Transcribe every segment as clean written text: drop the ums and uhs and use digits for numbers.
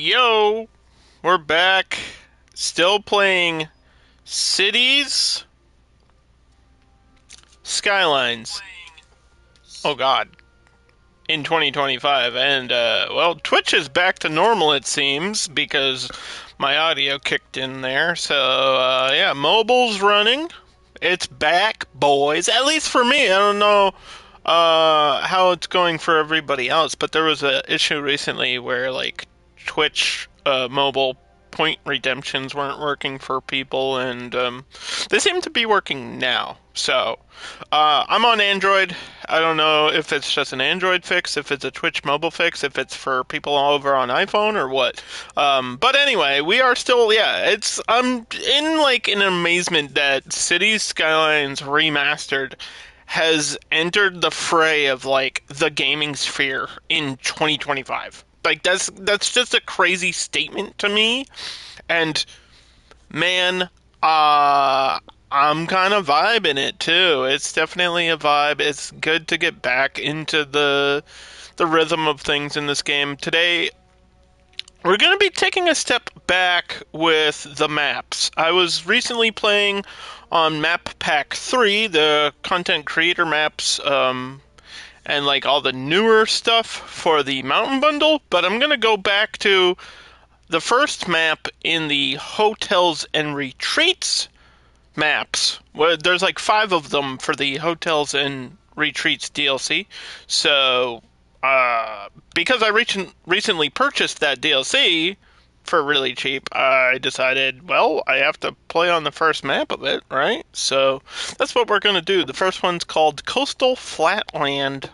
Yo, we're back. Still playing Cities Skylines. Oh god. In 2025. And, well, Twitch is back to normal, it seems, because my audio kicked in there. So, yeah, mobile's running. It's back, boys. At least for me. I don't know how it's going for everybody else, but there was an issue recently where, like, Twitch mobile point redemptions weren't working for people, and they seem to be working now. So, I'm on Android. I don't know if it's just an Android fix, if it's a Twitch mobile fix, if it's for people over on iPhone or what. But anyway, we are still, yeah, I'm in like an amazement that Cities Skylines Remastered has entered the fray of like the gaming sphere in 2025. Like that's just a crazy statement to me. And man, I'm kind of vibing it too. It's definitely a vibe. It's good to get back into the rhythm of things in this game. Today, we're going to be taking a step back with the maps. I was recently playing on Map Pack 3, the content creator maps, and like all the newer stuff for the Mountain Bundle, but I'm going to go back to the first map in the Hotels and Retreats maps. Well, there's like 5 of them for the Hotels and Retreats DLC. So, because I recently purchased that DLC for really cheap, I decided, well, I have to play on the first map of it, right? So, that's what we're going to do. The first one's called Coastal Flatland.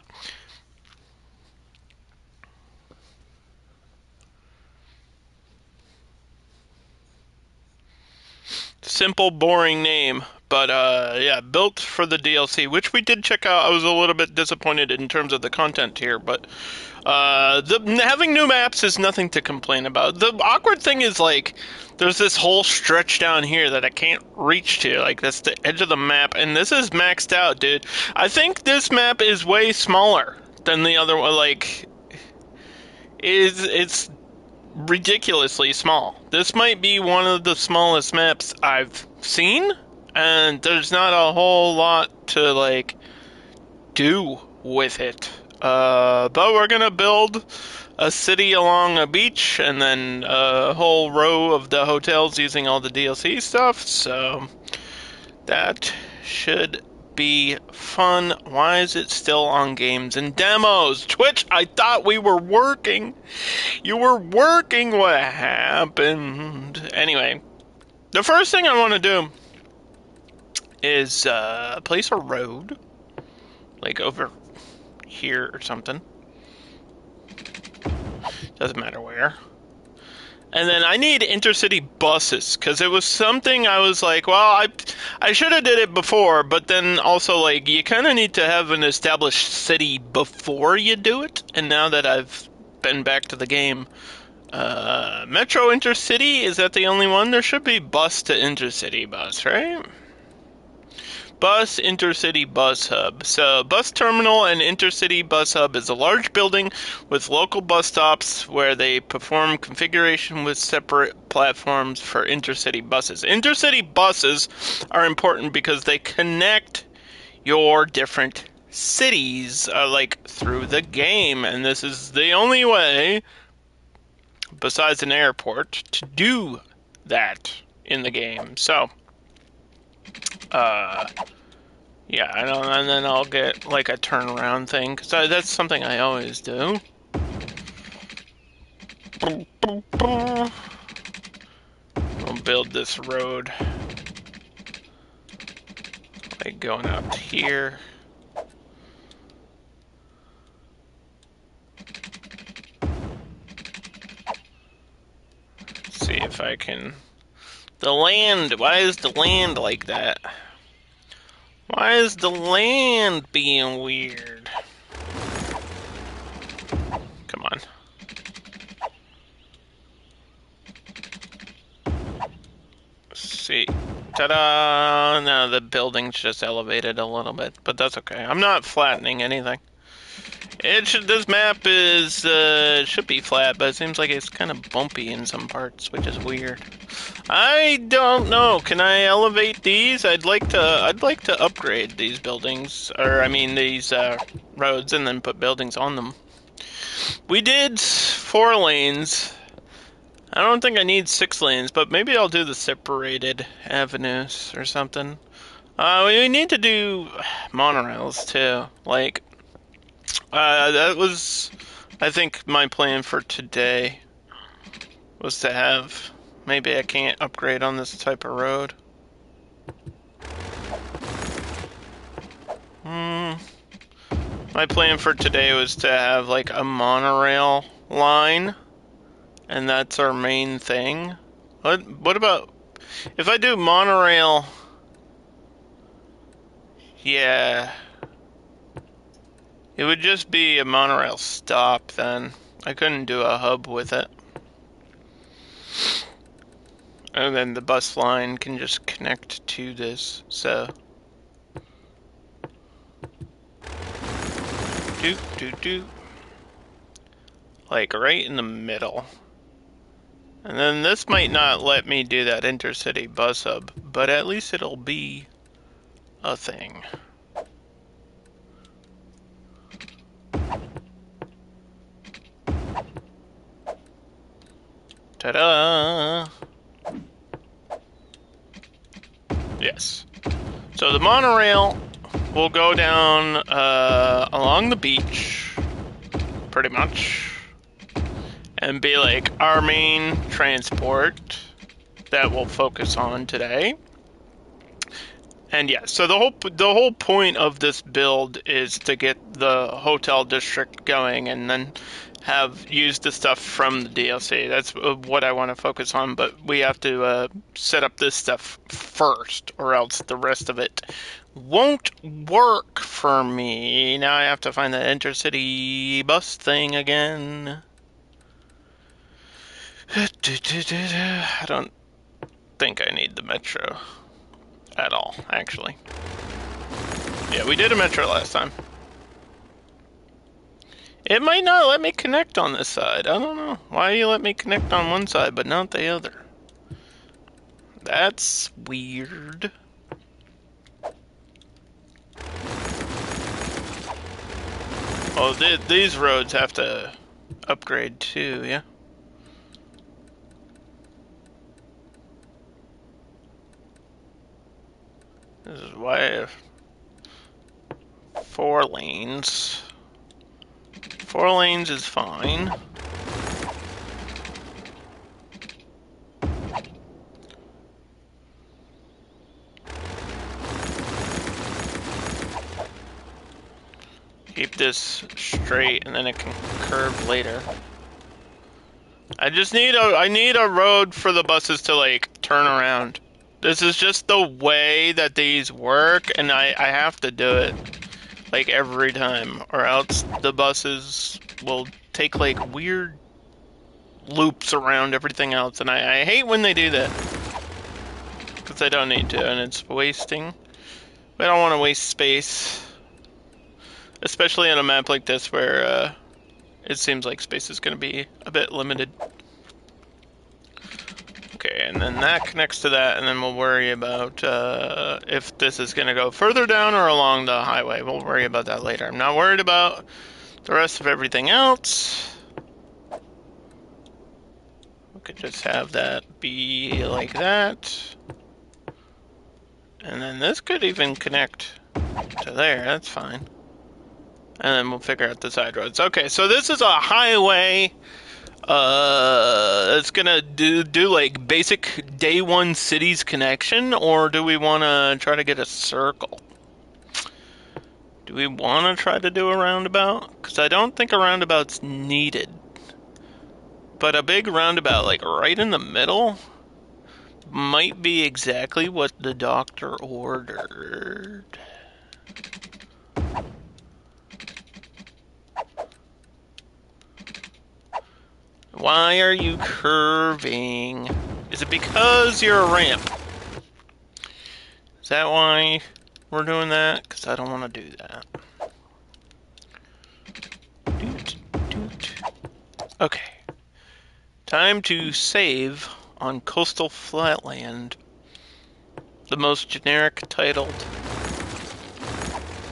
Simple, boring name. But, yeah, built for the DLC, which we did check out. I was a little bit disappointed in terms of the content here, but having new maps is nothing to complain about. The awkward thing is, like, there's this whole stretch down here that I can't reach to. Like, that's the edge of the map, and this is maxed out, dude. I think this map is way smaller than the other one. Like, it's ridiculously small. This might be one of the smallest maps I've seen, and there's not a whole lot to like do with it. But we're gonna build a city along a beach, and then a whole row of the hotels using all the DLC stuff. So that should be fun. Why is it still on games and demos? Twitch, I thought we were working. You were working. What happened? Anyway, the first thing I want to do is place a road, like over here or something. Doesn't matter where. And then I need intercity buses, because it was something I was like, well, I should have did it before, but then also, like, you kind of need to have an established city before you do it. And now that I've been back to the game, Metro Intercity, is that the only one? There should be bus to intercity bus, right? Bus Intercity Bus Hub. So, Bus Terminal and Intercity Bus Hub is a large building with local bus stops where they perform configuration with separate platforms for intercity buses. Intercity buses are important because they connect your different cities, like, through the game. And this is the only way, besides an airport, to do that in the game. So, yeah, and then I'll get like a turnaround thing, because that's something I always do. I'll build this road, like going up here. See if I can... The land, why is the land like that? Why is the land being weird? Come on. Let's see. Ta-da! No, the building's just elevated a little bit, but that's okay. I'm not flattening anything. This map is should be flat, but it seems like it's kind of bumpy in some parts, which is weird. I don't know. Can I elevate these? I'd like to upgrade these buildings, or I mean these roads, and then put buildings on them. We did 4 lanes. I don't think I need 6 lanes, but maybe I'll do the separated avenues or something. We need to do monorails too. Like, that was, I think, my plan for today was to have. Maybe I can't upgrade on this type of road. My plan for today was to have like a monorail line, and that's our main thing. What about if I do monorail? Yeah. It would just be a monorail stop then. I couldn't do a hub with it. And then the bus line can just connect to this, so. Do. Like right in the middle. And then this might not let me do that intercity bus hub, but at least it'll be a thing. Ta-da! Yes. So the monorail will go down along the beach, pretty much, and be like our main transport that we'll focus on today. And yeah, so the whole point of this build is to get the hotel district going, and then use the stuff from the DLC. That's what I want to focus on, but we have to set up this stuff first, or else the rest of it won't work for me. Now I have to find the intercity bus thing again. I don't think I need the metro at all, actually. Yeah, we did a metro last time. It might not let me connect on this side. I don't know. Why do you let me connect on one side but not the other? That's weird. Oh, these roads have to upgrade too, yeah? This is why 4 lanes. 4 lanes is fine. Keep this straight, and then it can curve later. I need a road for the buses to like turn around. This is just the way that these work, and I have to do it like every time, or else the buses will take like weird loops around everything else, and I hate when they do that because I don't need to, and it's wasting. I don't want to waste space, especially on a map like this where it seems like space is going to be a bit limited. Okay, and then that connects to that, and then we'll worry about if this is going to go further down or along the highway. We'll worry about that later. I'm not worried about the rest of everything else. We could just have that be like that. And then this could even connect to there. That's fine. And then we'll figure out the side roads. Okay, so this is a highway. It's gonna do like basic day 1 cities connection, or do we want to try to get a circle? Do we want to try to do a roundabout? Because I don't think a roundabout's needed. But a big roundabout, like right in the middle, might be exactly what the doctor ordered. Why are you curving? Is it because you're a ramp? Is that why we're doing that? Because I don't want to do that. Okay. Time to save on Coastal Flatland. The most generic titled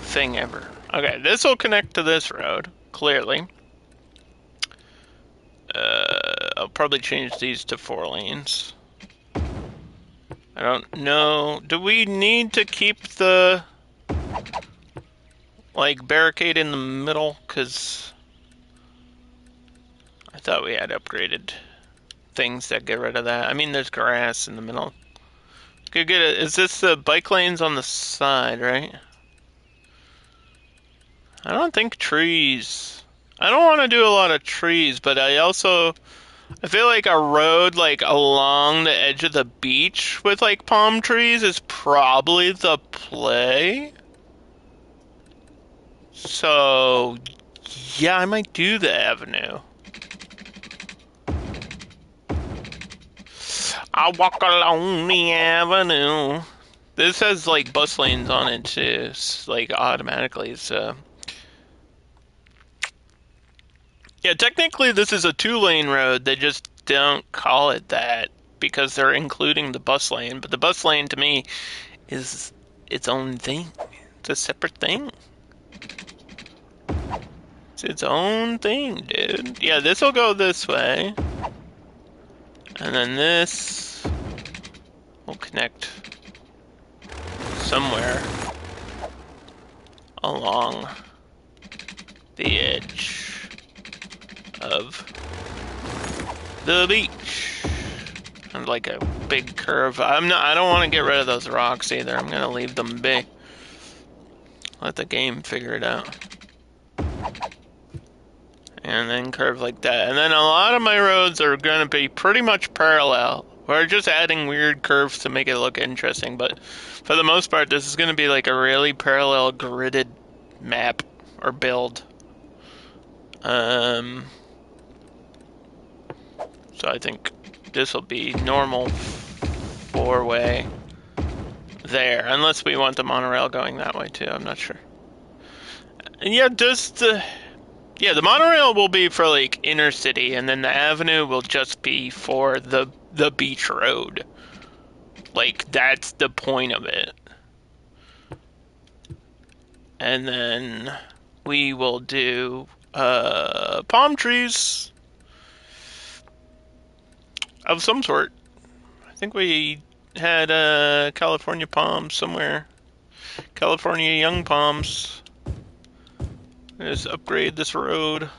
thing ever. Okay, this will connect to this road, clearly. I'll probably change these to 4 lanes. I don't know. Do we need to keep the, like, barricade in the middle? Because I thought we had upgraded things that get rid of that. I mean, there's grass in the middle. Could get it. Is this the bike lanes on the side, right? I don't think trees. I don't want to do a lot of trees, but I feel like a road like along the edge of the beach with like palm trees is probably the play. So, yeah, I might do the avenue. I walk along the avenue. This has like bus lanes on it too, like automatically. So, yeah, technically this is a 2-lane road. They just don't call it that because they're including the bus lane. But the bus lane to me is its own thing. It's a separate thing. It's its own thing, dude. Yeah, this will go this way. And then this will connect somewhere along the edge of the beach. And like a big curve. I don't want to get rid of those rocks either. I'm gonna leave them be. Let the game figure it out. And then curve like that. And then a lot of my roads are going to be pretty much parallel. We're just adding weird curves to make it look interesting. But for the most part, this is going to be like a really parallel gridded map or build. So I think this will be normal 4-way there. Unless we want the monorail going that way too. I'm not sure. And yeah, the monorail will be for like inner city, and then the avenue will just be for the beach road. Like that's the point of it. And then we will do palm trees of some sort. I think we had California palms somewhere. California young palms. Just upgrade this road.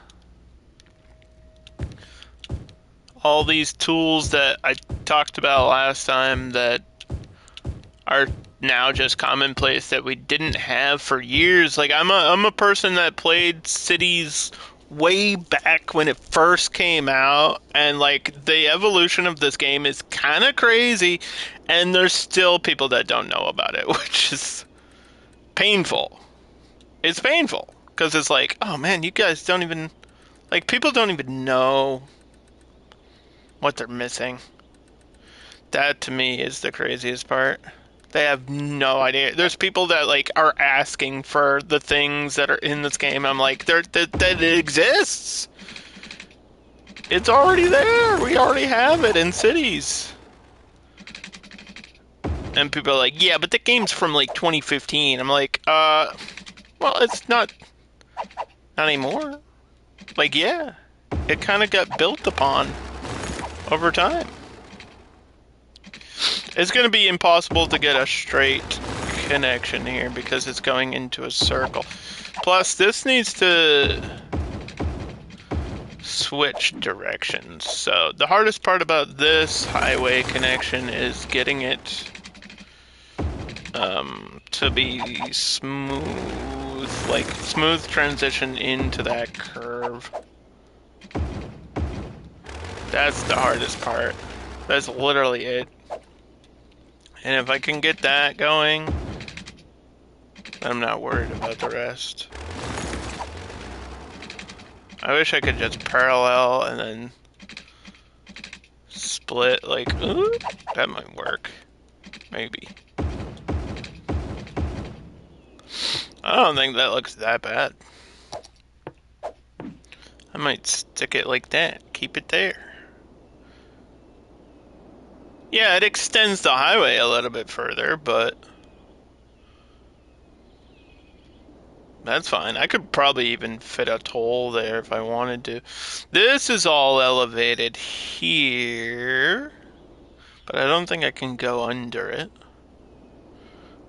All these tools that I talked about last time that are now just commonplace that we didn't have for years. Like I'm a person that played Cities way back when it first came out, and like the evolution of this game is kind of crazy, and there's still people that don't know about it, which is painful. It's painful because it's like, oh man, you guys don't even like people don't even know what they're missing. That to me is the craziest part. They have no idea. There's people that like are asking for the things that are in this game. I'm like, that it exists. It's already there. We already have it in cities. And people are like, yeah, but the game's from like 2015. I'm like, well, it's not anymore. Like, yeah, it kind of got built upon over time. It's going to be impossible to get a straight connection here because it's going into a circle. Plus, this needs to switch directions. So, the hardest part about this highway connection is getting it to be smooth, like smooth transition into that curve. That's the hardest part. That's literally it. And if I can get that going, I'm not worried about the rest. I wish I could just parallel and then split, like, ooh, that might work. Maybe. I don't think that looks that bad. I might stick it like that. Keep it there. Yeah, it extends the highway a little bit further, but that's fine. I could probably even fit a toll there if I wanted to. This is all elevated here, but I don't think I can go under it.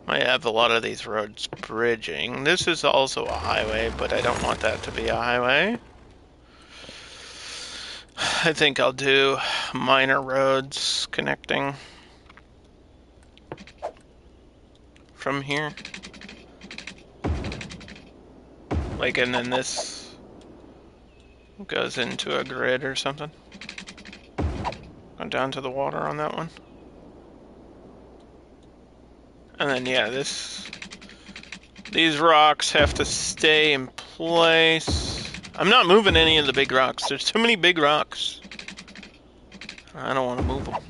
Might have a lot of these roads bridging. This is also a highway, but I don't want that to be a highway. I think I'll do minor roads connecting from here. Like, and then this goes into a grid or something. Go down to the water on that one. And then, yeah, these rocks have to stay in place. I'm not moving any of the big rocks. There's too many big rocks. I don't want to move them.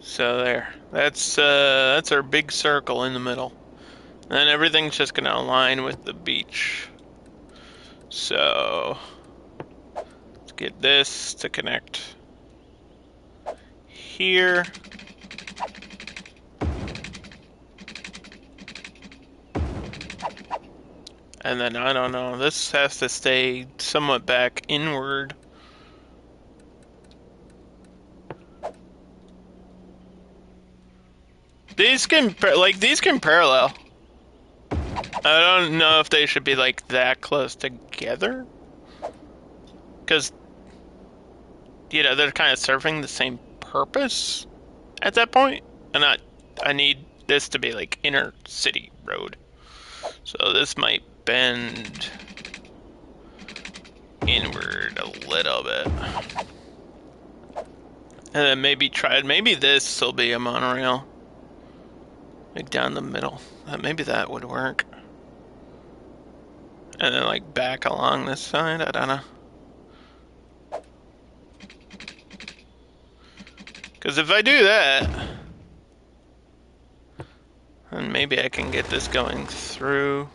So there. That's our big circle in the middle. And then everything's just gonna align with the beach. So let's get this to connect here. And then, I don't know, this has to stay somewhat back inward. These can parallel. I don't know if they should be like that close together. Because, you know, they're kind of serving the same purpose at that point. And I need this to be like inner city road. So this might bend inward a little bit. And then maybe this will be a monorail. Like down the middle. Maybe that would work. And then like back along this side, I don't know. Because if I do that, then maybe I can get this going through.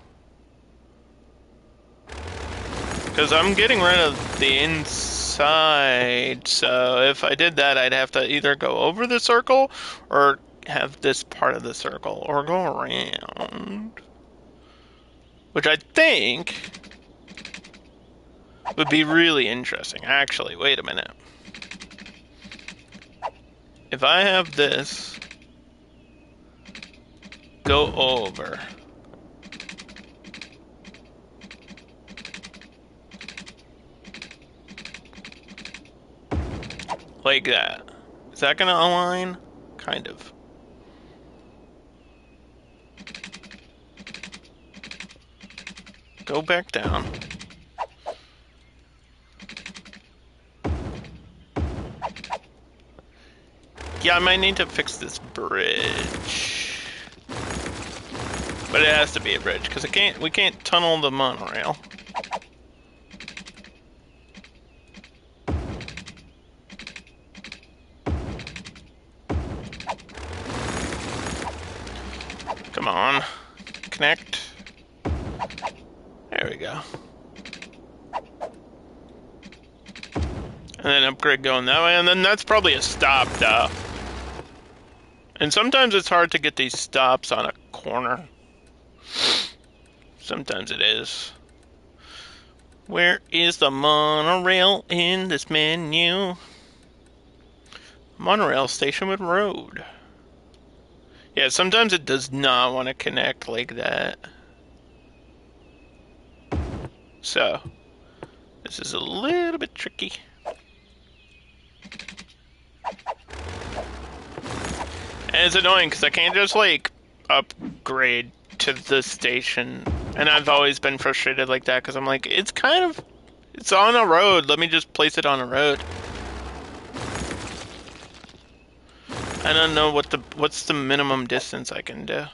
Because I'm getting rid of the inside, so if I did that, I'd have to either go over the circle, or have this part of the circle, or go around. Which I think would be really interesting. Actually, wait a minute. If I have this go over... like that. Is that gonna align? Kind of. Go back down. Yeah, I might need to fix this bridge. But it has to be a bridge, because we can't tunnel the monorail. Come on. Connect. There we go. And then upgrade going that way, and then that's probably a stop, though. And sometimes it's hard to get these stops on a corner. Sometimes it is. Where is the monorail in this menu? Monorail station with road. Yeah, sometimes it does not want to connect like that. So, this is a little bit tricky. And it's annoying because I can't just like upgrade to the station. And I've always been frustrated like that because I'm like, it's on a road. Let me just place it on a road. I don't know what's the minimum distance I can do.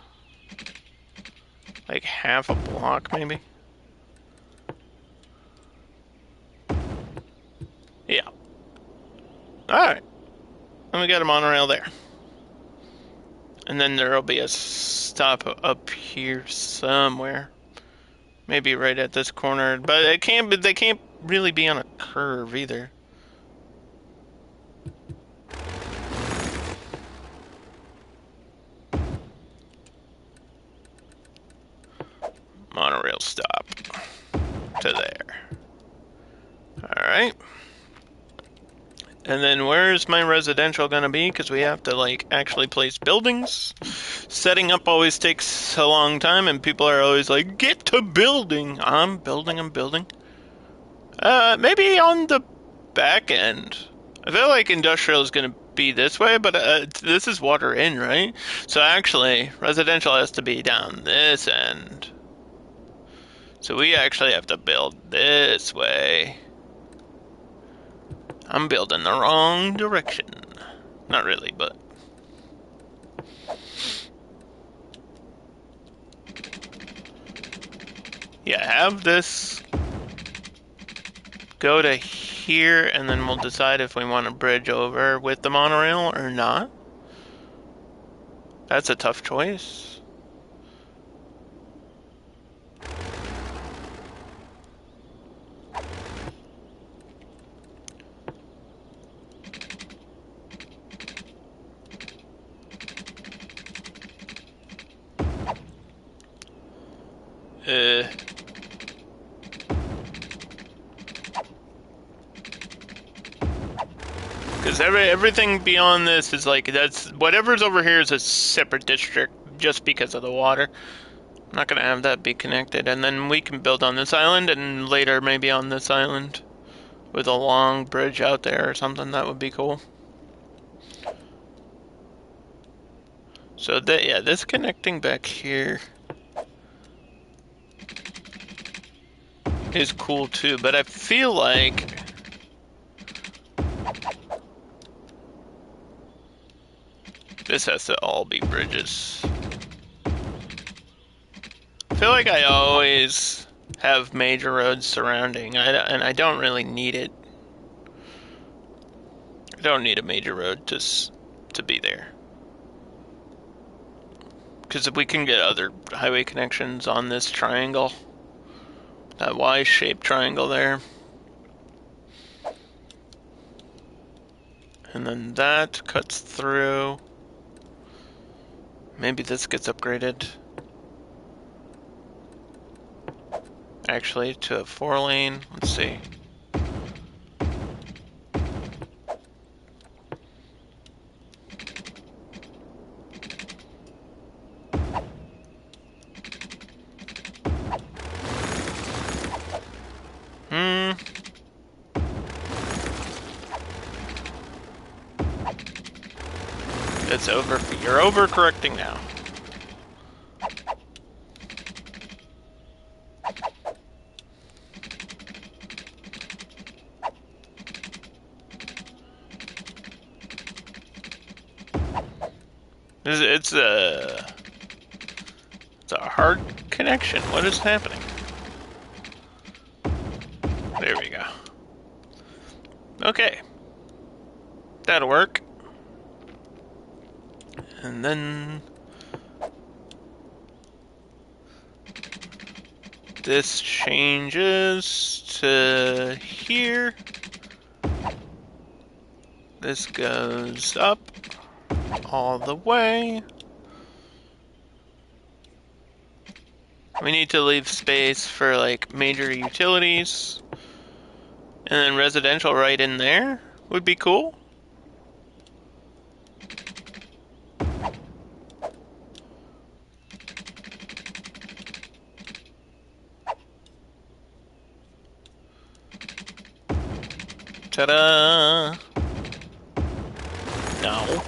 Like half a block maybe? Yeah. Alright. And we got a monorail there. And then there'll be a stop up here somewhere. Maybe right at this corner, but it can't. But they can't really be on a curve either. Monorail stop to there. All right. And then where's my residential gonna be? Because we have to like actually place buildings. Setting up always takes a long time, and people are always like, "Get to building." I'm building. I'm building. Maybe on the back end. I feel like industrial is gonna be this way, but this is water in, right? So actually, residential has to be down this end. So we actually have to build this way. I'm building the wrong direction. Not really, but... yeah, have this go to here, and then we'll decide if we want to bridge over with the monorail or not. That's a tough choice. Because everything beyond this is like, that's whatever's over here is a separate district just because of the water. I'm not going to have that be connected. And then we can build on this island and later maybe on this island with a long bridge out there or something. That would be cool. So that, yeah, this connecting back here is cool too, but I feel like this has to all be bridges. I feel like I always have major roads surrounding, and I don't really need it. I don't need a major road to be there. Because we can get other highway connections on this triangle. That Y-shaped triangle there. And then that cuts through. Maybe this gets upgraded. Actually, to a 4-lane. Let's see. It's over. You're overcorrecting now. It's a hard connection. What is happening? There we go. Okay. That'll work. And then this changes to here. This goes up all the way. We need to leave space for like major utilities. And then residential right in there would be cool. Ta-da! No.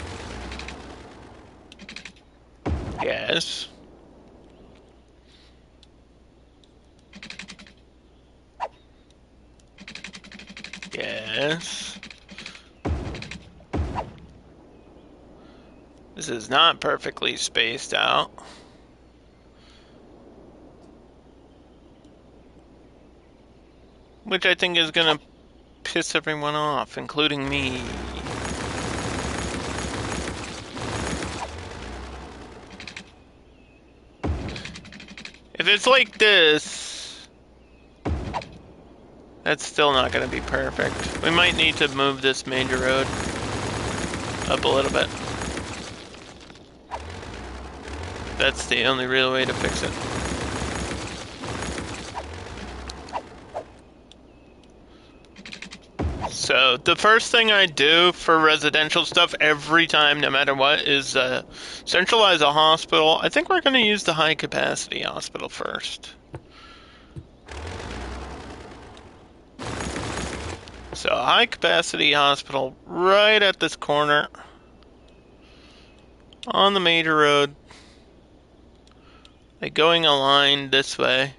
Yes. Yes. This is not perfectly spaced out. Which I think is gonna piss everyone off, including me. If it's like this, That's still not going to be perfect. We might need to move this major road up a little bit. That's the only real way to fix it. So, the first thing I do for residential stuff every time, no matter what, is centralize a hospital. I think we're going to use the high-capacity hospital first. So, a high-capacity hospital right at this corner on the major road. Like going a line this way.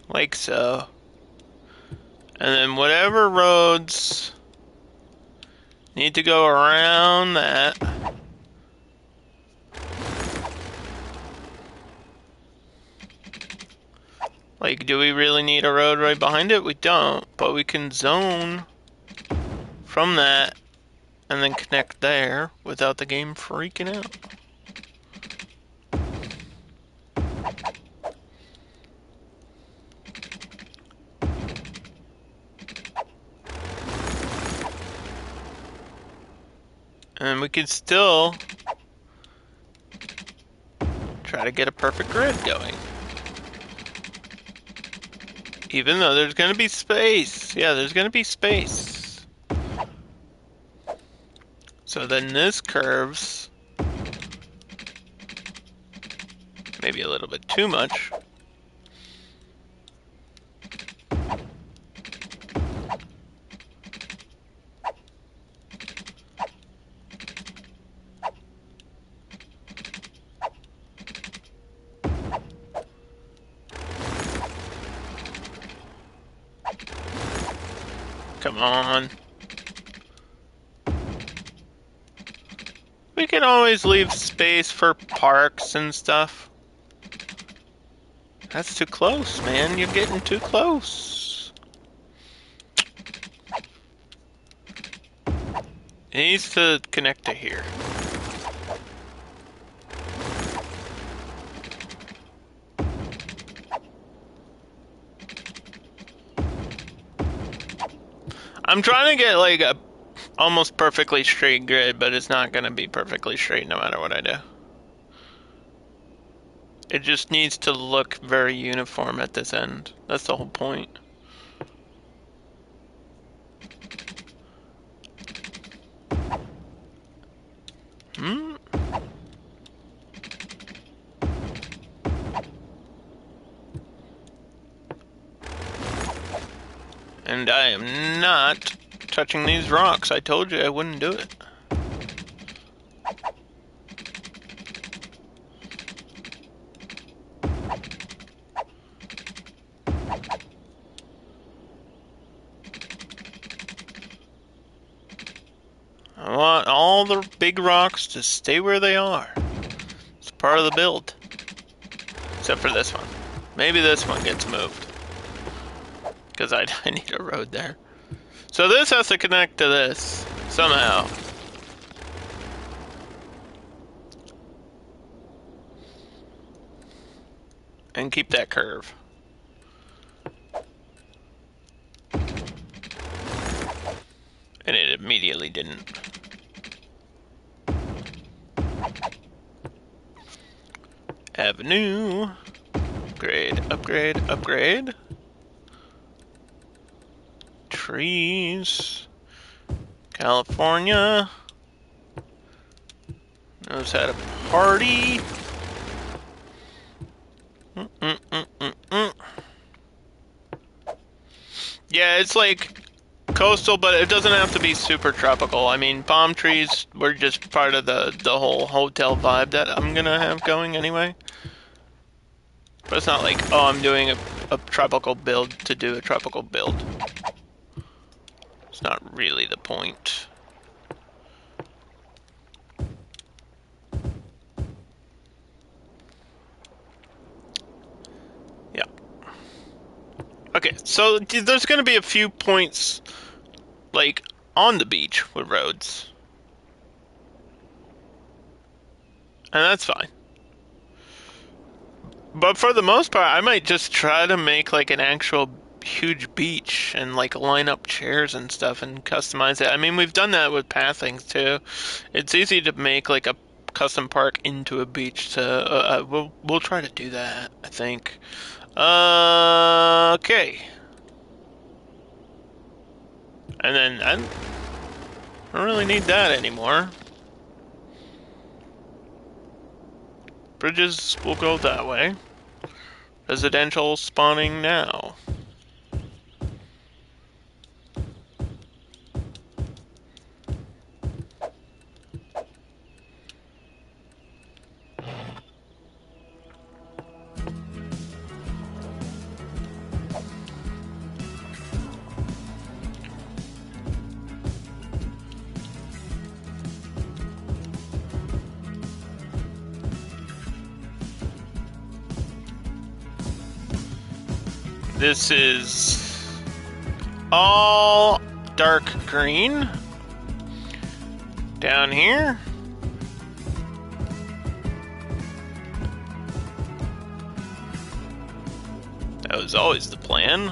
Like so. And then whatever roads need to go around that. Like, do we really need a road right behind it? We don't, but we can zone from that and then connect there without the game freaking out. And we could still try to get a perfect grid going. Even though there's going to be space. Yeah, there's going to be space. So then this curves maybe a little bit too much. Come on. We can always leave space for parks and stuff. That's too close, man. You're getting too close. It needs to connect to here. I'm trying to get like a almost perfectly straight grid, but it's not going to be perfectly straight no matter what I do. It just needs to look very uniform at this end. That's the whole point. And I am not touching these rocks. I told you I wouldn't do it. I want all the big rocks to stay where they are. It's part of the build. Except for this one. Maybe this one gets moved. Because I need a road there. So this has to connect to this. Somehow. And keep that curve. And it immediately didn't. Avenue. Upgrade, upgrade, upgrade. Trees. California. Knows how to party. Yeah, it's like coastal, but it doesn't have to be super tropical. I mean, palm trees were just part of the whole hotel vibe that I'm gonna have going anyway. But it's not like, oh, I'm doing a tropical build to do a tropical build. It's not really the point. Yeah. Okay, so there's gonna be a few points, like, on the beach with roads. And that's fine. But for the most part, I might just try to make like an actual huge beach and like line up chairs and stuff and customize it. I mean, we've done that with pathings too. It's easy to make like a custom park into a beach. We'll try to do that, I think. Okay. And then I don't really need that anymore. Bridges will go that way. Residential spawning now. This is all dark green. Down here. That was always the plan.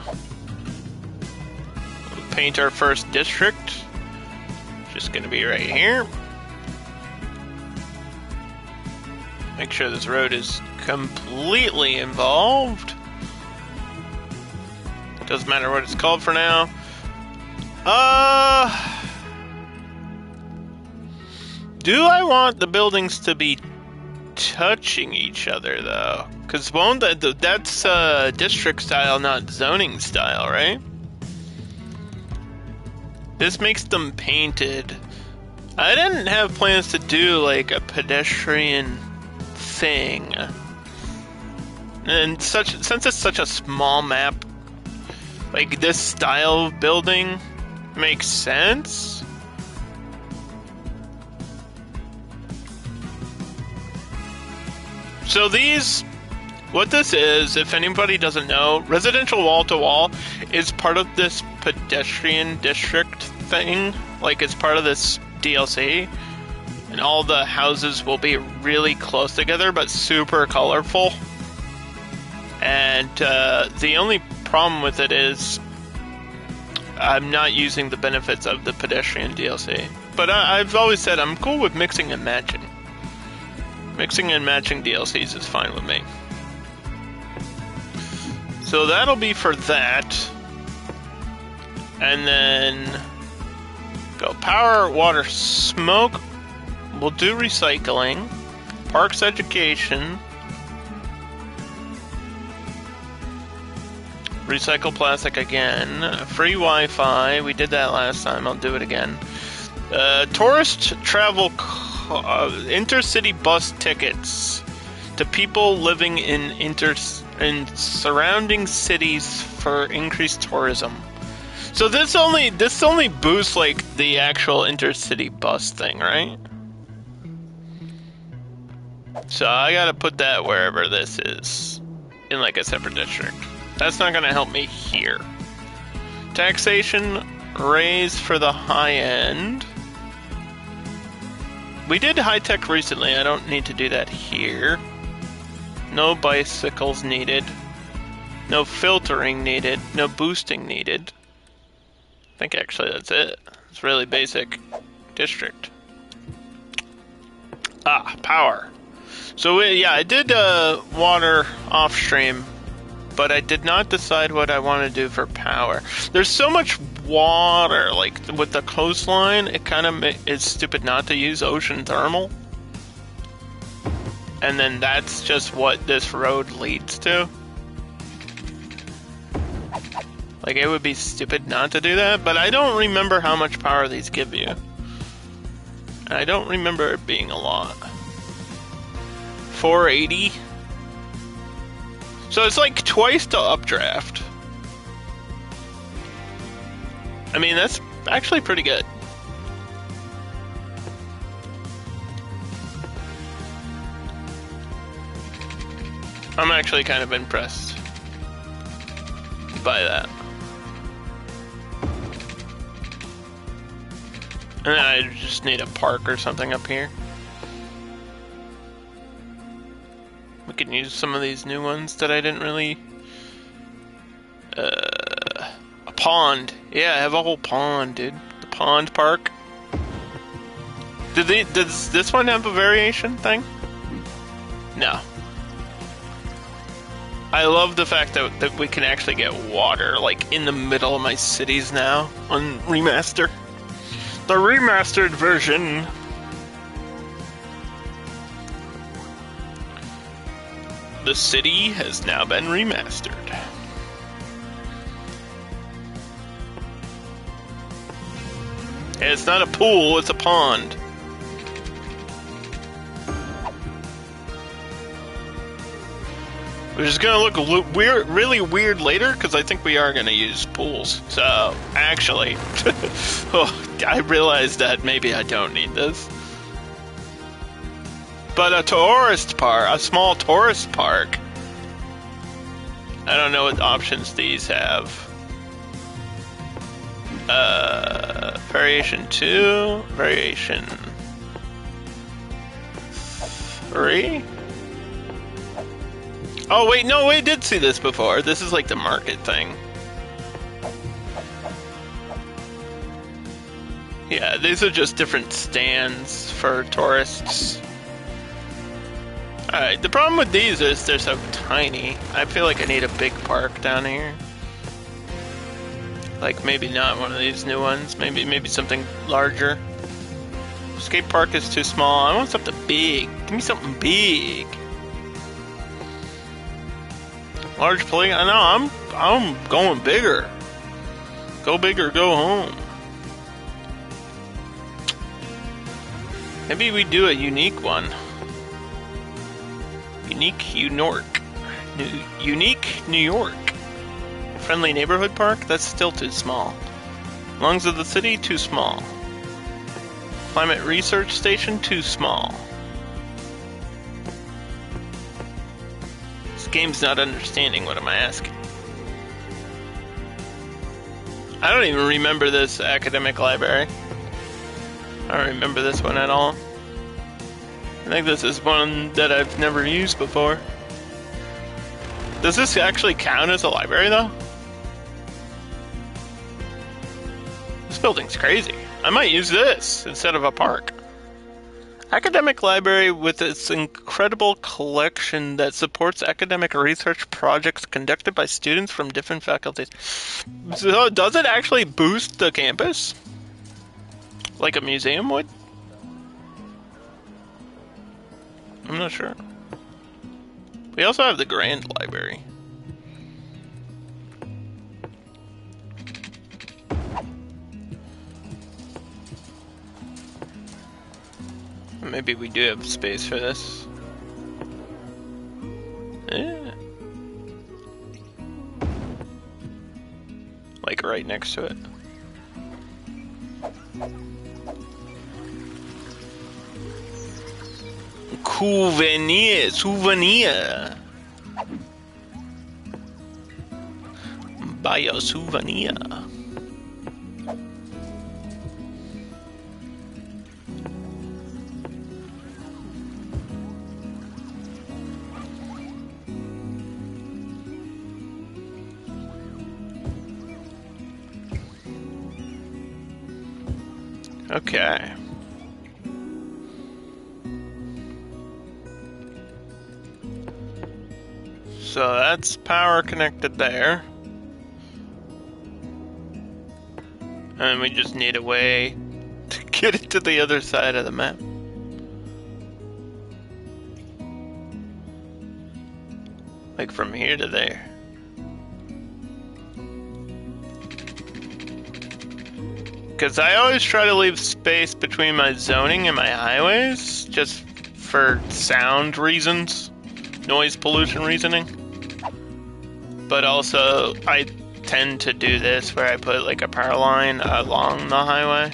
We'll paint our first district. Just gonna be right here. Make sure this road is completely involved. Doesn't matter what it's called for now. Do I want the buildings to be touching each other, though? Because that's district style, not zoning style, right? This makes them painted. I didn't have plans to do, like, a pedestrian thing. And since it's such a small map, like, this style of building makes sense. So what this is, if anybody doesn't know, residential wall-to-wall is part of this pedestrian district thing. Like, it's part of this DLC. And all the houses will be really close together, but super colorful. And the only problem with it is I'm not using the benefits of the pedestrian DLC. But I've always said I'm cool with mixing and matching. Mixing and matching DLCs is fine with me. So that'll be for that. And then go power, water, smoke. We'll do recycling. Parks education. Recycle plastic again. Free Wi-Fi. We did that last time. I'll do it again. Tourist travel intercity bus tickets to people living in surrounding cities for increased tourism. So this only boosts like the actual intercity bus thing, right? So I gotta put that wherever this is, in like a separate district. That's not gonna help me here. Taxation raise for the high end. We did high tech recently. I don't need to do that here. No bicycles needed. No filtering needed. No boosting needed. I think actually that's it. It's really basic district. Power. So yeah, I did water off stream, but I did not decide what I want to do for power. There's so much water, like with the coastline, it kind of is stupid not to use ocean thermal. And then that's just what this road leads to. Like, it would be stupid not to do that, but I don't remember how much power these give you. And I don't remember it being a lot. 480. So it's like twice the updraft. I mean, that's actually pretty good. I'm actually kind of impressed by that. And then I just need a park or something up here. We can use some of these new ones that I didn't really... a pond. Yeah, I have a whole pond, dude. The pond park. Does this one have a variation thing? No. I love the fact that we can actually get water, like, in the middle of my cities now on Remaster. The remastered version. The city has now been remastered. And it's not a pool, it's a pond. Which is gonna look weird, really weird later, because I think we are gonna use pools. So, actually, oh, I realized that maybe I don't need this. But a tourist park, a small tourist park. I don't know what options these have. Variation 2, variation 3. Oh wait, no, we did see this before. This is like the market thing. Yeah, these are just different stands for tourists. Alright, the problem with these is they're so tiny. I feel like I need a big park down here. Like maybe not one of these new ones. Maybe something larger. Skate park is too small. I want something big. Give me something big. Large play? I know, I'm going bigger. Go big or go home. Maybe we do a unique one. Unique New York. Friendly neighborhood park? That's still too small. Lungs of the city? Too small. Climate research station? Too small. Game's not understanding what I'm asking. I don't even remember this academic library. I don't remember this one at all. I think this is one that I've never used before. Does this actually count as a library though? This building's crazy. I might use this instead of a park. Academic library with its incredible collection that supports academic research projects conducted by students from different faculties. So does it actually boost the campus? Like a museum would? I'm not sure. We also have the Grand Library. Maybe we do have space for this. Yeah. Like right next to it. Souvenir. Buy a souvenir. Okay. So that's power connected there. And we just need a way to get it to the other side of the map. Like from here to there. Because I always try to leave space between my zoning and my highways, just for sound reasons, noise pollution reasoning. But also, I tend to do this where I put like a power line along the highway.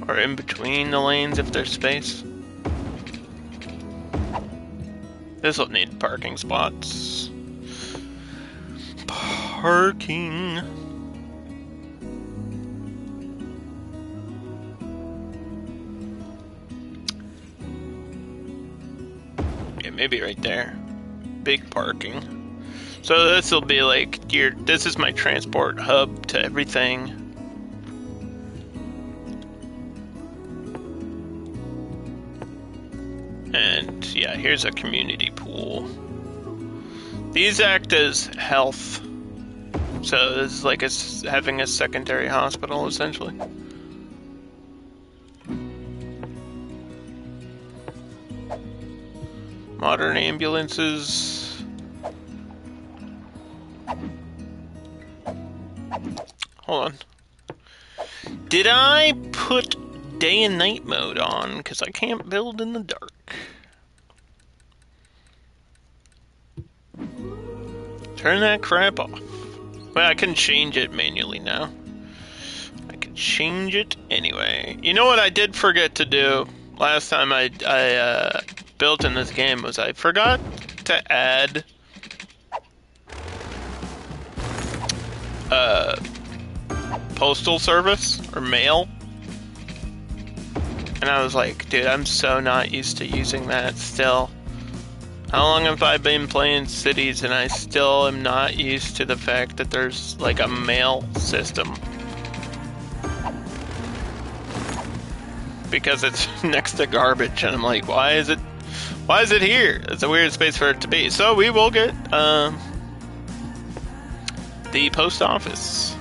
Or in between the lanes if there's space. This will need parking spots. Parking. maybe right there. Big parking. So this will be like this is my transport hub to everything. And yeah, here's a community pool. These act as health. So this is like having a secondary hospital, essentially. Modern ambulances. Hold on. Did I put day and night mode on? Because I can't build in the dark. Turn that crap off. Well, I can change it manually now. I can change it anyway. You know what I did forget to do last time I built in this game was I forgot to add postal service or mail. And I was like, dude, I'm so not used to using that still. How long have I been playing Cities and I still am not used to the fact that there's like a mail system? Because it's next to garbage and I'm like, why is it here? It's a weird space for it to be. So we will get the post office.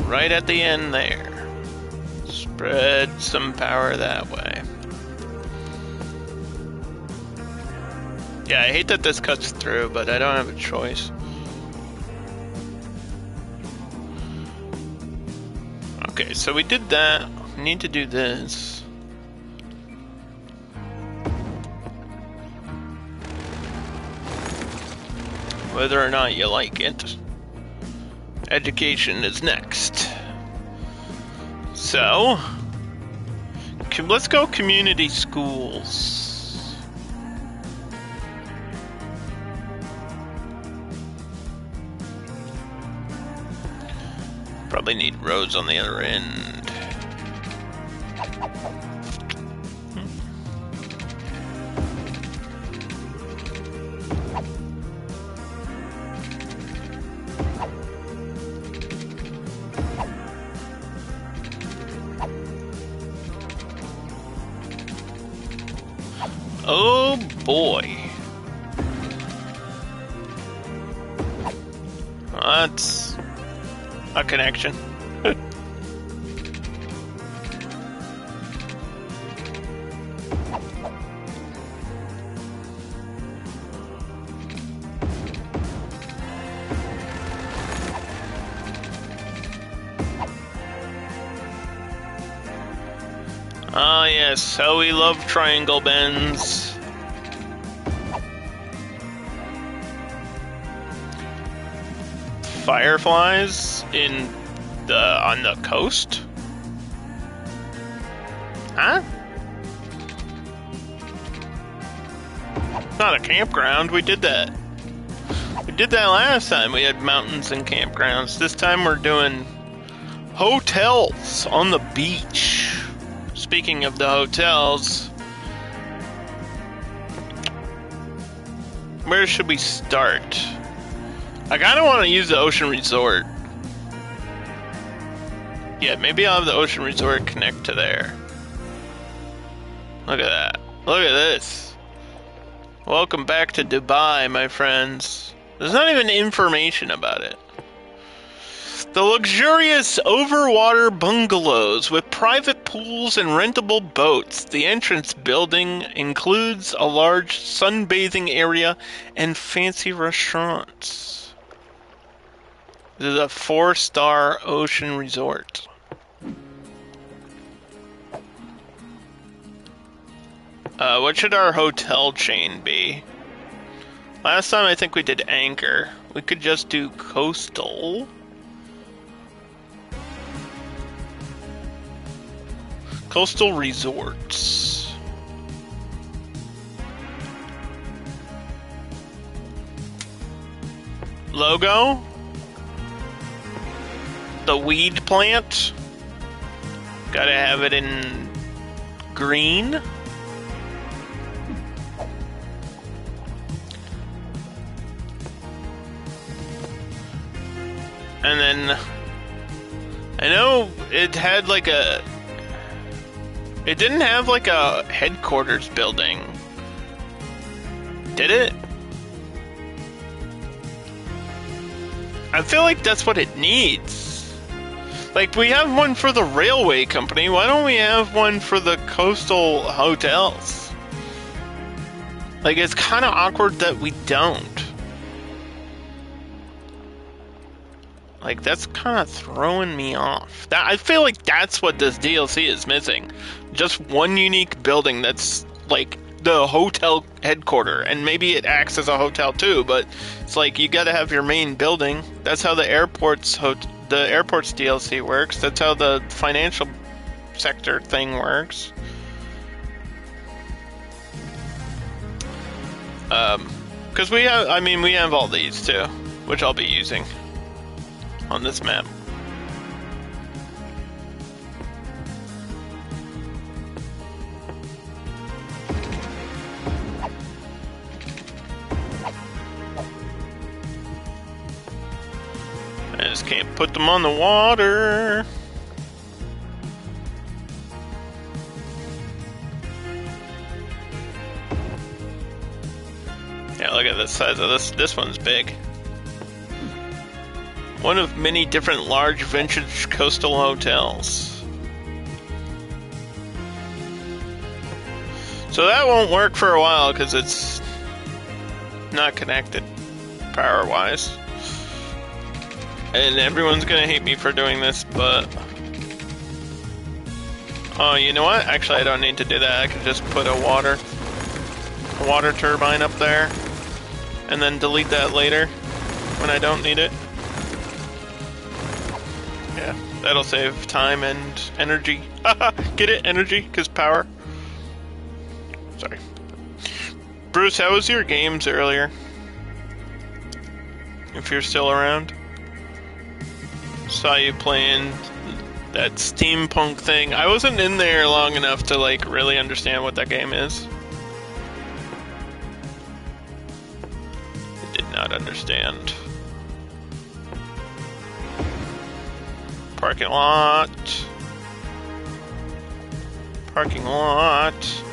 Right at the end there. Spread some power that way. Yeah, I hate that this cuts through, but I don't have a choice. Okay, so we did that. We need to do this. Whether or not you like it. Education is next. So, let's go community schools. Probably need roads on the other end. Oh boy. That's a connection. Ah, yes, how we love triangle bends. Fireflies on the coast? Huh? Not a campground, we did that. We did that last time, we had mountains and campgrounds. This time we're doing hotels on the beach. Speaking of the hotels, where should we start? I kind of want to use the Ocean Resort. Yeah, maybe I'll have the Ocean Resort connect to there. Look at that. Look at this. Welcome back to Dubai, my friends. There's not even information about it. The luxurious overwater bungalows with private pools and rentable boats. The entrance building includes a large sunbathing area and fancy restaurants. This is a 4-star ocean resort. What should our hotel chain be? Last time I think we did Anchor. We could just do Coastal. Coastal Resorts. Logo. The weed plant. Gotta have it in green. And then I know it had like a... It didn't have like a headquarters building. Did it? I feel like that's what it needs. Like, we have one for the railway company. Why don't we have one for the coastal hotels? Like, it's kind of awkward that we don't. Like, that's kind of throwing me off. I feel like that's what this DLC is missing. Just one unique building that's, like, the hotel headquarters. And maybe it acts as a hotel, too, but it's like, you gotta have your main building. That's how the airport's DLC works. That's how the financial sector thing works. Because we have all these, too, which I'll be using on this map. I just can't put them on the water. Yeah, look at the size of this. This one's big. One of many different large vintage coastal hotels. So that won't work for a while because it's not connected power-wise. And everyone's gonna hate me for doing this, but... Oh, you know what? Actually, I don't need to do that. I can just put a water turbine up there and then delete that later when I don't need it. Yeah, that'll save time and energy. Get it? Energy? Because power. Sorry. Bruce, how was your games earlier? If you're still around. Saw you playing that steampunk thing. I wasn't in there long enough to, like, really understand what that game is. I did not understand. Parking lot. Parking lot.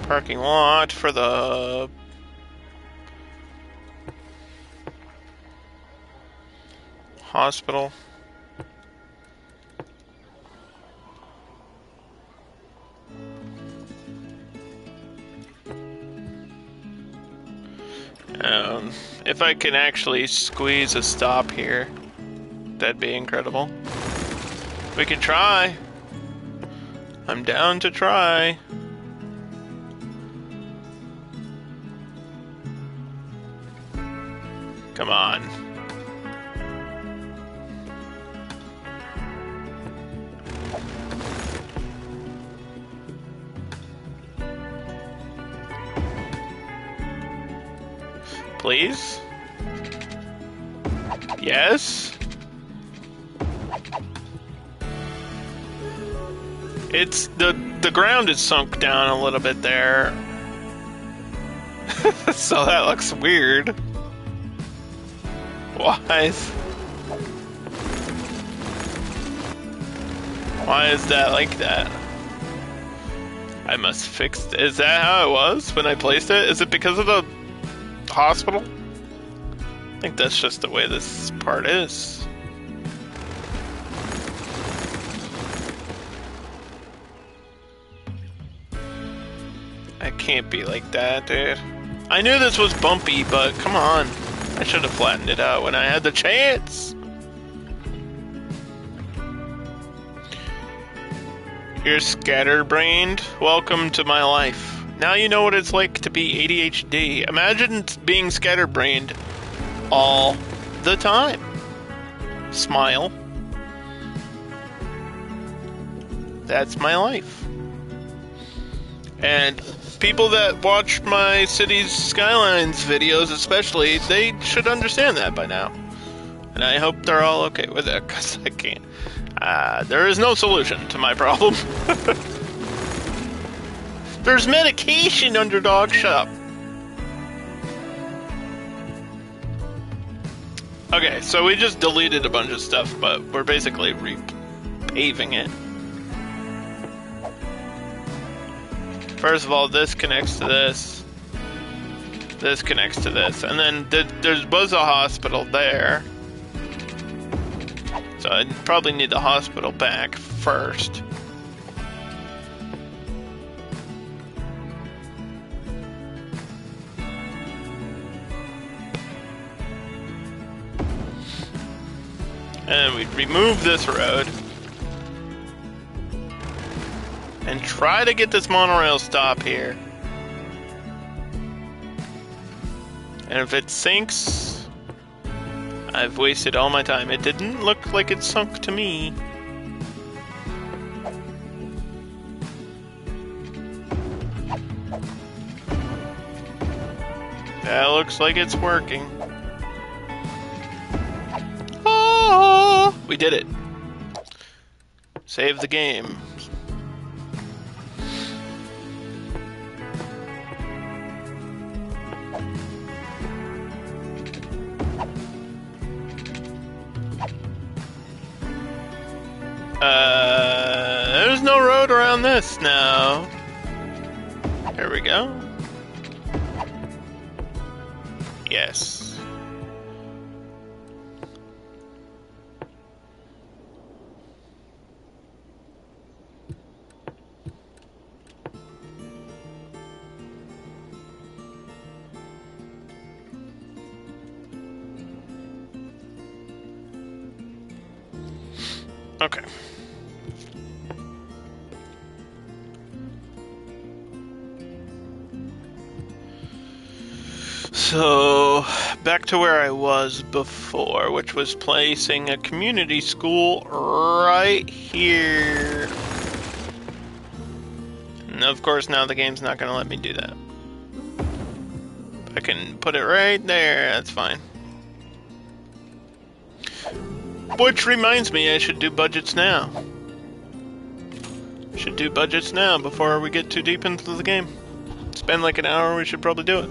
Parking lot for the hospital. If I can actually squeeze a stop here, that'd be incredible. We can try. I'm down to try. Come on. Please? Yes? It's the ground is sunk down a little bit there. So that looks weird. Why is that like that? I must fix... Is that how it was when I placed it? Is it because of the hospital? I think that's just the way this part is. It can't be like that, dude. I knew this was bumpy, but come on. I should have flattened it out when I had the chance. You're scatterbrained. Welcome to my life. Now you know what it's like to be ADHD. Imagine being scatterbrained all the time. Smile. That's my life. And people that watch my city's Skylines videos especially, they should understand that by now. And I hope they're all okay with it, because I can't. There is no solution to my problem. There's medication, Underdog. Shut up. Okay, so we just deleted a bunch of stuff, but we're basically repaving it. First of all, this connects to this. This connects to this. And then there was a hospital there. So I'd probably need the hospital back first. And we'd remove this road. And try to get this monorail stop here. And if it sinks, I've wasted all my time. It didn't look like it sunk to me. That looks like it's working. Oh, we did it. Save the game. There's no road around this now. There we go. Yes. Okay. So, back to where I was before, which was placing a community school right here. And of course, now the game's not going to let me do that. I can put it right there, that's fine. Which reminds me, I should do budgets now. Should do budgets now before we get too deep into the game. Spend like an hour, we should probably do it.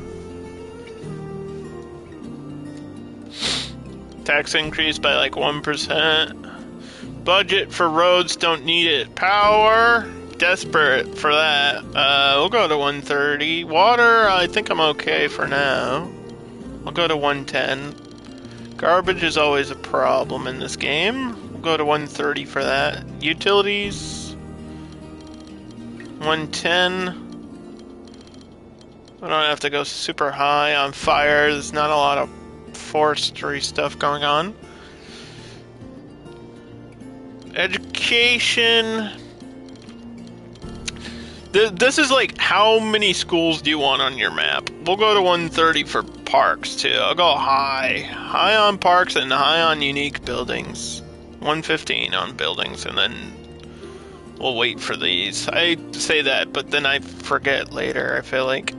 Tax increase by like 1%. Budget for roads, don't need it. Power, desperate for that. We'll go to 130. Water, I think I'm okay for now. I'll go to 110. Garbage is always a problem in this game. We'll go to 130 for that. Utilities, 110. I don't have to go super high on fire. There's not a lot of forestry stuff going on. Education. This is like, how many schools do you want on your map? We'll go to 130 for parks too. I'll go high on parks and high on unique buildings. 115 on buildings, and then we'll wait for these. I say that, but then I forget later, I feel like.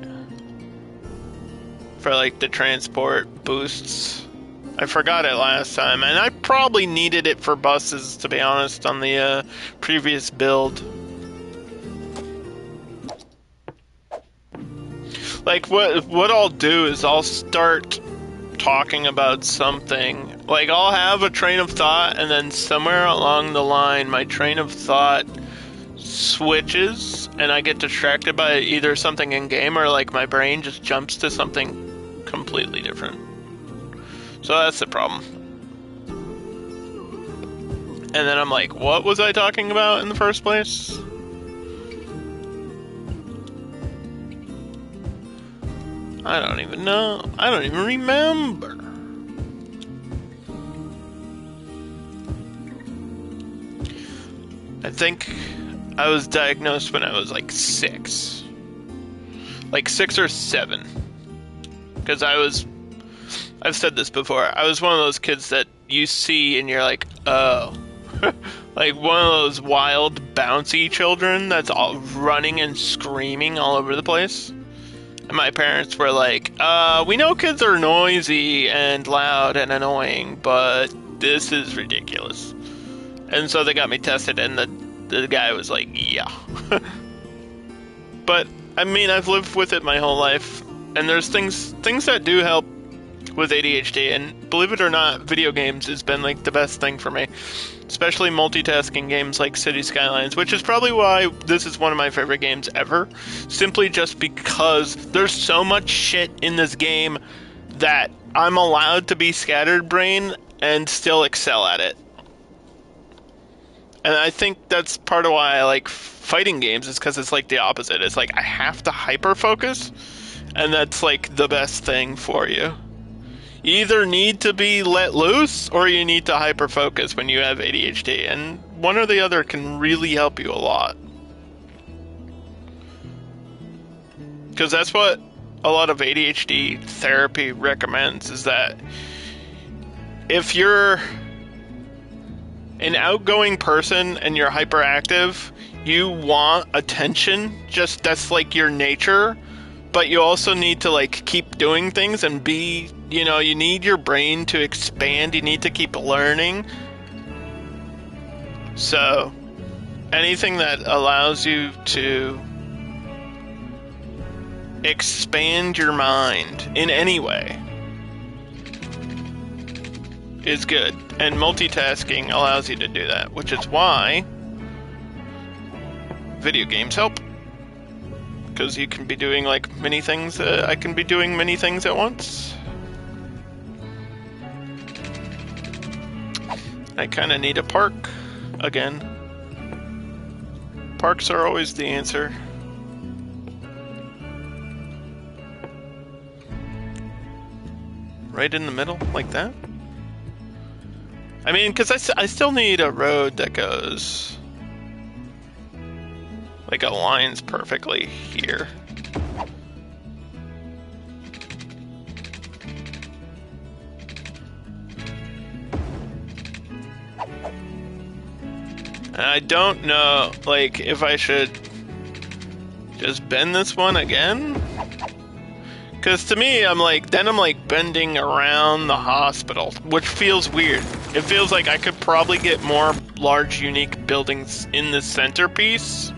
For like the transport boosts. I forgot it last time, and I probably needed it for buses, to be honest, on the previous build. Like, what I'll do is I'll start talking about something. Like, I'll have a train of thought, and then somewhere along the line, my train of thought switches, and I get distracted by either something in-game, or like my brain just jumps to something completely different. So that's the problem. And then I'm like, what was I talking about in the first place? I don't even know. I don't even remember. I think I was diagnosed when I was like 6. Like 6 or 7. Because I've said this before, I was one of those kids that you see and you're like, oh. Like one of those wild, bouncy children that's all running and screaming all over the place. And my parents were like, we know kids are noisy and loud and annoying, but this is ridiculous. And so they got me tested, and the guy was like, yeah. But, I mean, I've lived with it my whole life, and there's things that do help with ADHD, and believe it or not, video games has been, like, the best thing for me. Especially multitasking games like City Skylines, which is probably why this is one of my favorite games ever. Simply just because there's so much shit in this game that I'm allowed to be scattered brain and still excel at it. And I think that's part of why I like fighting games, is because it's like the opposite. It's like I have to hyper focus, and that's like the best thing for you. You either need to be let loose, or you need to hyper focus when you have ADHD, and one or the other can really help you a lot. Because that's what a lot of ADHD therapy recommends, is that if you're an outgoing person and you're hyperactive, you want attention, just that's like your nature, but you also need to like keep doing things and be, you know, you need your brain to expand, you need to keep learning. So anything that allows you to expand your mind in any way is good, and multitasking allows you to do that, which is why video games help, because you can be doing like many things. I can be doing many things at once. I kind of need a park again. Parks are always the answer. Right in the middle, like that? I mean, because I still need a road that goes, like, aligns perfectly here. And I don't know, like, if I should just bend this one again? Because to me, I'm like bending around the hospital, which feels weird. It feels like I could probably get more large, unique buildings in the centerpiece.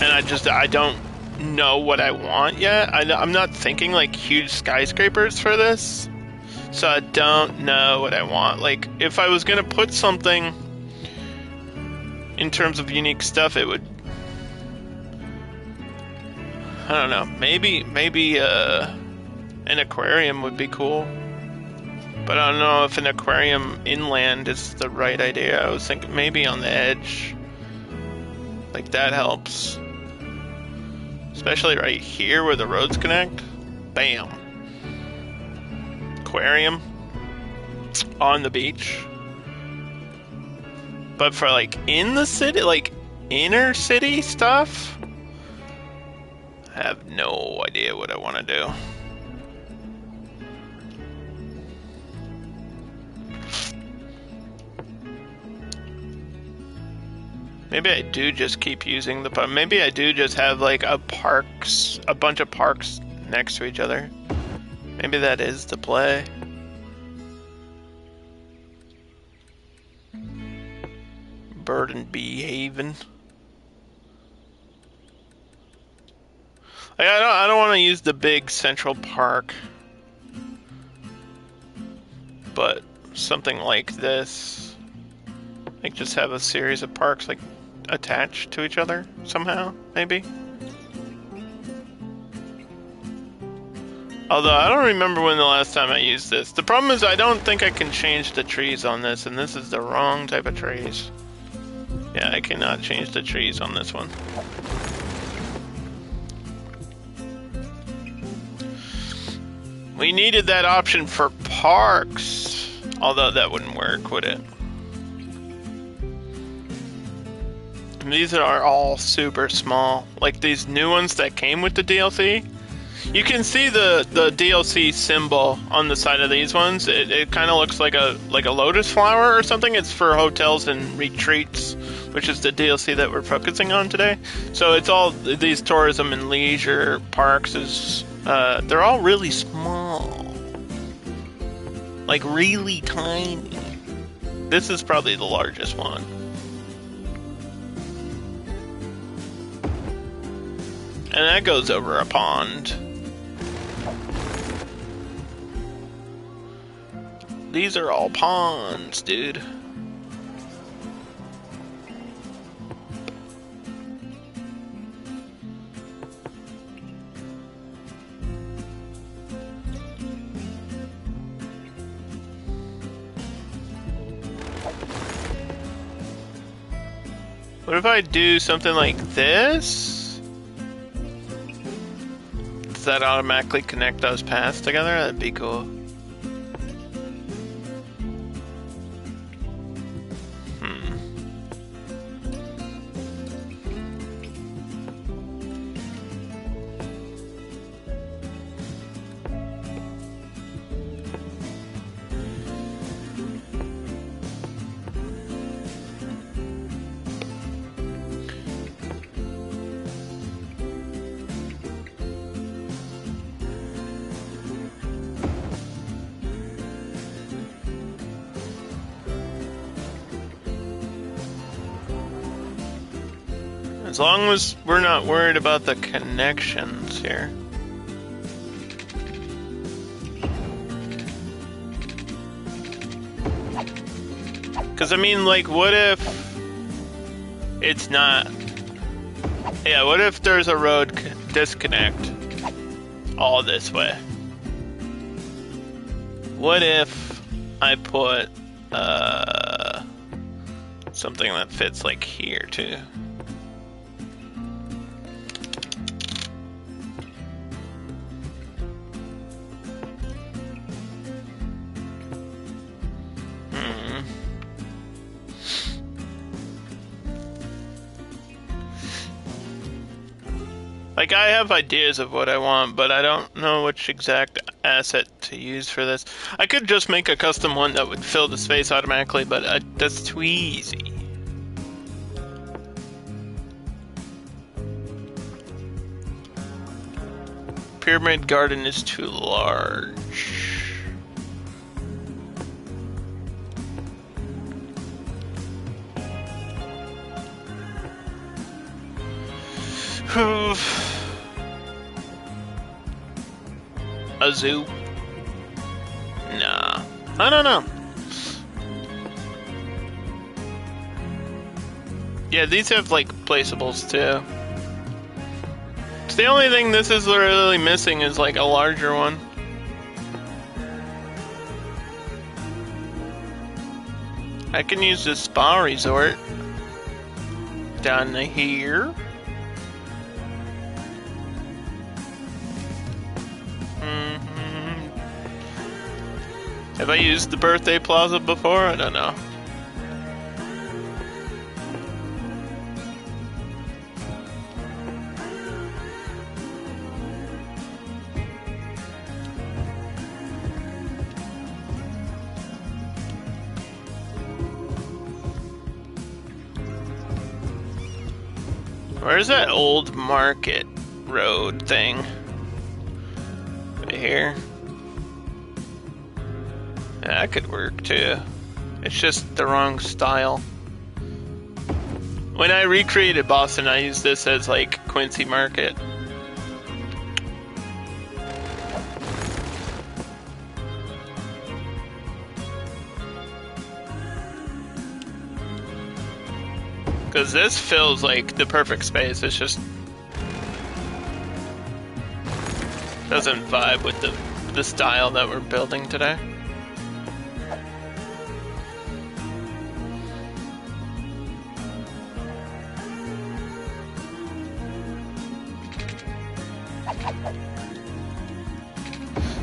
And I don't know what I want yet. I'm not thinking like huge skyscrapers for this. So I don't know what I want. Like, if I was going to put something in terms of unique stuff, it would, I don't know, maybe an aquarium would be cool. But I don't know if an aquarium inland is the right idea. I was thinking maybe on the edge. Like, that helps. Especially right here where the roads connect. Bam. Aquarium. On the beach. But for, like, in the city, like, inner city stuff, I have no idea what I want to do. Maybe I do just keep using the... Maybe I do just have, like, a bunch of parks next to each other. Maybe that is the play. Bird and bee haven. Like, I don't want to use the big central park. But something like this. Like, just have a series of parks, like, attached to each other somehow, maybe? Although, I don't remember when the last time I used this. The problem is I don't think I can change the trees on this, and this is the wrong type of trees. Yeah, I cannot change the trees on this one. We needed that option for parks. Although that wouldn't work, would it? These are all super small. Like these new ones that came with the DLC, You can see the DLC symbol on the side of these ones. It kind of looks like a lotus flower or something. It's for hotels and retreats, which is the DLC that we're focusing on today. So it's all these tourism and leisure parks is they're all really small, like really tiny. This is probably the largest one. And that goes over a pond. These are all ponds, dude. What if I do something like this? Does that automatically connect those paths together? That'd be cool. As long as we're not worried about the connections here. Because, I mean, like, what if it's not... Yeah, what if there's a road disconnect all this way? What if I put something that fits, like, here, too? Like, I have ideas of what I want, but I don't know which exact asset to use for this. I could just make a custom one that would fill the space automatically, but that's too easy. Pyramid Garden is too large. A zoo? Nah. I don't know. Yeah, these have, like, placeables, too. It's the only thing this is really missing is, like, a larger one. I can use the spa resort down here. Have I used the birthday plaza before? I don't know. Where's that old market road thing? Right here. That could work too. It's just the wrong style. When I recreated Boston, I used this as like Quincy Market. Because this feels like the perfect space. It's just doesn't vibe with the style that we're building today.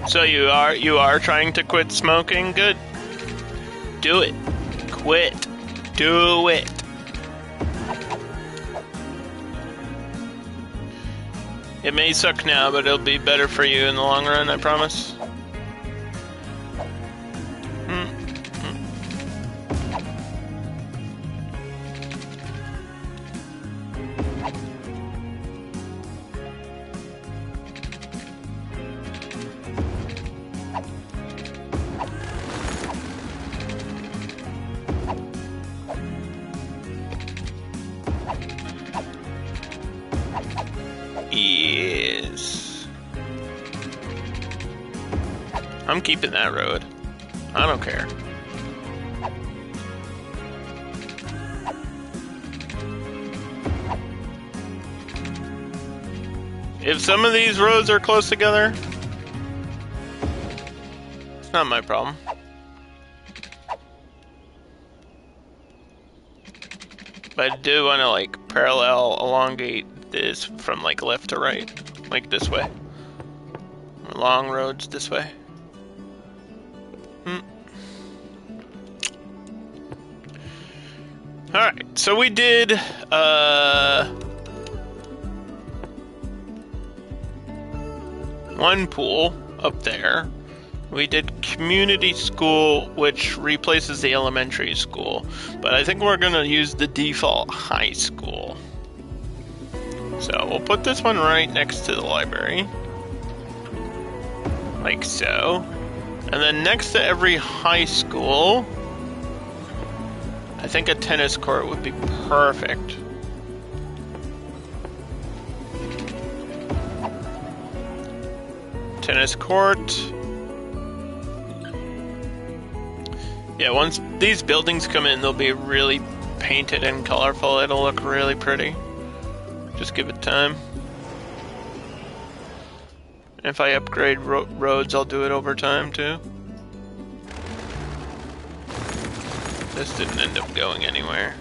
So you are trying to quit smoking? Good. Do it. Quit. Do it. It may suck now, but it'll be better for you in the long run, I promise. Yes. I'm keeping that road. I don't care. If some of these roads are close together, it's not my problem. But I do want to, like, parallel elongate this from, like, left to right. Like this way. Long roads this way. Alright, so we did, one pool up there. We did community school, which replaces the elementary school. But I think we're gonna use the default high school. So we'll put this one right next to the library. Like so. And then next to every high school, I think a tennis court would be perfect. Tennis court. Yeah, once these buildings come in, they'll be really painted and colorful. It'll look really pretty. Just give it time. If I upgrade roads, I'll do it over time too. This didn't end up going anywhere.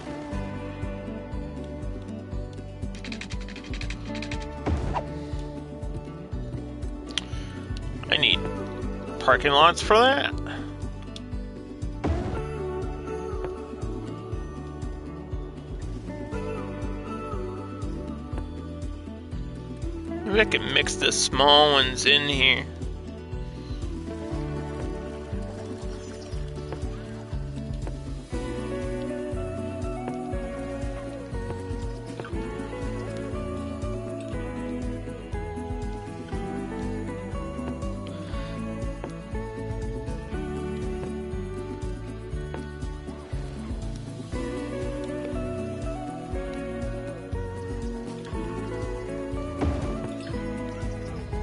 I need parking lots for that. Maybe I can mix the small ones in here.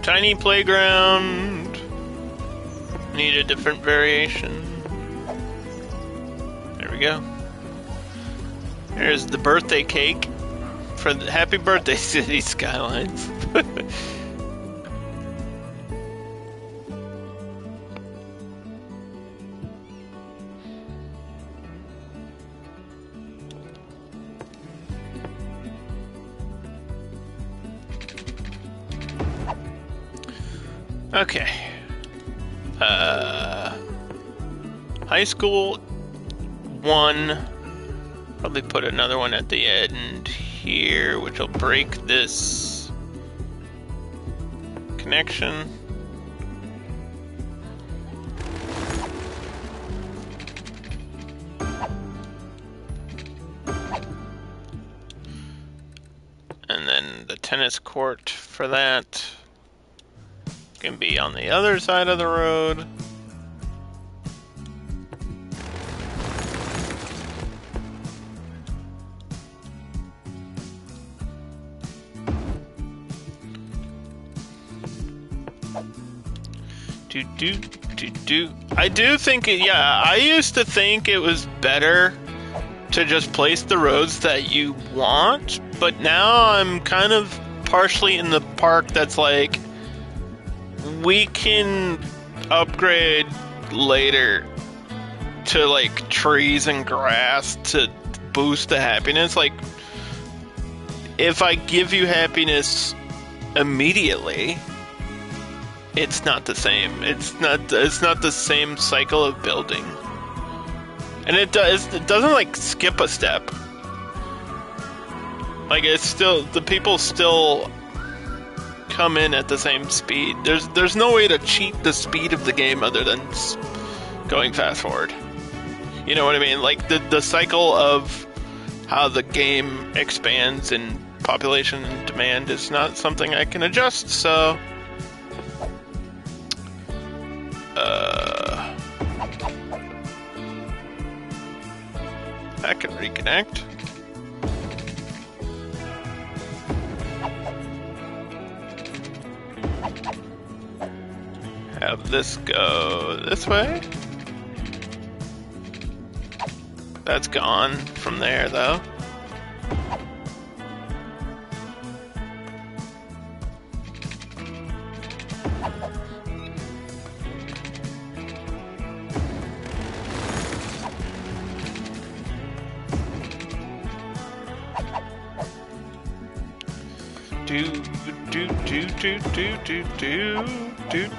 Tiny playground. Need a different variation. There we go. There's the birthday cake for the happy birthday city Skylines. Okay. High school 1. Probably put another one at the end here, which will break this connection. And then the tennis court for that can be on the other side of the road. I do think, yeah, I used to think it was better to just place the roads that you want, but now I'm kind of partially in the park that's like, we can upgrade later to like trees and grass to boost the happiness. Like, if I give you happiness immediately, it's not the same. It's not the same cycle of building. And it doesn't like skip a step. Like, it's still, the people still come in at the same speed. There's no way to cheat the speed of the game other than going fast forward. You know what I mean? Like the cycle of how the game expands in population and demand is not something I can adjust, so I can reconnect. Have this go this way. That's gone from there, though.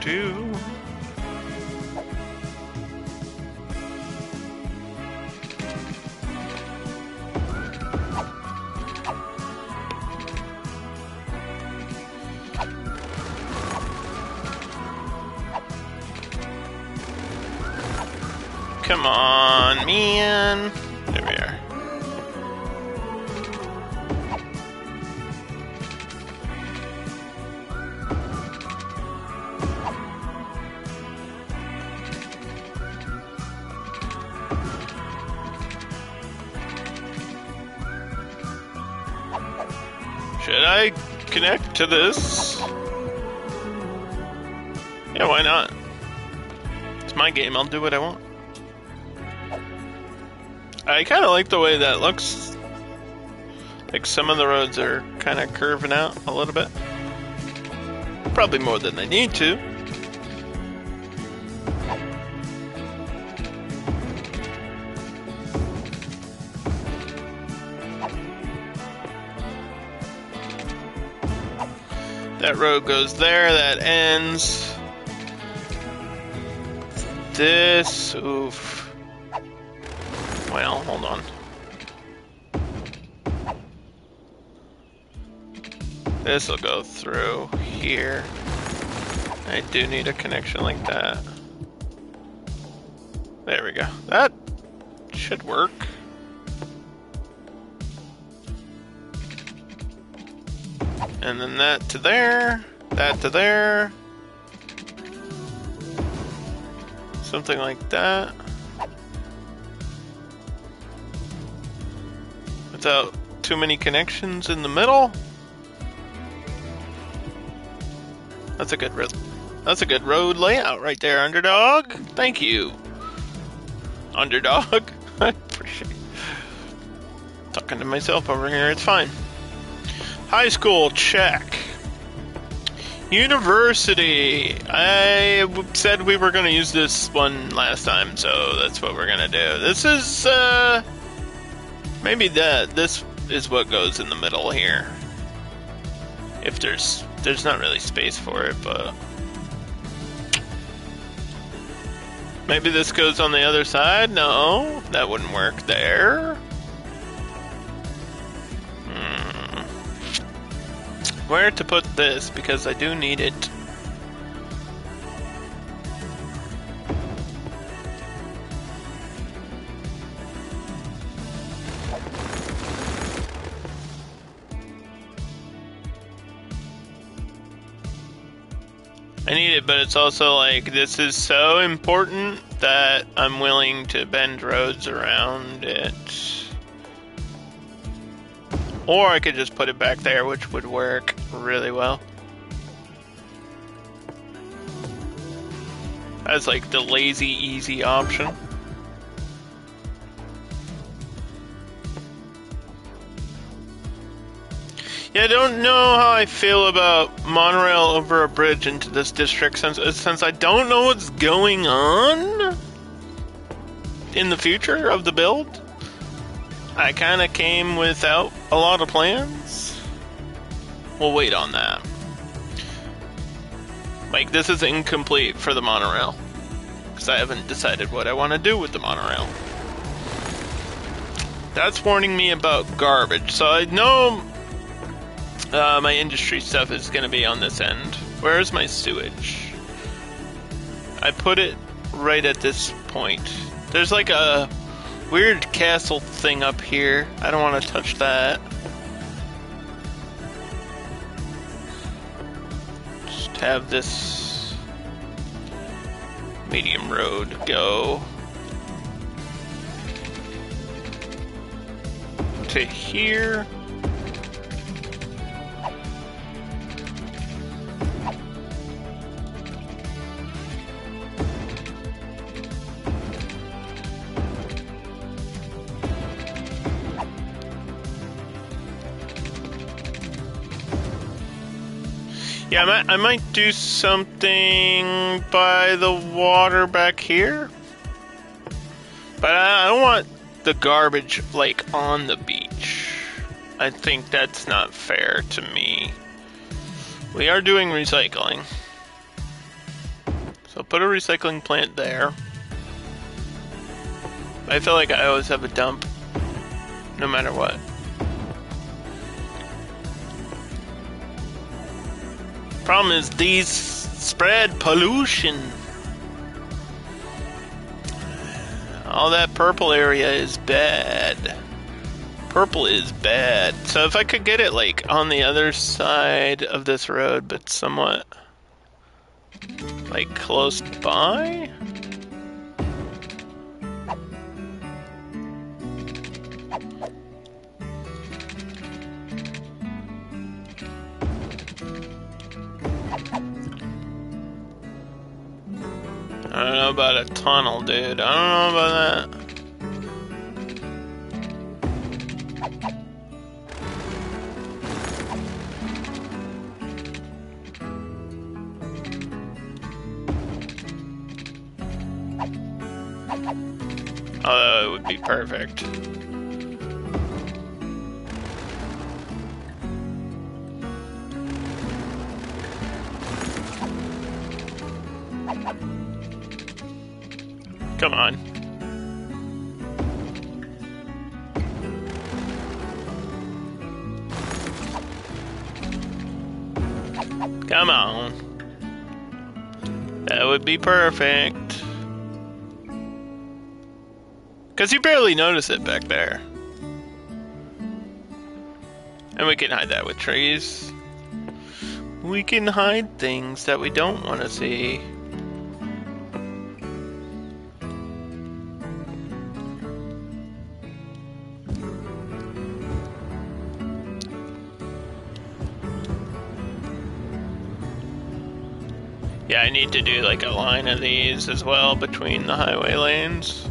Do. Come on, man. There we are. Should I connect to this? Yeah, why not? It's my game, I'll do what I want. I kind of like the way that looks. Like some of the roads are kind of curving out a little bit. Probably more than they need to. That road goes there, that ends. This, oof. Well, hold on. This will go through here. I do need a connection like that. There we go. That should work. And then that to there, that to there. Something like that. Without too many connections in the middle. That's a good road layout right there, Underdog. Thank you. Underdog. I appreciate it. Talking to myself over here, it's fine. High school, check. University. I said we were going to use this one last time, so that's what we're going to do. This is, maybe this is what goes in the middle here. If there's not really space for it, but maybe this goes on the other side? No, that wouldn't work there. Where to put this, because I do need it. I need it, but it's also like, this is so important that I'm willing to bend roads around it. Or I could just put it back there, which would work really well. That's like the lazy, easy option. Yeah, I don't know how I feel about monorail over a bridge into this district since I don't know what's going on in the future of the build. I kind of came without a lot of plans. We'll wait on that. Like, this is incomplete for the monorail, because I haven't decided what I want to do with the monorail. That's warning me about garbage, so I know My industry stuff is going to be on this end. Where's my sewage? I put it right at this point. There's like a weird castle thing up here. I don't want to touch that. Just have this medium road go to here. Yeah, I might do something by the water back here. But I don't want the garbage, like, on the beach. I think that's not fair to me. We are doing recycling. So put a recycling plant there. I feel like I always have a dump, no matter what. Problem is, these spread pollution. All that purple area is bad. Purple is bad. So if I could get it like on the other side of this road, but somewhat like close by. I don't know about a tunnel, dude. I don't know about that. Although it would be perfect. Come on. Come on. That would be perfect. Because you barely notice it back there. And we can hide that with trees. We can hide things that we don't want to see. Yeah, I need to do like a line of these as well between the highway lanes.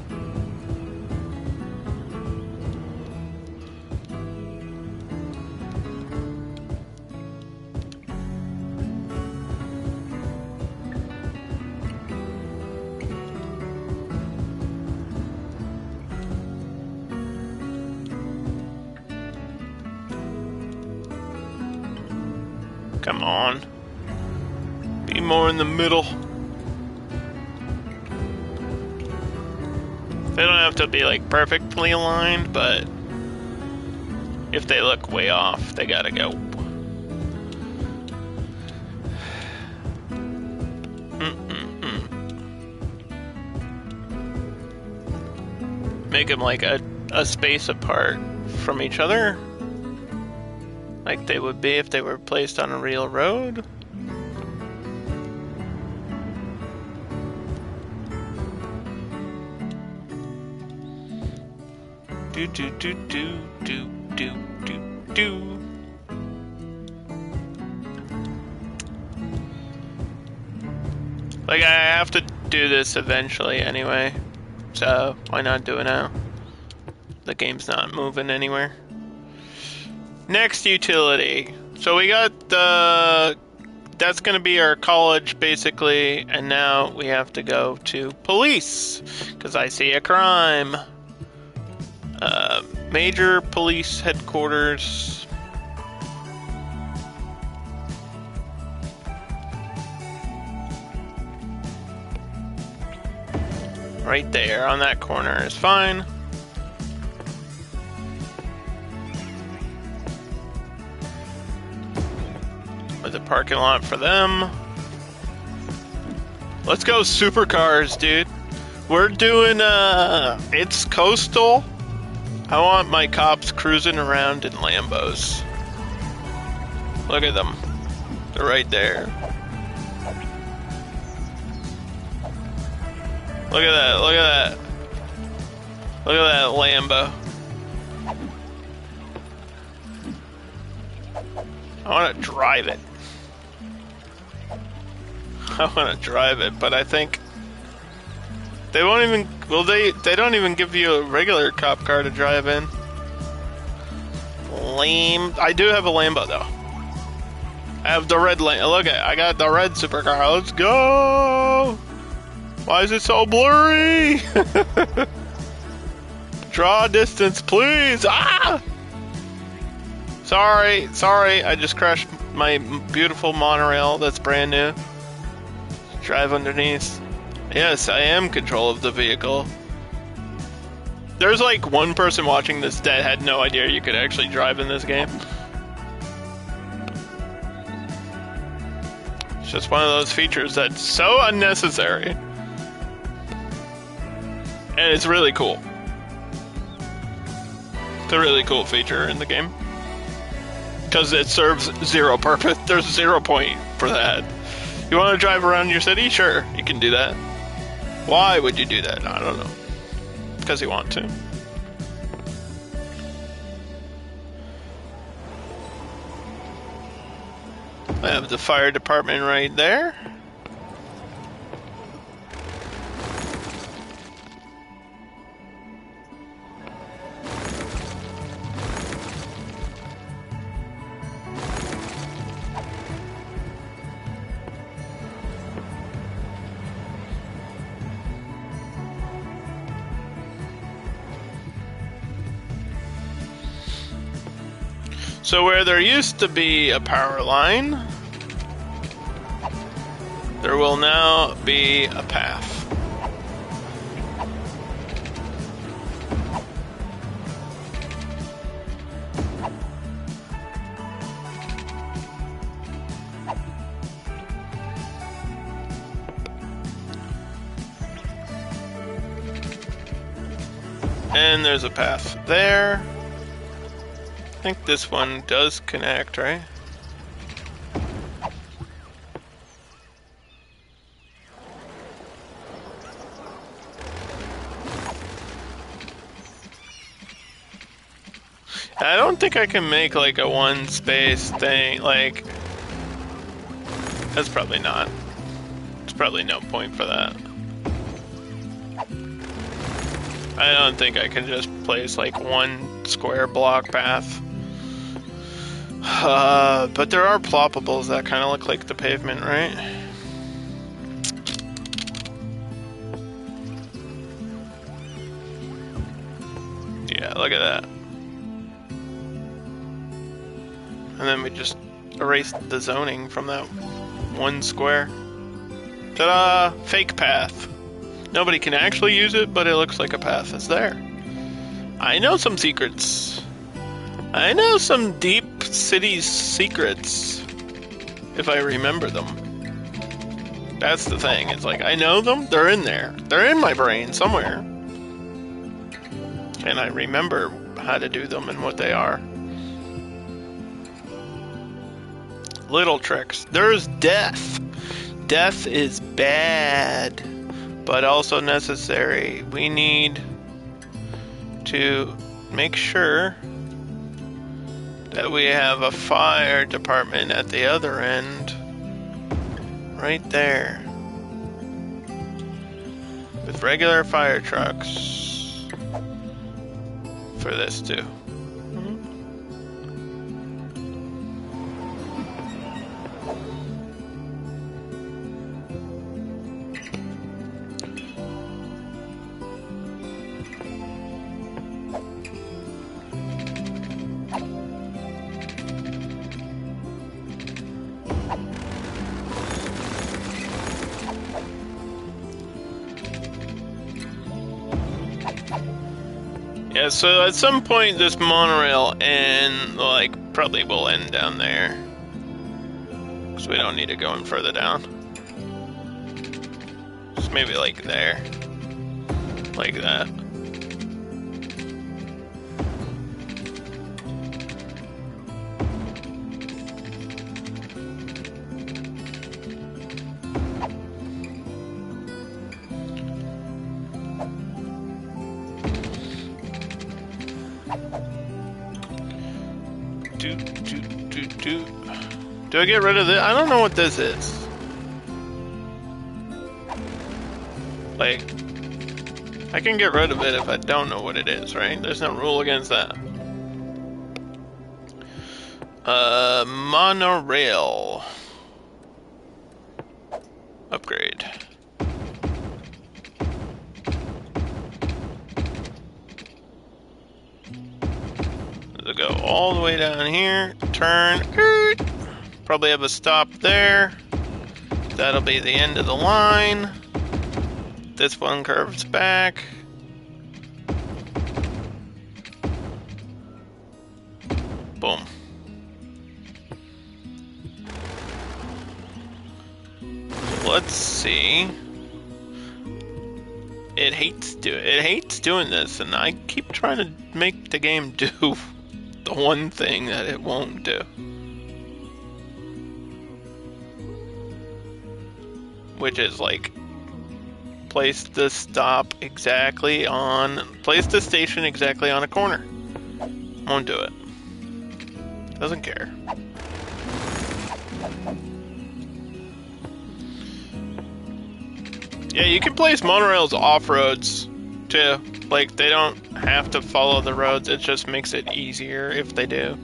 Come on. Be more in the middle. They don't have to be like perfectly aligned, but if they look way off, they gotta go. Make them like a space apart from each other, like they would be if they were placed on a real road. Do do do do do do do do. Like I have to do this eventually anyway, so why not do it now? The game's not moving anywhere. Next utility. So we got the... That's gonna be our college basically, and now we have to go to police, because I see a crime. Major police headquarters. Right there on that corner is fine. With a parking lot for them. Let's go supercars, dude. We're doing, it's coastal. I want my cops cruising around in Lambos. Look at them. They're right there. Look at that, look at that. Look at that Lambo. I want to drive it. I want to drive it, but I think they won't even, well, they don't even give you a regular cop car to drive in. Lame. I do have a Lambo, though. I have the red Lambo. Look at it. I got the red supercar. Let's go! Why is it so blurry? Draw distance, please! Ah! Sorry, I just crashed my beautiful monorail that's brand new. Drive underneath. Yes, I am control of the vehicle. There's like one person watching this that had no idea you could actually drive in this game. It's just one of those features that's so unnecessary. And it's really cool. It's a really cool feature in the game. Because it serves zero purpose. There's 0 point for that. You want to drive around your city? Sure, you can do that. Why would you do that? I don't know. Because you want to. I have the fire department right there. So where there used to be a power line, there will now be a path. And there's a path there. I think this one does connect, right? I don't think I can make like a one space thing, like, that's probably not. There's probably no point for that. I don't think I can just place like one square block path. But there are ploppables that kind of look like the pavement, right? Yeah, look at that. And then we just erased the zoning from that one square. Ta-da! Fake path. Nobody can actually use it, but it looks like a path is there. I know some secrets. I know some deep city secrets, if I remember them. That's the thing. It's like, I know them. They're in there. They're in my brain somewhere. And I remember how to do them and what they are. Little tricks. There's death. Death is bad, but also necessary. We need to make sure that we have a fire department at the other end, right there, with regular fire trucks for this too. Yeah, so at some point this monorail and like probably will end down there. Because we don't need it going further down. Just maybe like there. Like that. Do I get rid of this? I don't know what this is. Like, I can get rid of it if I don't know what it is, right? There's no rule against that. Monorail. Upgrade. It'll go all the way down here, turn, probably have a stop there. That'll be the end of the line. This one curves back. Boom. Let's see. It hates doing this, and I keep trying to make the game do the one thing that it won't do. Which is like place the station exactly on a corner. Won't do it. Doesn't care. Yeah, you can place monorails off-roads, too. Like, they don't have to follow the roads, it just makes it easier if they do.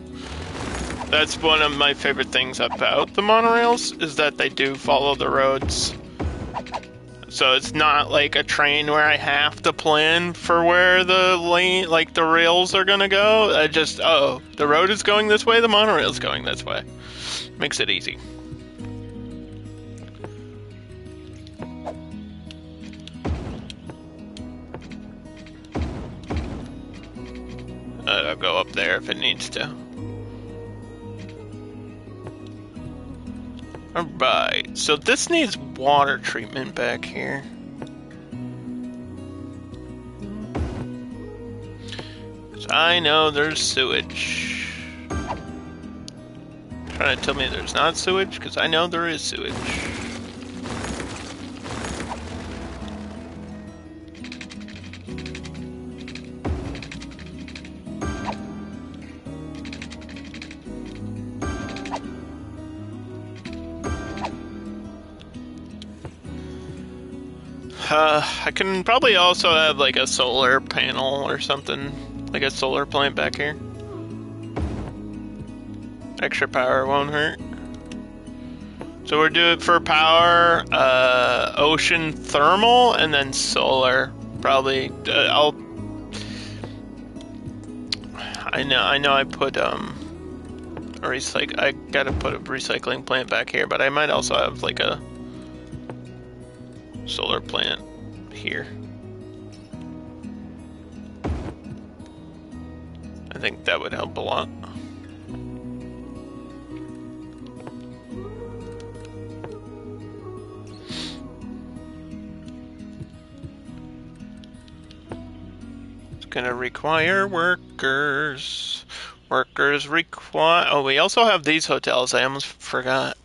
That's one of my favorite things about the monorails, is that they do follow the roads. So it's not like a train where I have to plan for where the lane, like the rails are gonna go. I just, oh, the road is going this way, the monorail's going this way. Makes it easy. It'll go up there if it needs to. Alright, so this needs water treatment back here. I know there's sewage. Trying to tell me there's not sewage? Because I know there is sewage. I can probably also have like a solar panel or something, like a solar plant back here. Extra power won't hurt. So we're doing for power, ocean thermal, and then solar. Probably, I know I put I gotta put a recycling plant back here, but I might also have like a solar plant here. I think that would help a lot. It's gonna require workers. Workers require... Oh, we also have these hotels. I almost forgot.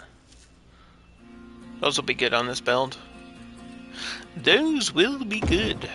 Those will be good on this build. Those will be good.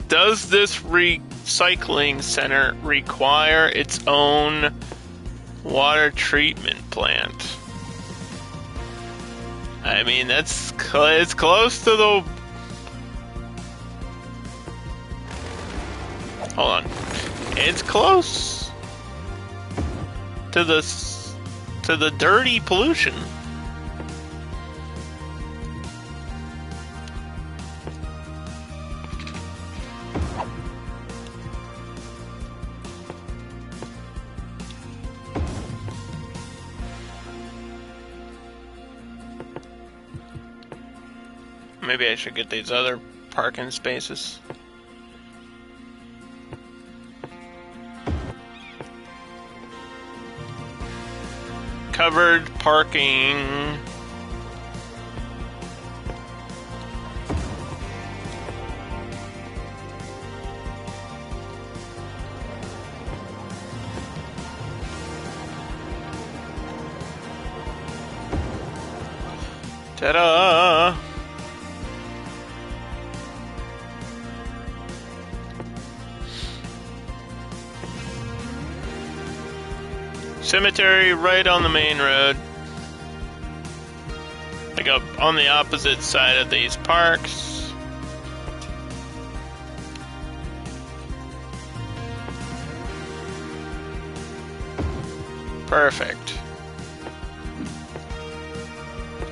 Does this recycling center require its own water treatment plant? I mean, it's close to the... Hold on. It's close to the dirty pollution. maybe I should get these other parking spaces. Covered parking. Ta-da! Cemetery right on the main road. Like up on the opposite side of these parks. Perfect.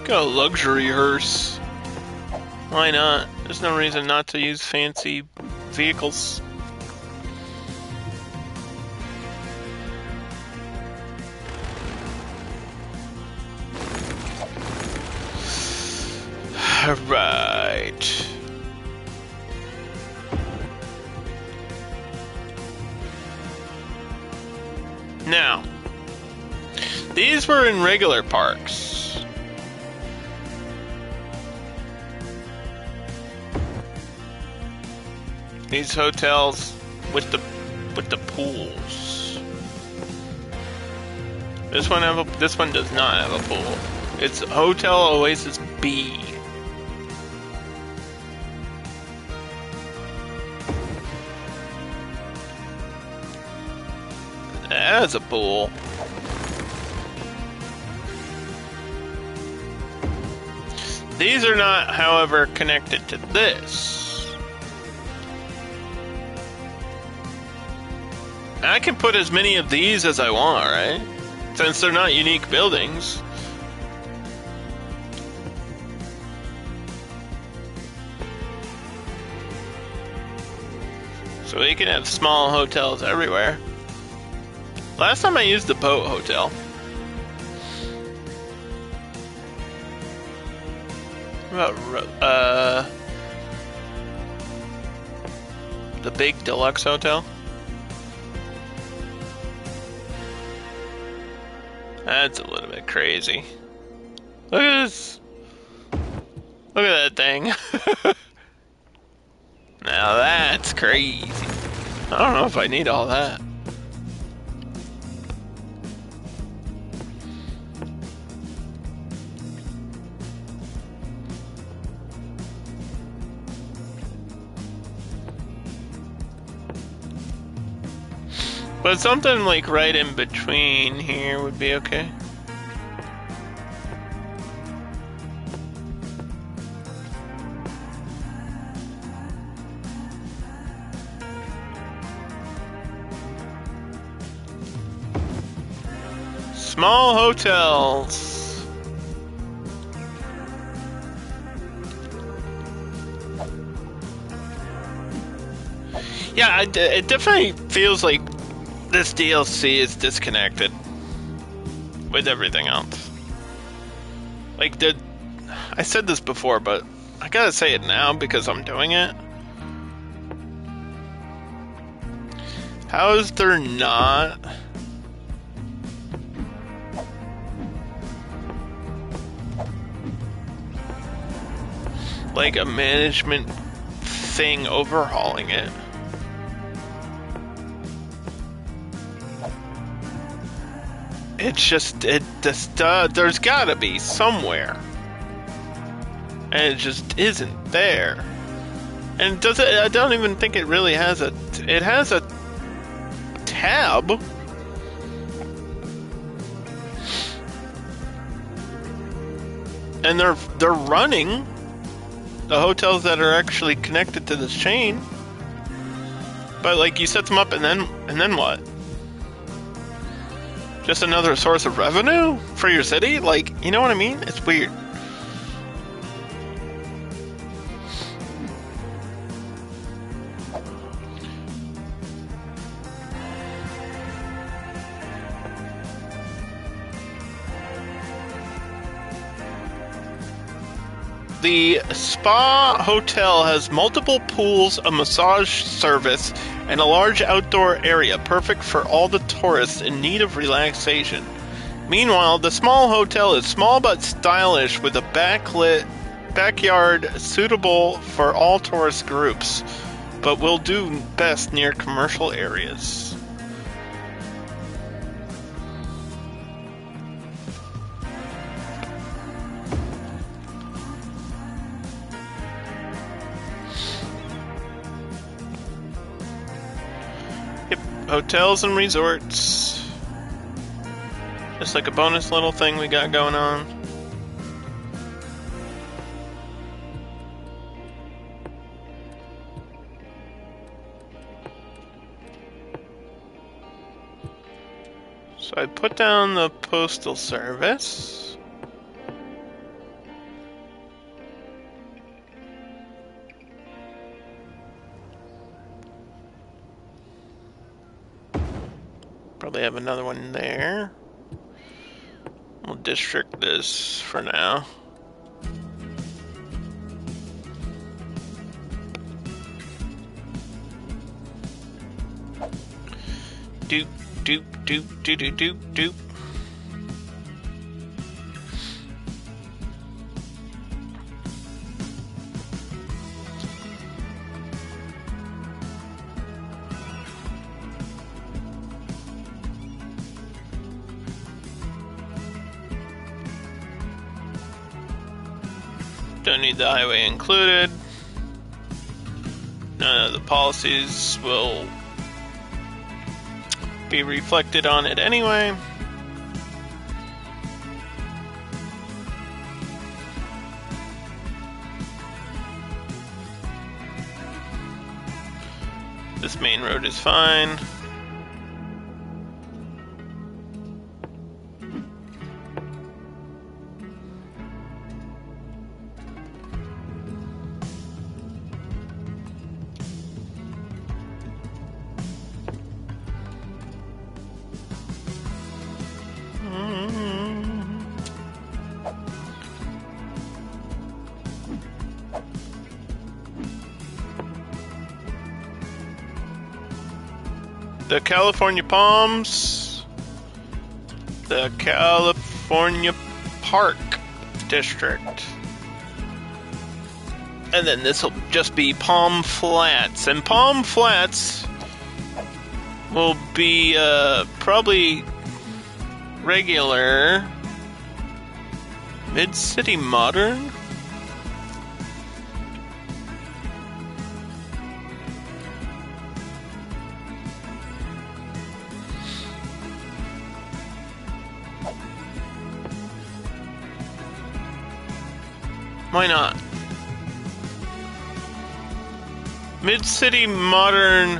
Got a luxury hearse. Why not? There's no reason not to use fancy vehicles. Right. Now, these were in regular parks. These hotels with the pools. This one does not have a pool. It's Hotel Oasis B. That's a pool. These are not, however, connected to this. I can put as many of these as I want, right? Since they're not unique buildings. So we can have small hotels everywhere. Last time I used the boat hotel. What about, the big deluxe hotel? That's a little bit crazy. Look at this. Look at that thing. Now that's crazy. I don't know if I need all that. But something like right in between here would be okay. Small hotels. Yeah, it definitely feels like this DLC is disconnected with everything else. Like, I said this before, but I gotta say it now because I'm doing it. How is there not like a management thing overhauling it? It's just, there's gotta be somewhere. And it just isn't there. And I don't even think it really has it has a tab. And they're running the hotels that are actually connected to this chain. But like, you set them up and then what? Just another source of revenue for your city? Like, you know what I mean? It's weird. The spa hotel has multiple pools, a massage service, and a large outdoor area, perfect for all the tourists in need of relaxation. Meanwhile, the small hotel is small but stylish with a backlit backyard suitable for all tourist groups, but will do best near commercial areas. Yep, hotels and resorts. Just like a bonus little thing we got going on. So I put down the postal service. Probably have another one there. We'll district this for now. Doop, doop, doop, doop, doop, doop, doop. Don't need the highway included. None of the policies will be reflected on it anyway. This main road is fine. The California Palms, the California Park District, and then this will just be Palm Flats. And Palm Flats will be probably regular Mid-City Modern. Why not? Mid-City Modern.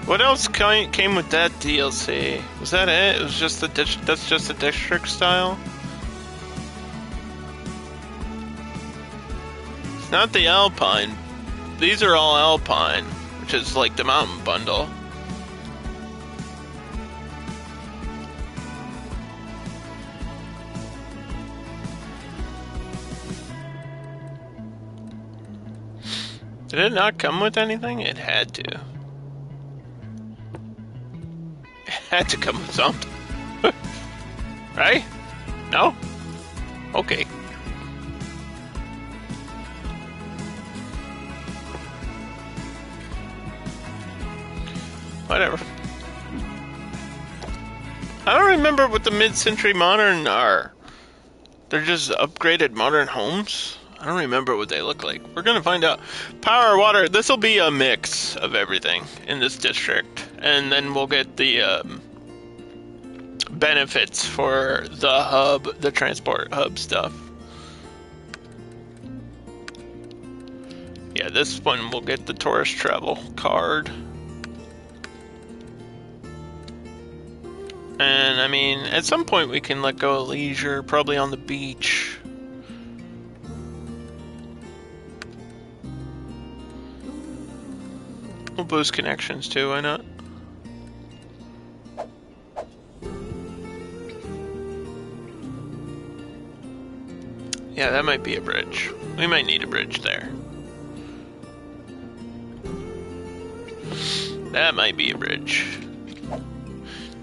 What else came with that DLC? Was that it? It was just the that's just the district style? It's not the Alpine. These are all Alpine, which is like the mountain bundle. Did it not come with anything? It had to. It had to come with something. Right? No? Okay. Whatever. I don't remember what the mid-century modern are. They're just upgraded modern homes? I don't remember what they look like. We're gonna find out. Power, water. This will be a mix of everything in this district, and then we'll get the benefits for the hub, the transport hub stuff. Yeah, this one will get the tourist travel card. And I mean, at some point we can let go of leisure, probably on the beach. We'll boost connections too, why not? Yeah, that might be a bridge. We might need a bridge there. That might be a bridge.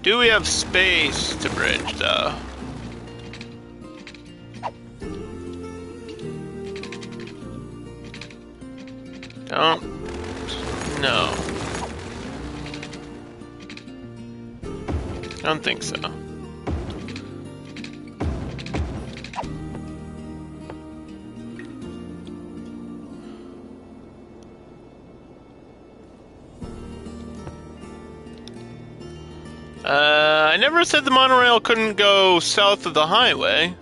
Do we have space to bridge, though? Don't know. I don't think so. I never said the monorail couldn't go south of the highway.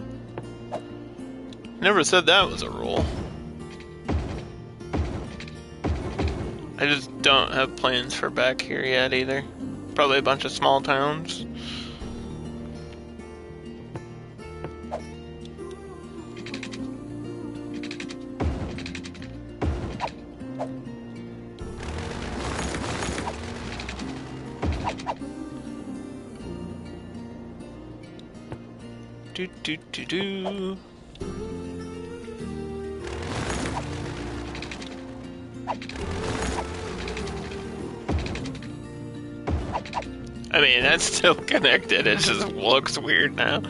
Never said that was a rule. I just don't have plans for back here yet either. Probably a bunch of small towns. Do do do do. I mean, that's still connected. It just looks weird now.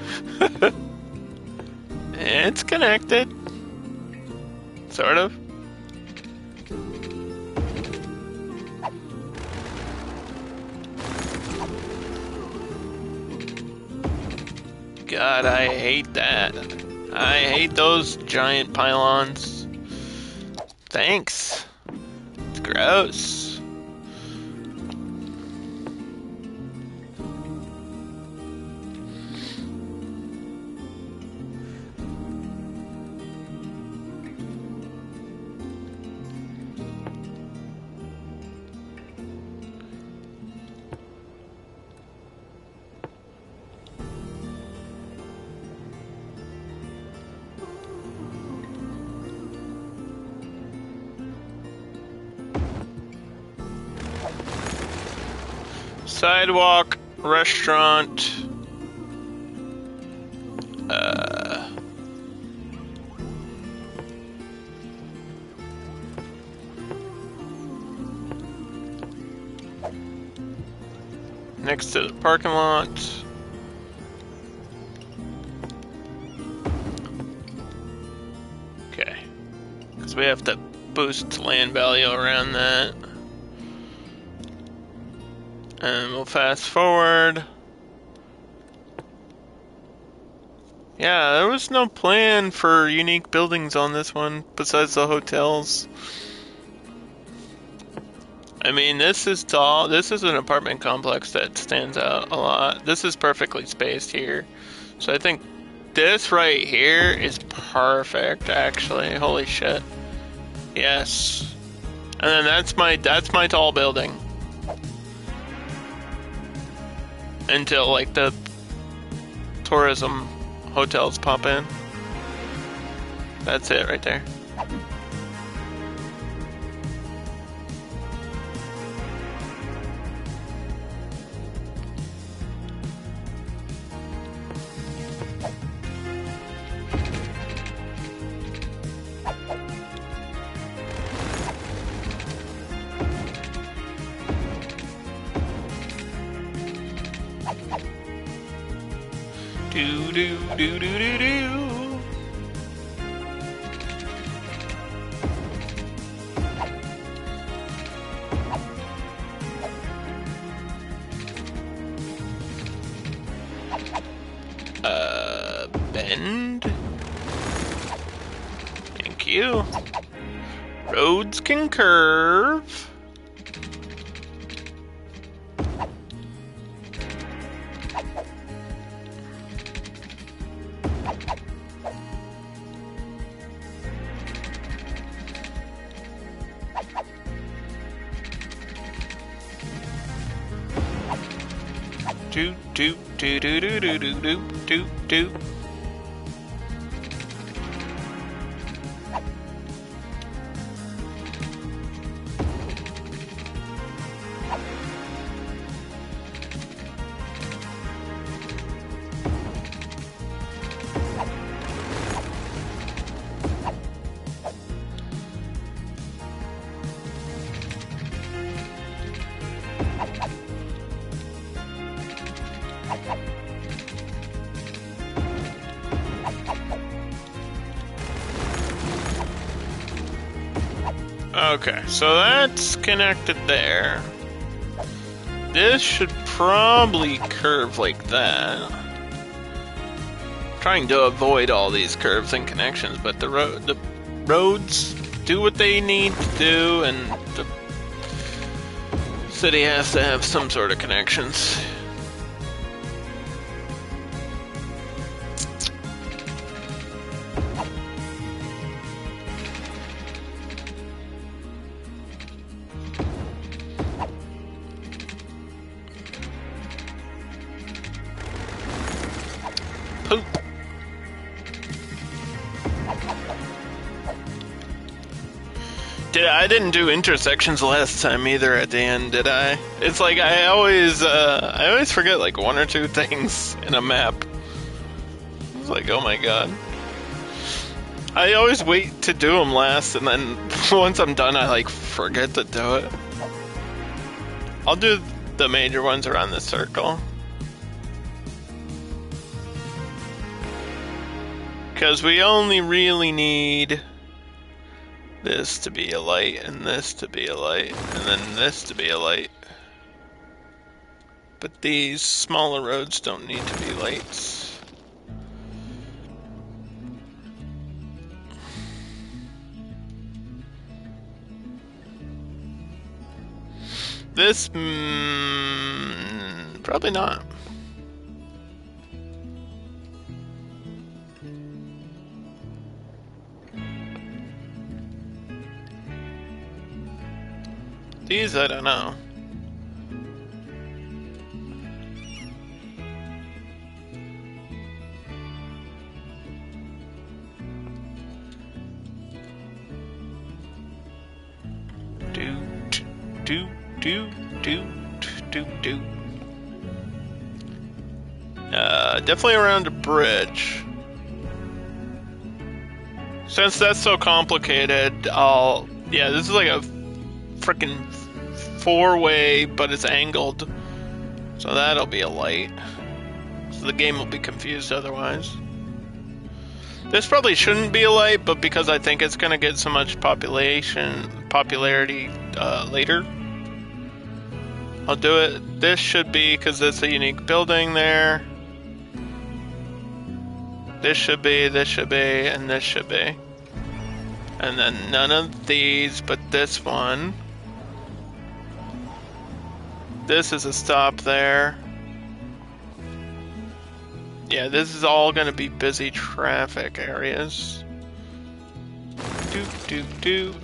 It's connected. Sort of. God, I hate that. I hate those giant pylons. Thanks. It's gross. Sidewalk, restaurant, next to the parking lot. Okay, because we have to boost land value around that. And we'll fast forward. Yeah, there was no plan for unique buildings on this one besides the hotels. I mean, this is tall. This is an apartment complex that stands out a lot. This is perfectly spaced here. So I think this right here is perfect, actually. Holy shit. Yes. And then that's my tall building. Until, like, the tourism hotels pop in. That's it right there. Do do do do do do. Bend. Thank you. Roads can curve. Do do do do do do do do do do. Okay, so that's connected there. This should probably curve like that. Trying to avoid all these curves and connections, but the roads do what they need to do, and the city has to have some sort of connections. Poop. I didn't do intersections last time either at the end, did I? It's like I always forget like one or two things in a map. It's like, oh my god. I always wait to do them last, and then once I'm done, I like forget to do it. I'll do the major ones around the circle. Because we only really need this to be a light, and this to be a light, and then this to be a light. But these smaller roads don't need to be lights. This, probably not. These, I don't know. Do. Definitely around a bridge. Since that's so complicated, yeah, this is like a frickin' four-way, but it's angled. So that'll be a light. So the game will be confused otherwise. This probably shouldn't be a light, but because I think it's gonna get so much popularity later, I'll do it. This should be, because it's a unique building there. This should be, and this should be. And then none of these, but this one. This is a stop there. Yeah, this is all gonna be busy traffic areas. Do.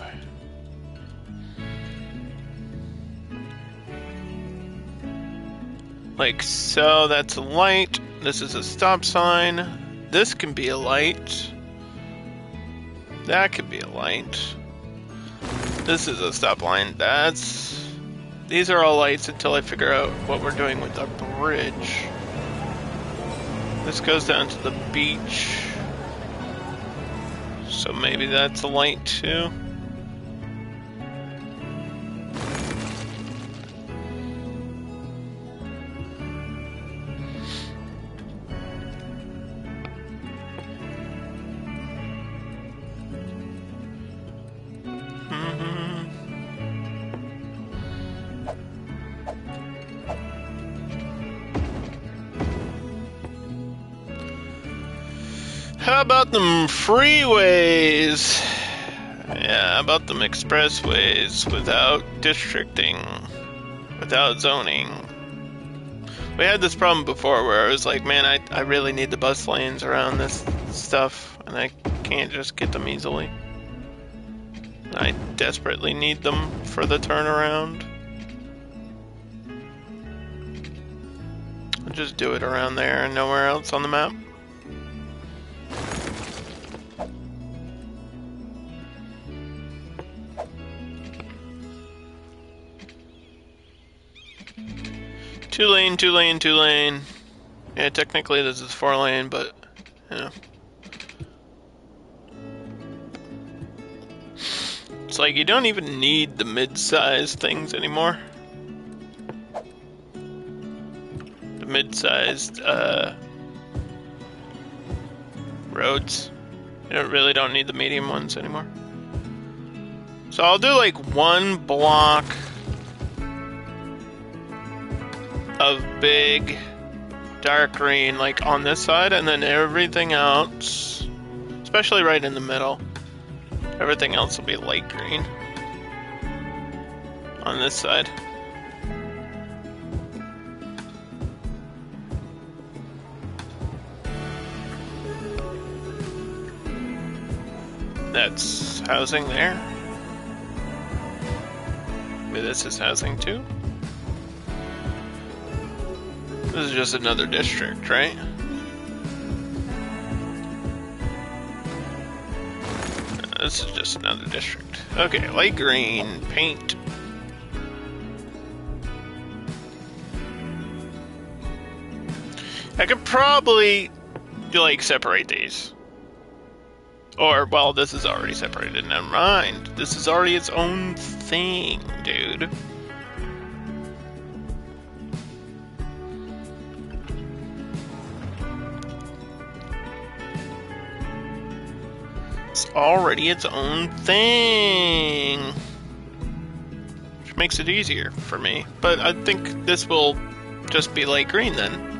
Like so, that's a light. This is a stop sign. This can be a light. That could be a light. This is a stop line. These are all lights until I figure out what we're doing with the bridge. This goes down to the beach. So maybe that's a light too. How about them freeways? Yeah, how about them expressways without districting, without zoning? We had this problem before where I was like, man, I really need the bus lanes around this stuff, and I can't just get them easily. I desperately need them for the turnaround. I'll just do it around there and nowhere else on the map. Two lane. Yeah, technically this is 4 lane, but, you know. It's like you don't even need the mid-sized things anymore. The mid-sized, roads. You really don't need the medium ones anymore. So I'll do like one block of big dark green like on this side, and then everything else, especially right in the middle, everything else will be light green on this side. That's housing there. Maybe this is housing too. This is just another district, right? This is just another district. Okay, light green paint. I could probably like separate these. Or, well, this is already separated. Never mind. This is already its own thing, dude. It's already its own thing. Which makes it easier for me. But I think this will just be light green then.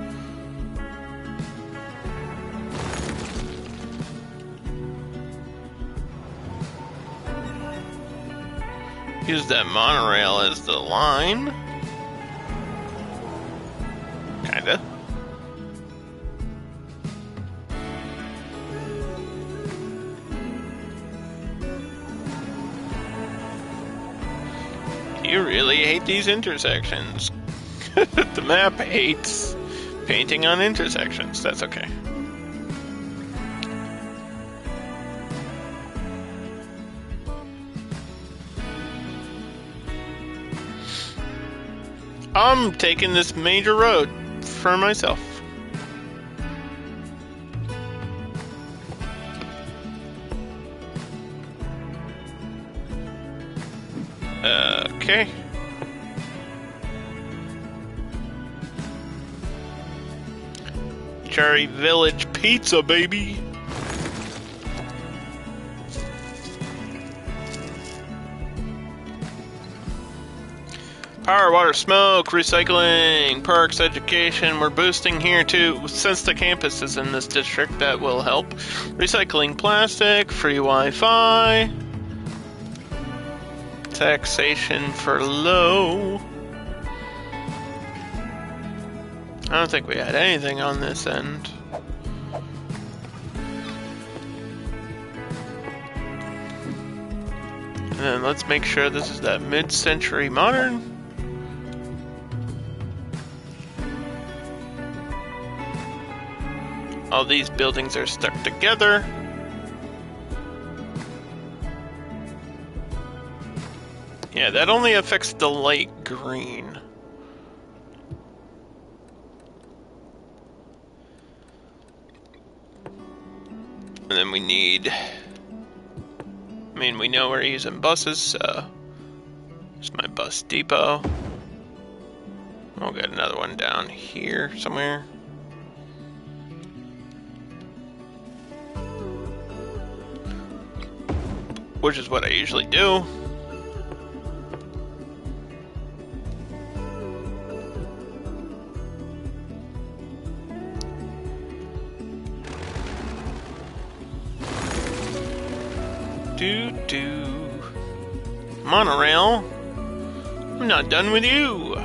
Use that monorail as the line. Kinda. You really hate these intersections. The map hates painting on intersections. That's okay. I'm taking this major road for myself. Okay. Cherry Village Pizza, baby. Power, water, smoke, recycling, parks, education. We're boosting here too. Since the campus is in this district, that will help. Recycling plastic, free Wi-Fi. Taxation for low. I don't think we had anything on this end. And then let's make sure this is that mid-century modern. All these buildings are stuck together. Yeah, that only affects the light green. And then we need... I mean, we know we're using buses, so... There's my bus depot. We'll get another one down here somewhere. Which is what I usually do. Monorail, I'm not done with you.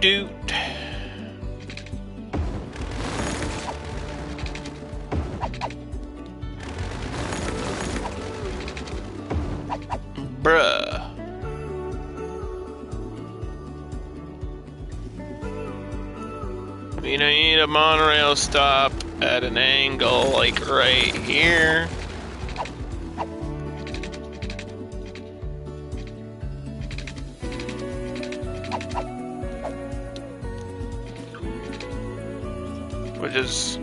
Doot. Bruh. We need a monorail stop at an angle like right here. Which is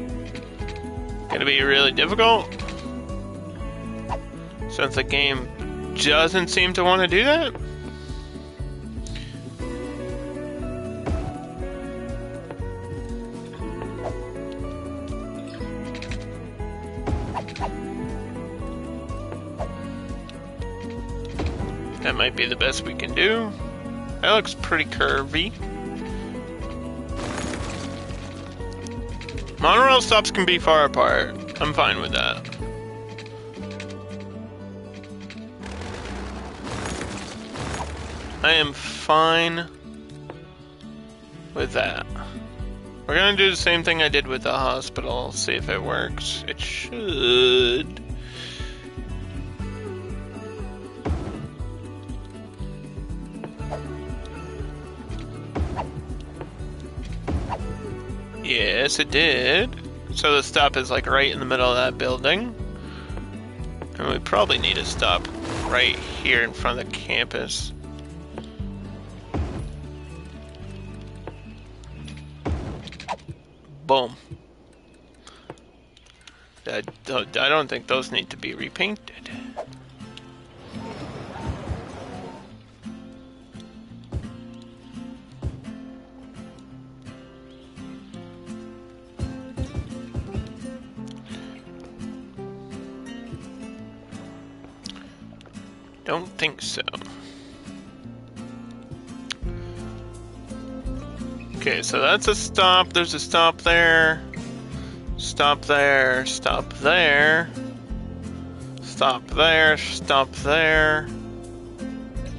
gonna be really difficult since the game doesn't seem to want to do that. That might be the best we can do. That looks pretty curvy. Monorail stops can be far apart. I'm fine with that. I am fine with that. We're gonna do the same thing I did with the hospital, see if it works. It should. Yes, it did. So the stop is like right in the middle of that building. And we probably need a stop right here in front of the campus. Boom. I don't think those need to be repainted. Don't think so. Okay, so that's a stop. There's a stop there. Stop there. Stop there. Stop there. Stop there.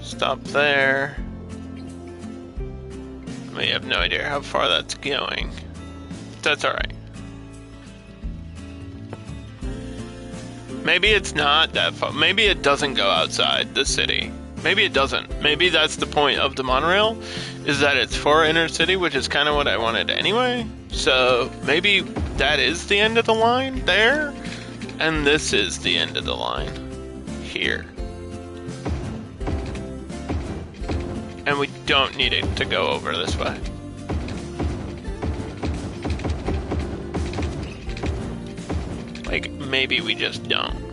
Stop there. We have no idea how far that's going. That's alright. Maybe it's not that far. Maybe it doesn't go outside the city. Maybe it doesn't. Maybe that's the point of the monorail, is that it's for inner city, which is kind of what I wanted anyway. So maybe that is the end of the line there, and this is the end of the line here. And we don't need it to go over this way. Like, maybe we just don't.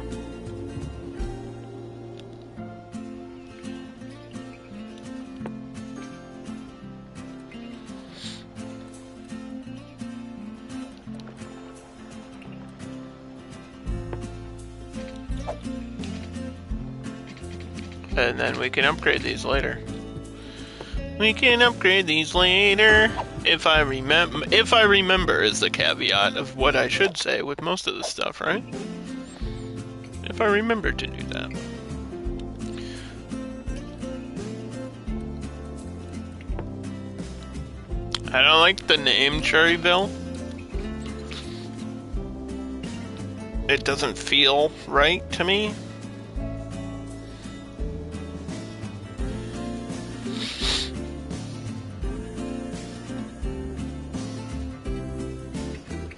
And then we can upgrade these later. We can upgrade these later. If I remember is the caveat of what I should say with most of the stuff, right? If I remember to do that. I don't like the name Cherryville. It doesn't feel right to me.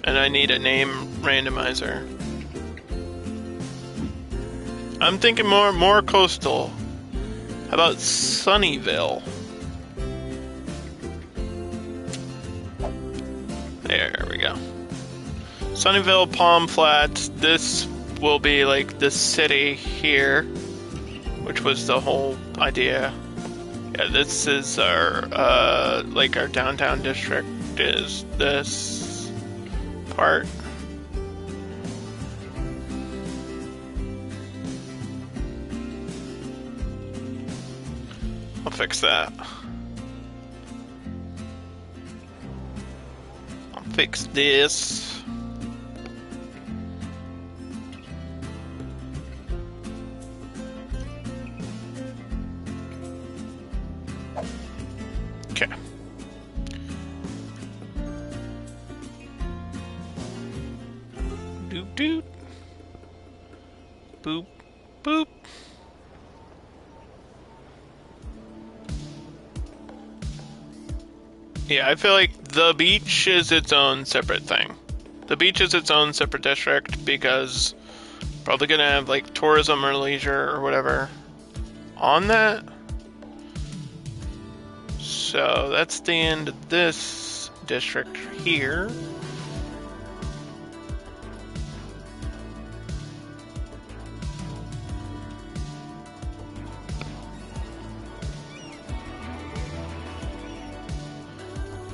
And I need a name randomizer. I'm thinking more coastal. How about Sunnyvale? There we go. Sunnyvale, Palm Flats. This will be like the city here, which was the whole idea. Yeah, this is our like our downtown district is this part. I'll fix that. I'll fix this. Okay. Doot doot. Boop boop. Yeah, I feel like the beach is its own separate thing. The beach is its own separate district because probably gonna have like tourism or leisure or whatever on that. So that's the end of this district here.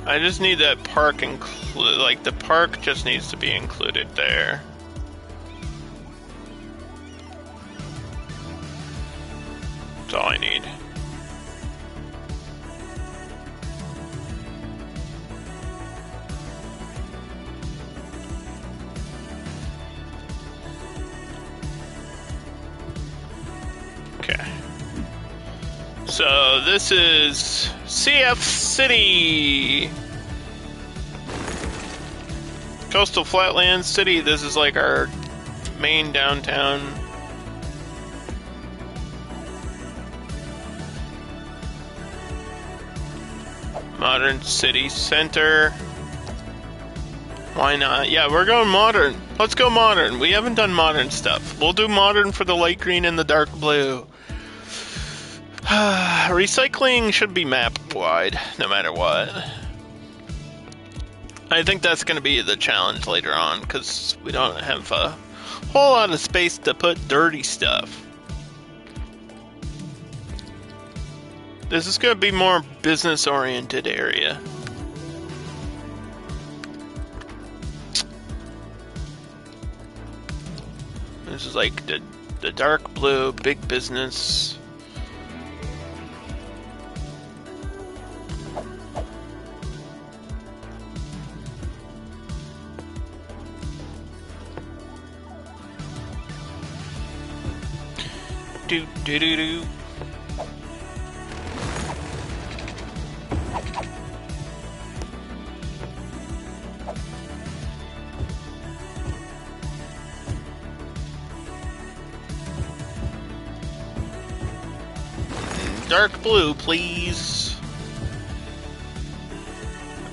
I just need that park included, like the park just needs to be included there. That's all I need. Okay. So this is CF City. Coastal Flatland City. This is like our main downtown. Modern city center. Why not? Yeah, we're going modern. Let's go modern. We haven't done modern stuff. We'll do modern for the light green and the dark blue. Recycling should be map wide, no matter what. I think that's going to be the challenge later on, because we don't have a whole lot of space to put dirty stuff. This is going to be more business-oriented area. This is like the dark blue, big business. Do do do do. Dark blue, please.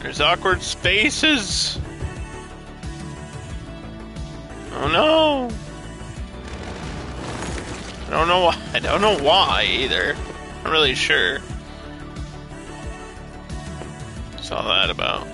There's awkward spaces. Oh no. I don't know why. I don't know why either. I'm not really sure. What's all that about?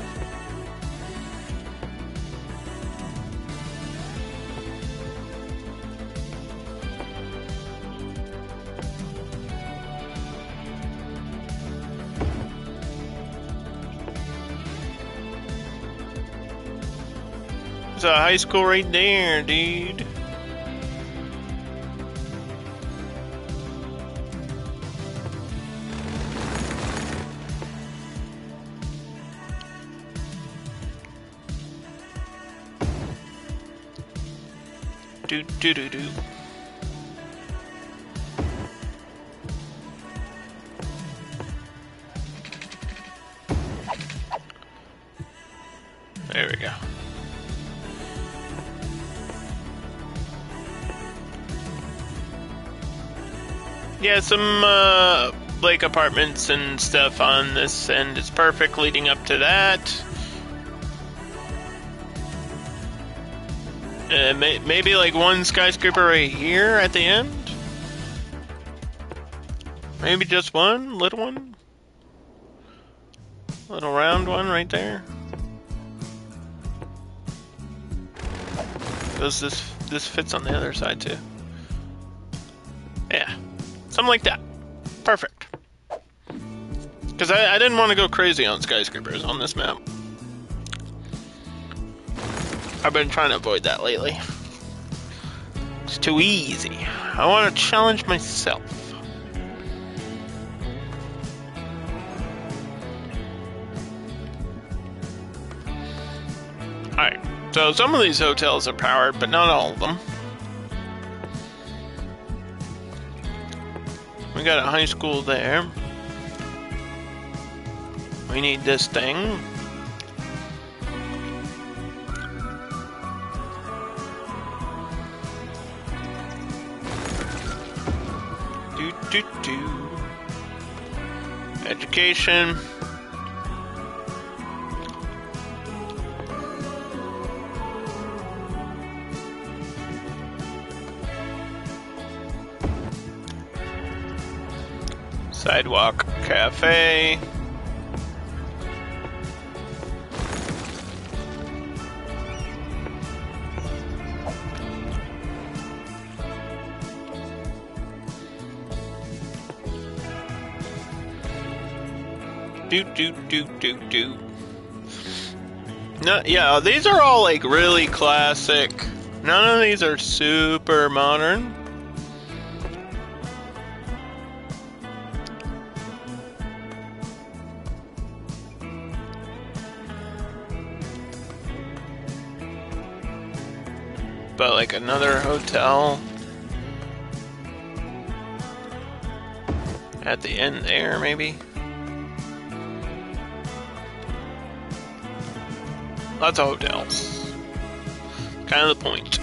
There's a high school right there, dude. Do do do do. There we go. Yeah, some like apartments and stuff on this end is perfect leading up to that. Maybe like one skyscraper right here at the end? Maybe just one? Little one? Little round one right there? Because this fits on the other side too. Yeah. Something like that. Perfect. Because I didn't want to go crazy on skyscrapers on this map. I've been trying to avoid that lately. It's too easy. I want to challenge myself. Alright, so some of these hotels are powered, but not all of them. We got a high school there. We need this thing. Education. Sidewalk Cafe. Do. No, yeah, these are all like really classic. None of these are super modern. But like another hotel at the end there, maybe. Lots of hotels. Kind of the point.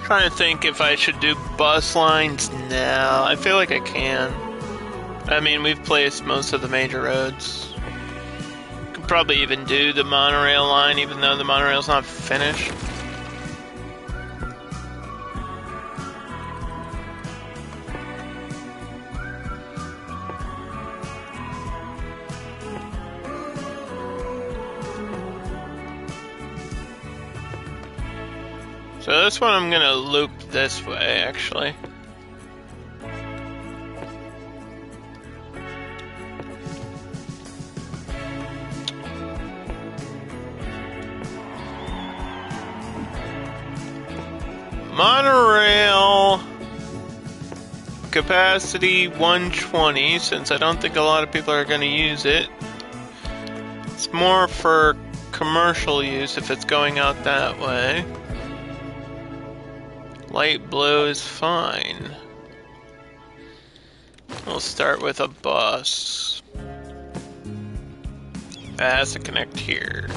Trying to think if I should do bus lines now. I feel like I can. I mean, we've placed most of the major roads. Could probably even do the monorail line, even though the monorail's not finished. So this one I'm gonna loop this way, actually. Monorail capacity 120, since I don't think a lot of people are gonna use it. It's more for commercial use if it's going out that way. Light blue is fine. We'll start with a bus. That has to connect here.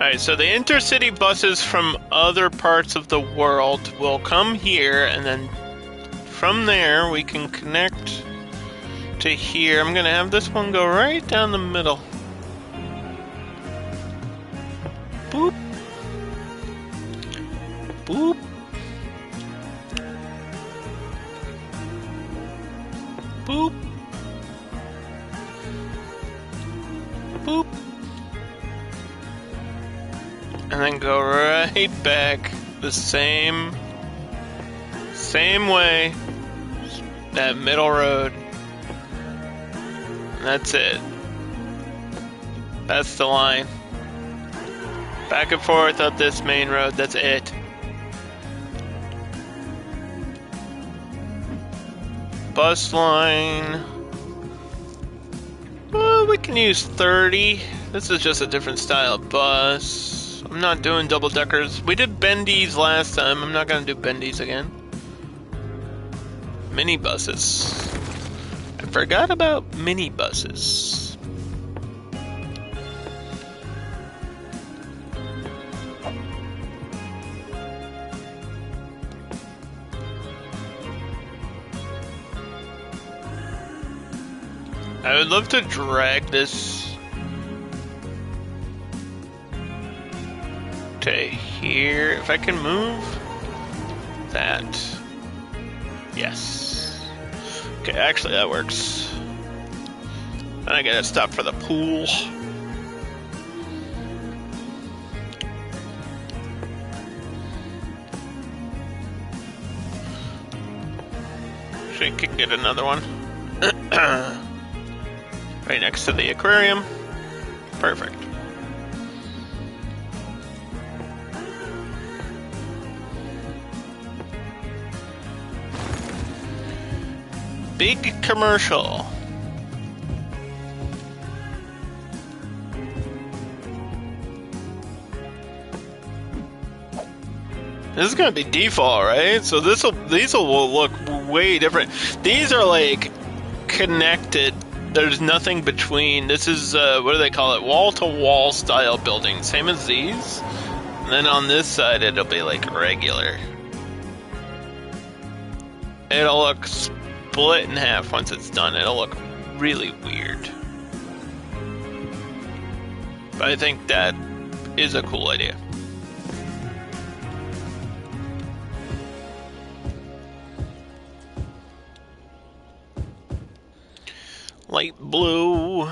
Alright, so the intercity buses from other parts of the world will come here, and then from there we can connect to here. I'm gonna have this one go right down the middle. Boop. Boop. Boop. Boop. And then go right back the same way, that middle road. And that's it. That's the line. Back and forth up this main road, that's it. Bus line. Well, we can use 30. This is just a different style of bus. I'm not doing double deckers. We did bendies last time. I'm not gonna do bendies again. Mini buses. I forgot about mini buses. I would love to drag this to here. If I can move that. Yes. Okay, actually that works. And I gotta stop for the pool. Actually, I could get another one. Right next to the aquarium. Perfect. Big commercial. This is gonna be default, right? So these will look way different. These are like connected. There's nothing between. This is, what do they call it? Wall-to-wall style building. Same as these. And then on this side, it'll be like regular. It'll look split in half once it's done. It'll look really weird. But I think that is a cool idea. Light blue.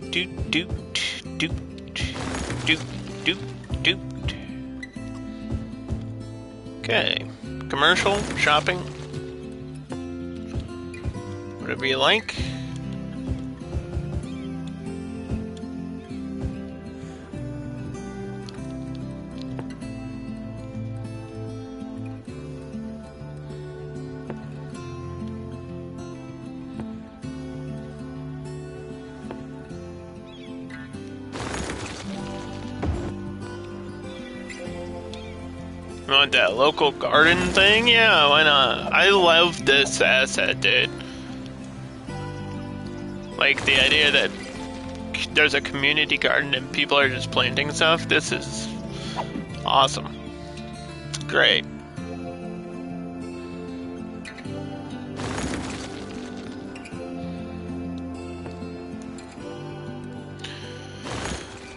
Doot doot doot doot doot doot. Okay. Commercial, shopping. Whatever you like. You want that local garden thing? Yeah, why not? I love this asset, dude. Like, the idea that there's a community garden and people are just planting stuff. This is awesome. Great.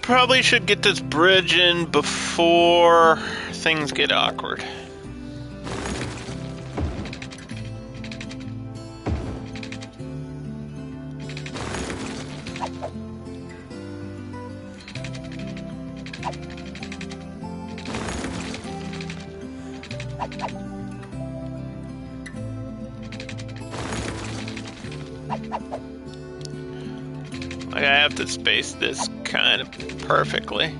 Probably should get this bridge in before things get awkward. Like, I have to space this kind of perfectly.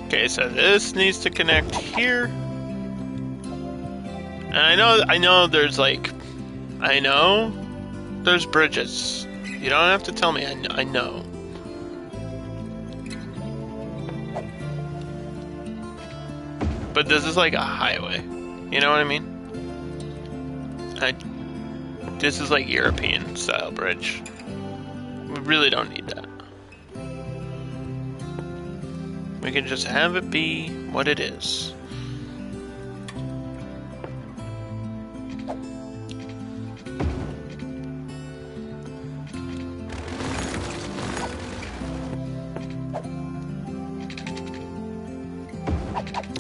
Okay, so this needs to connect here. And I know there's like, I know there's bridges. You don't have to tell me, I know. But this is like a highway. You know what I mean? This is like European style bridge. We really don't need that. We can just have it be what it is.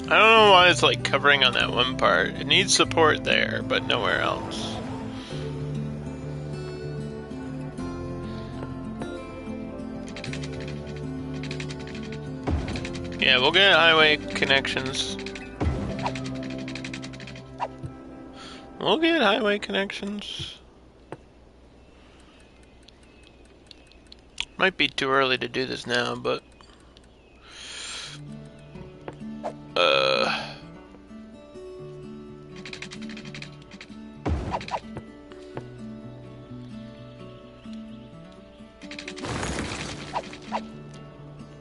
I don't know why it's like covering on that one part. It needs support there, but nowhere else. Yeah, we'll get highway connections. We'll get highway connections. Might be too early to do this now, but...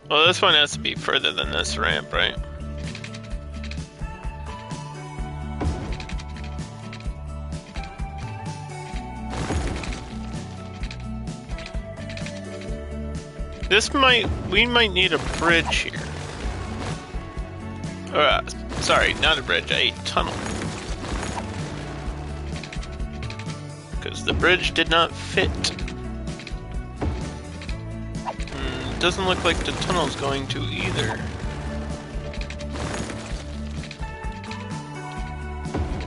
Well, this one has to be further than this ramp, right? We might need a bridge here. Sorry, not a bridge, a tunnel. Because the bridge did not fit. Doesn't look like the tunnel's going to either.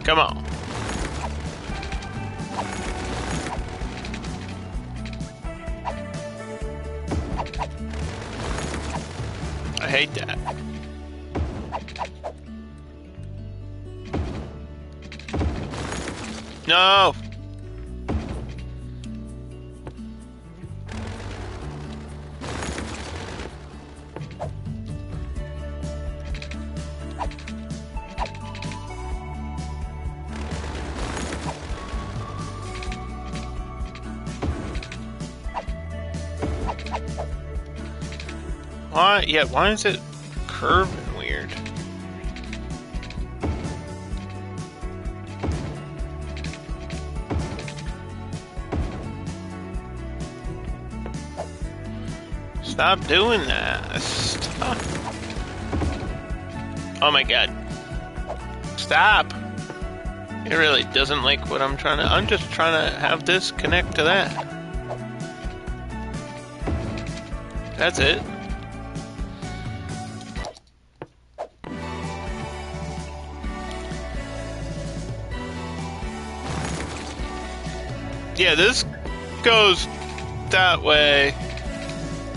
Come on. I hate that. No! Why? Yeah, why is it curving weird? Stop doing that. Stop. Oh my god. Stop. It really doesn't like what I'm trying to... I'm just trying to have this connect to that. That's it. Yeah, this goes that way.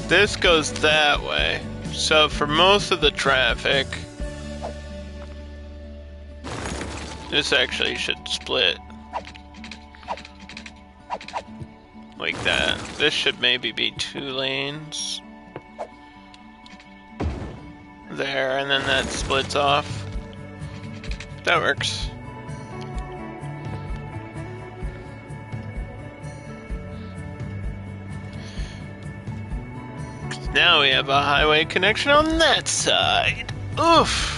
This goes that way. So for most of the traffic, this actually should split. Like that. This should maybe be 2 lanes. There, and then that splits off. That works. Now we have a highway connection on that side. Oof!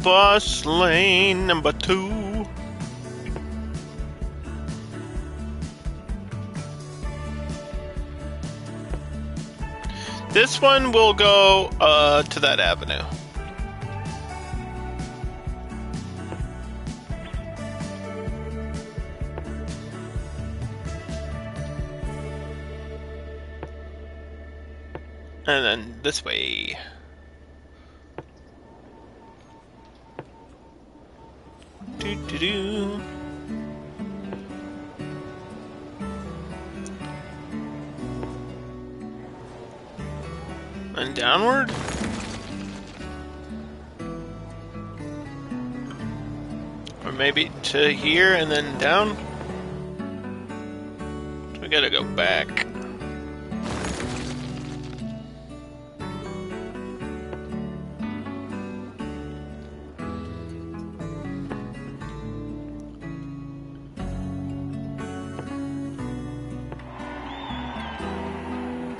Bus lane number 2. This one will go to that avenue. And then this way. Do. And downward? Or maybe to here and then down? So we gotta go back.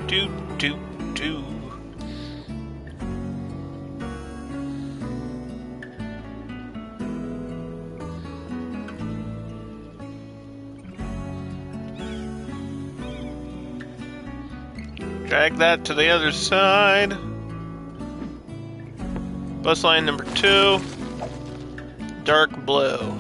Do. Drag that to the other side. Bus line number 2. Dark blue.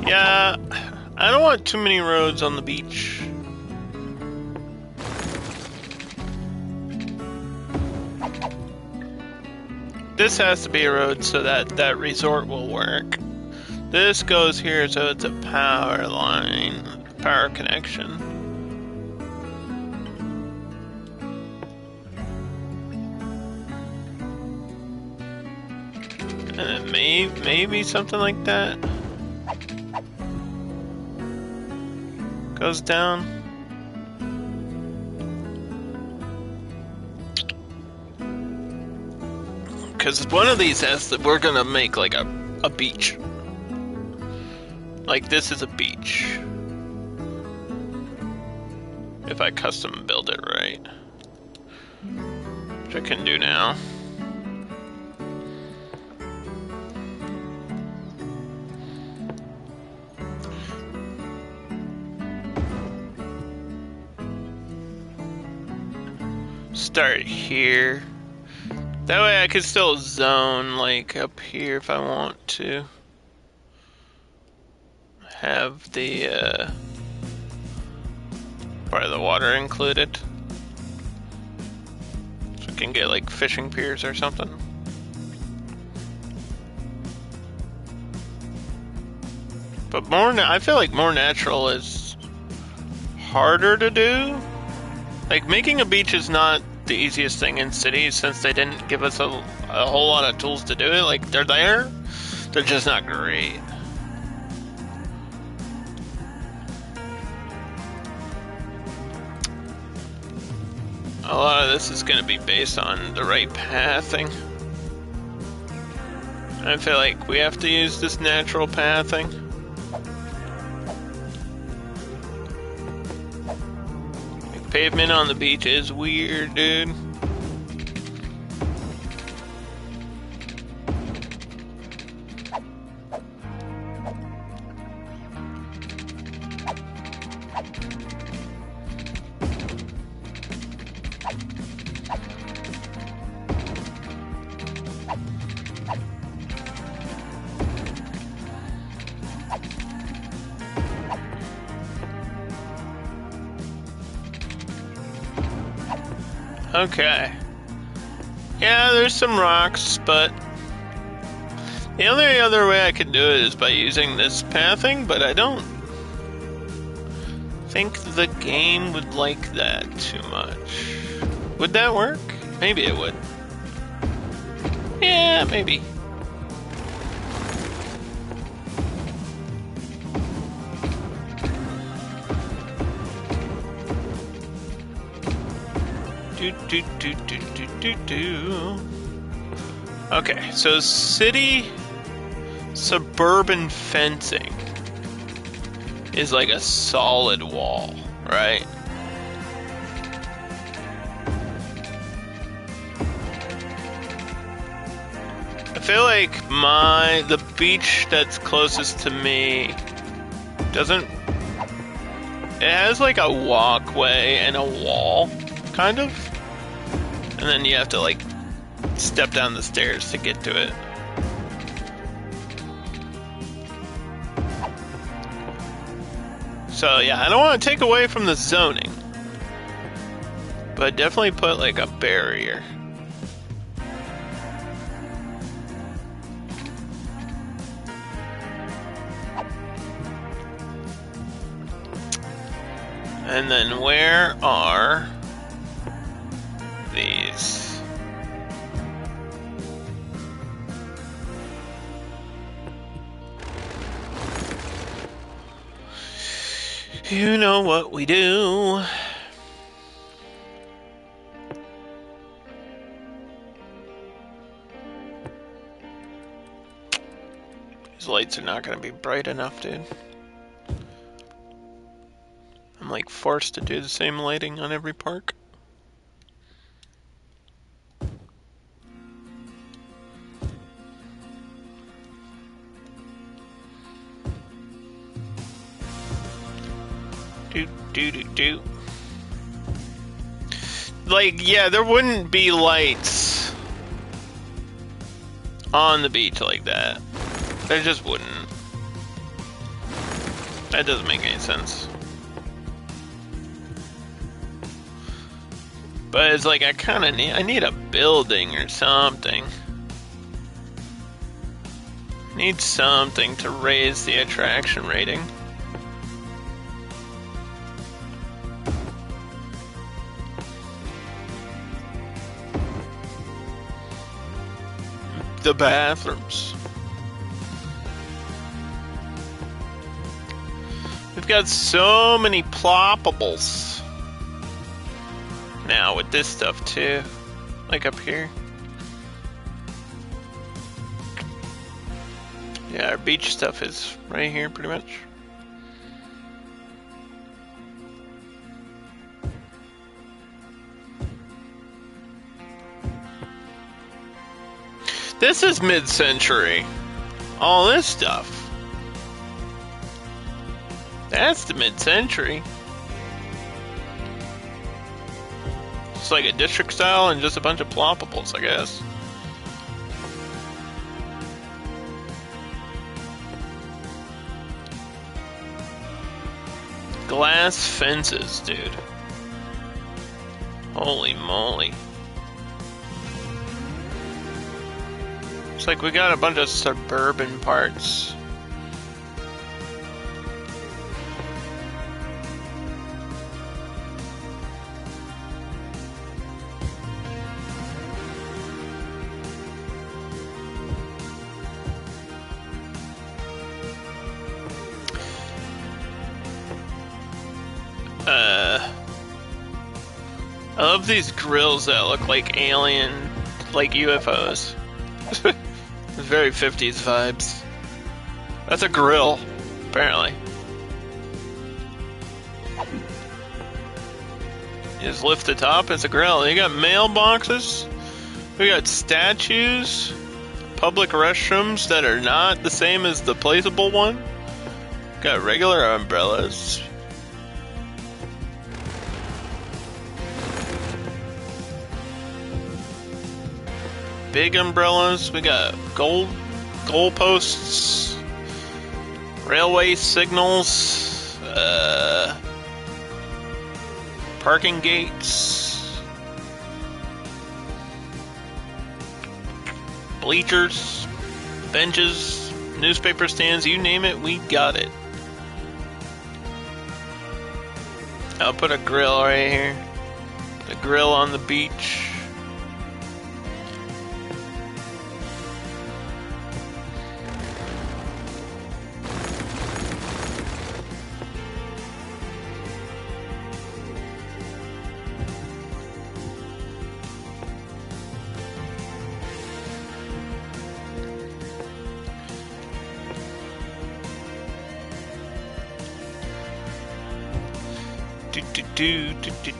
Yeah, I don't want too many roads on the beach. This has to be a road so that that resort will work. This goes here so it's a power line, power connection. And then maybe something like that. Goes down. Because one of these has that we're gonna make like a beach. Like this is a beach. If I custom build it right. Which I can do now. Start here. That way I could still zone like up here if I want to. Have the part of the water included. So we can get like fishing piers or something. But I feel like more natural is harder to do. Like, making a beach is not the easiest thing in cities since they didn't give us a whole lot of tools to do it. Like, they're there, they're just not great. A lot of this is going to be based on the right pathing. I feel like we have to use this natural pathing. Like, pavement on the beach is weird, dude. Okay. Yeah, there's some rocks, but the only other way I could do it is by using this pathing, but I don't think the game would like that too much. Would that work? Maybe it would. Yeah, maybe. Okay, so city suburban fencing is like a solid wall, right? I feel like the beach that's closest to me doesn't. It has like a walkway and a wall, kind of. And then you have to, like, step down the stairs to get to it. So, yeah, I don't want to take away from the zoning. But definitely put, like, a barrier. And then where are these? You know what we do. These lights are not going to be bright enough, dude. I'm like forced to do the same lighting on every park. Do. Like, yeah, there wouldn't be lights on the beach like that. There just wouldn't. That doesn't make any sense. But it's like, I need a building or something. Need something to raise the attraction rating. The bathrooms. We've got so many ploppables now with this stuff too, like up here. Yeah, our beach stuff is right here pretty much. This is mid-century. All this stuff. That's the mid-century. It's like a district style and just a bunch of ploppables, I guess. Glass fences, dude. Holy moly. Looks like we got a bunch of suburban parts. I love these grills that look like alien, like UFOs. Very 50s vibes. That's a grill, apparently. You just lift the top, it's a grill. You got mailboxes, we got statues, public restrooms that are not the same as the placeable one. Got regular umbrellas. Big umbrellas, we got goal posts, railway signals, parking gates, bleachers, benches, newspaper stands, you name it, we got it. I'll put a grill right here. Put a grill on the beach.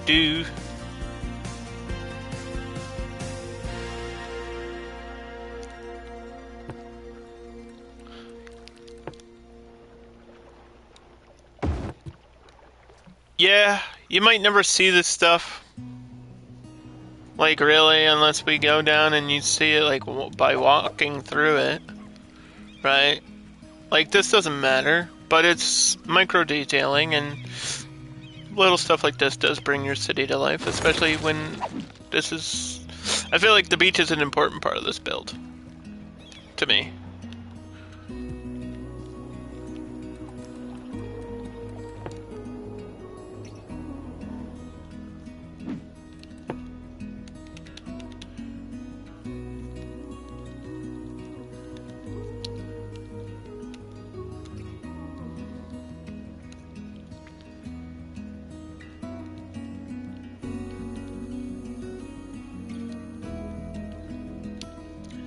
Do. Yeah, you might never see this stuff. Like, really, unless we go down and you see it, like, by walking through it. Right? Like, this doesn't matter, but it's micro detailing, and little stuff like this does bring your city to life, especially when this is... I feel like the beach is an important part of this build. To me.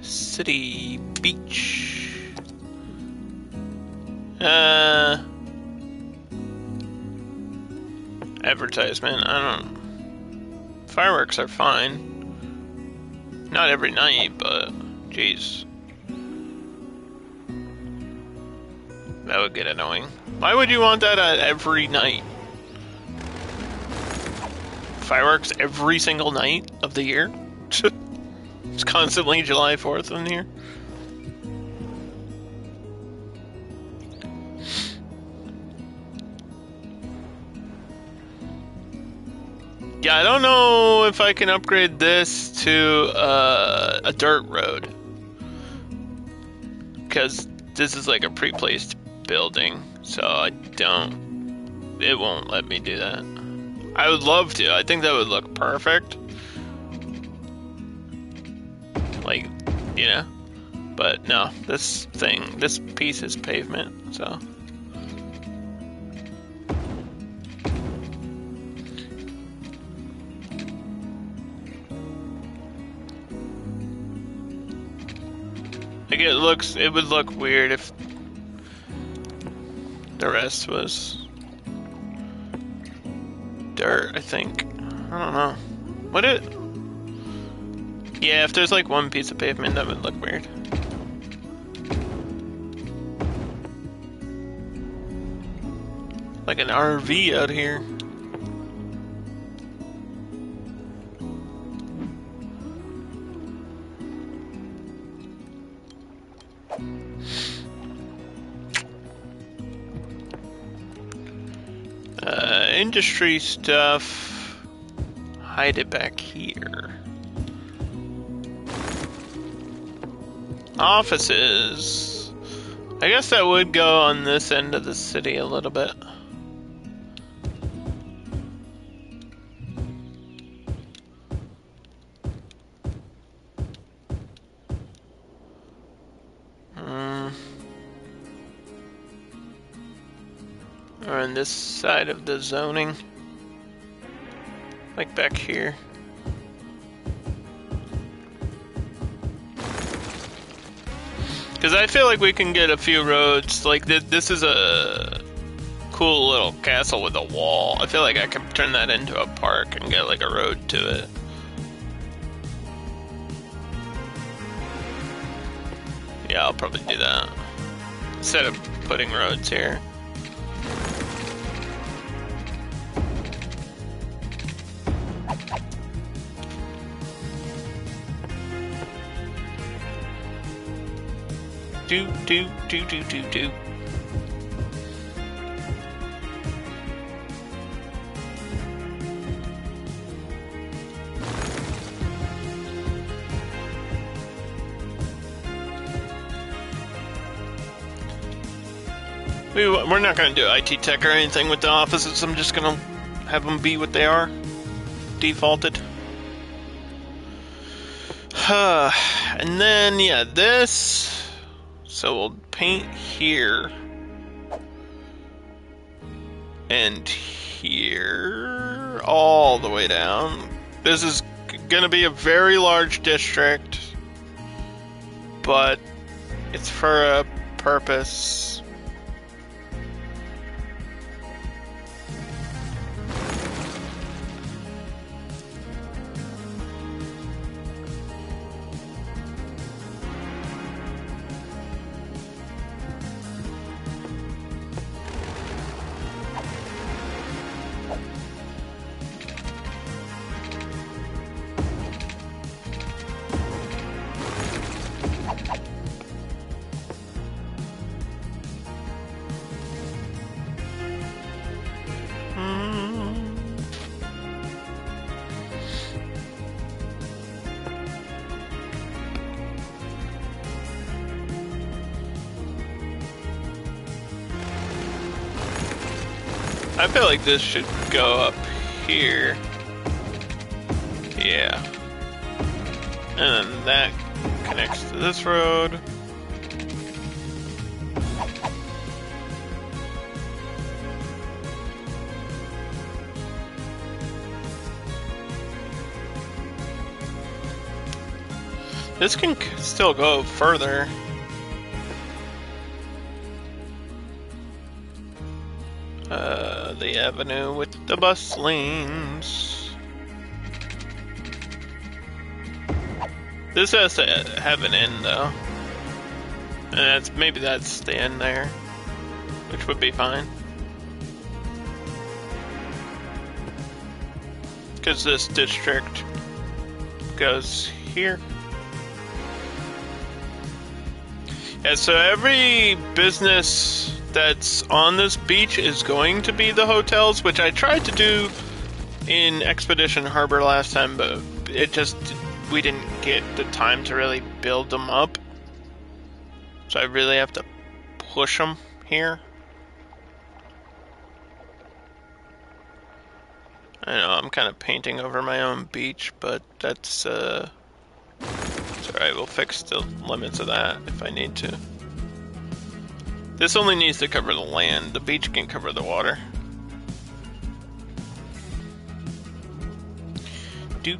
City beach. Advertisement. I don't. Fireworks are fine. Not every night, but jeez, that would get annoying. Why would you want that at every night? Fireworks every single night of the year? It's constantly July 4th in here. Yeah, I don't know if I can upgrade this to a dirt road. Because this is like a pre-placed building, so it won't let me do that. I would love to. I think that would look perfect. Like, you know, but no, this piece is pavement, so. Like, it would look weird if the rest was dirt, I think. I don't know. Would it? Yeah, if there's like one piece of pavement, that would look weird. Like an RV out here. Industry stuff. Hide it back here. Offices. I guess that would go on this end of the city a little bit. Or on this side of the zoning. Like back here. Because I feel like we can get a few roads. Like, this is a cool little castle with a wall. I feel like I could turn that into a park and get, like, a road to it. Yeah, I'll probably do that. Instead of putting roads here. Do. We're not going to do IT tech or anything with the offices. I'm just going to have them be what they are. Defaulted. And then, yeah, this... So we'll paint here. And here. All the way down. This is going to be a very large district. But it's for a purpose. I feel like this should go up here. Yeah. And then that connects to this road. This can still go further. The avenue with the bus lanes. This has to have an end though. And maybe that's the end there, which would be fine. Because this district goes here. Yeah, so every business that's on this beach is going to be the hotels, which I tried to do in Expedition Harbor last time, but we didn't get the time to really build them up. So I really have to push them here. I know, I'm kind of painting over my own beach, but that's, it's alright, we'll fix the limits of that if I need to. This only needs to cover the land. The beach can cover the water. Do.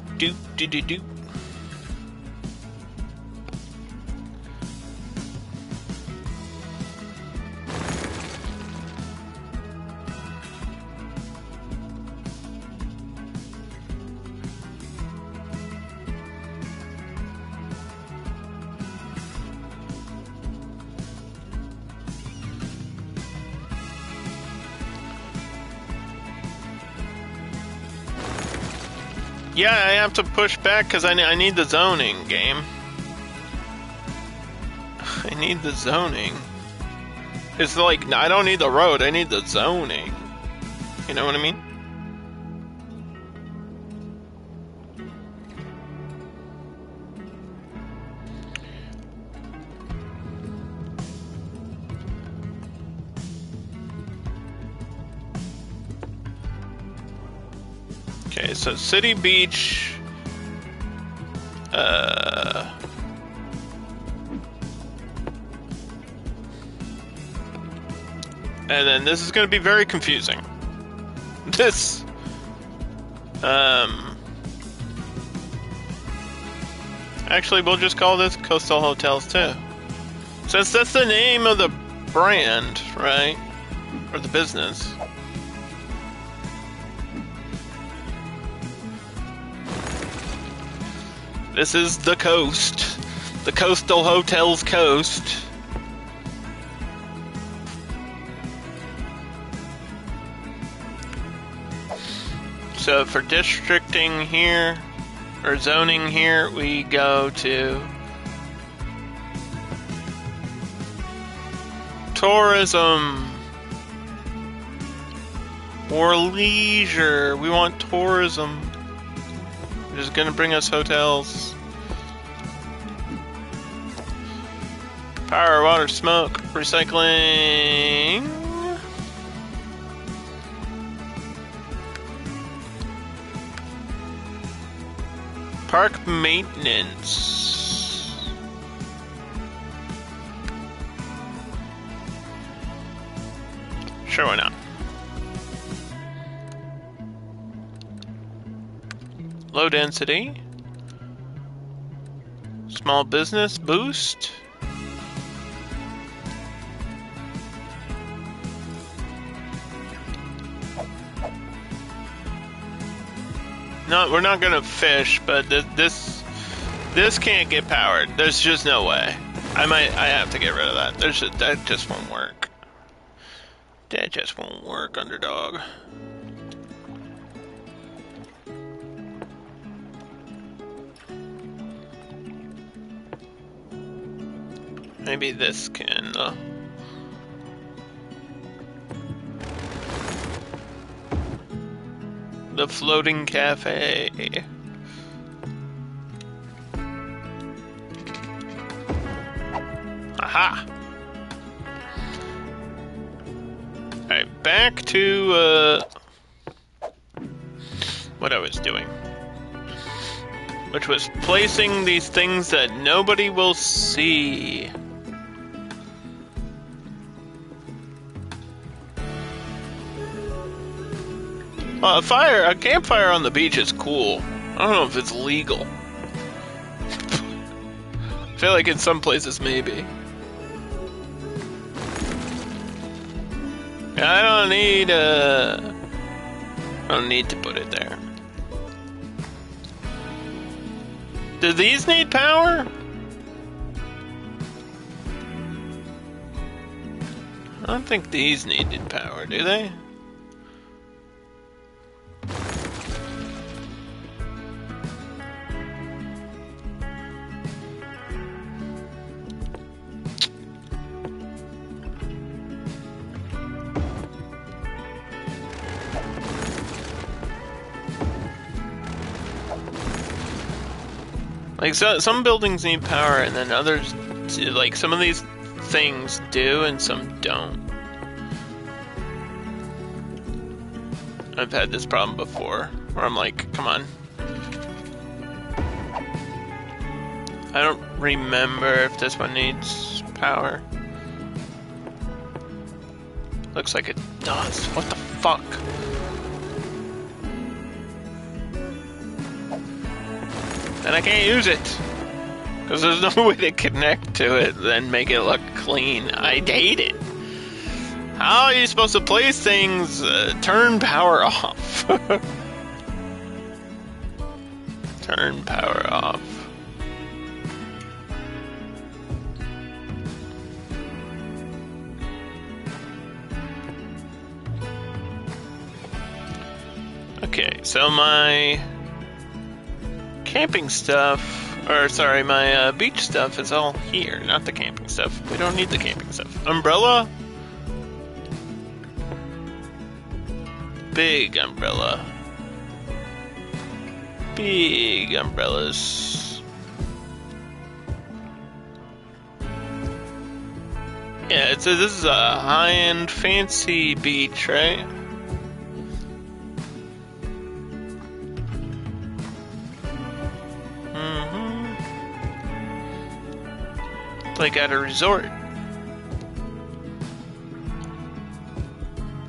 Yeah, I have to push back because I need the zoning, game. I need the zoning. It's like, I don't need the road, I need the zoning. You know what I mean? Okay, so City Beach, and then this is going to be very confusing. This Actually, we'll just call this Coastal Hotels too. Since that's the name of the brand, right? Or the business. This is the coast. The Coastal Hotels coast. So for districting here, or zoning here, we go to tourism or leisure. We want tourism, which is going to bring us hotels. Power, water, smoke, recycling. Park maintenance. Sure, why not? Low density. Small business boost. No, we're not gonna fish, but this can't get powered. There's just no way. I have to get rid of that. That just won't work. That just won't work, Underdog. Maybe this can, the floating cafe. Aha! Alright, back to, what I was doing. Which was placing these things that nobody will see. Well, a campfire on the beach is cool. I don't know if it's legal. I feel like in some places maybe. I don't need to put it there. Do these need power? I don't think these needed power, do they? Like, so, some buildings need power, and then others, like, some of these things do, and some don't. I've had this problem before, where I'm like, come on. I don't remember if this one needs power. Looks like it does. What the fuck? And I can't use it because there's no way to connect to it and make it look clean. I hate it. How are you supposed to place things? Turn power off. Turn power off. Okay, so my camping stuff, or sorry, my beach stuff is all here, not the camping stuff. We don't need the camping stuff. Umbrella? Big umbrella. Big umbrellas. Yeah, it says this is a high-end fancy beach, right? Like at a resort.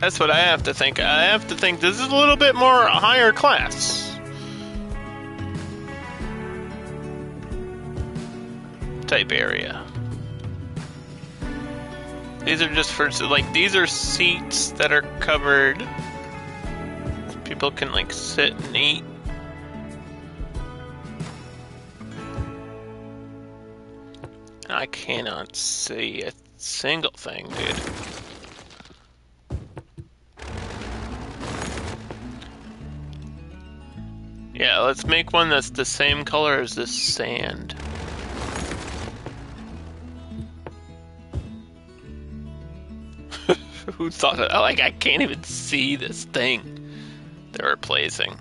That's what I have to think. I have to think this is a little bit more higher class type area. These are just for, like, these are seats that are covered. People can, like, sit and eat. I cannot see a single thing, dude. Yeah, let's make one that's the same color as this sand. Who thought of, like, I can't even see this thing they're replacing.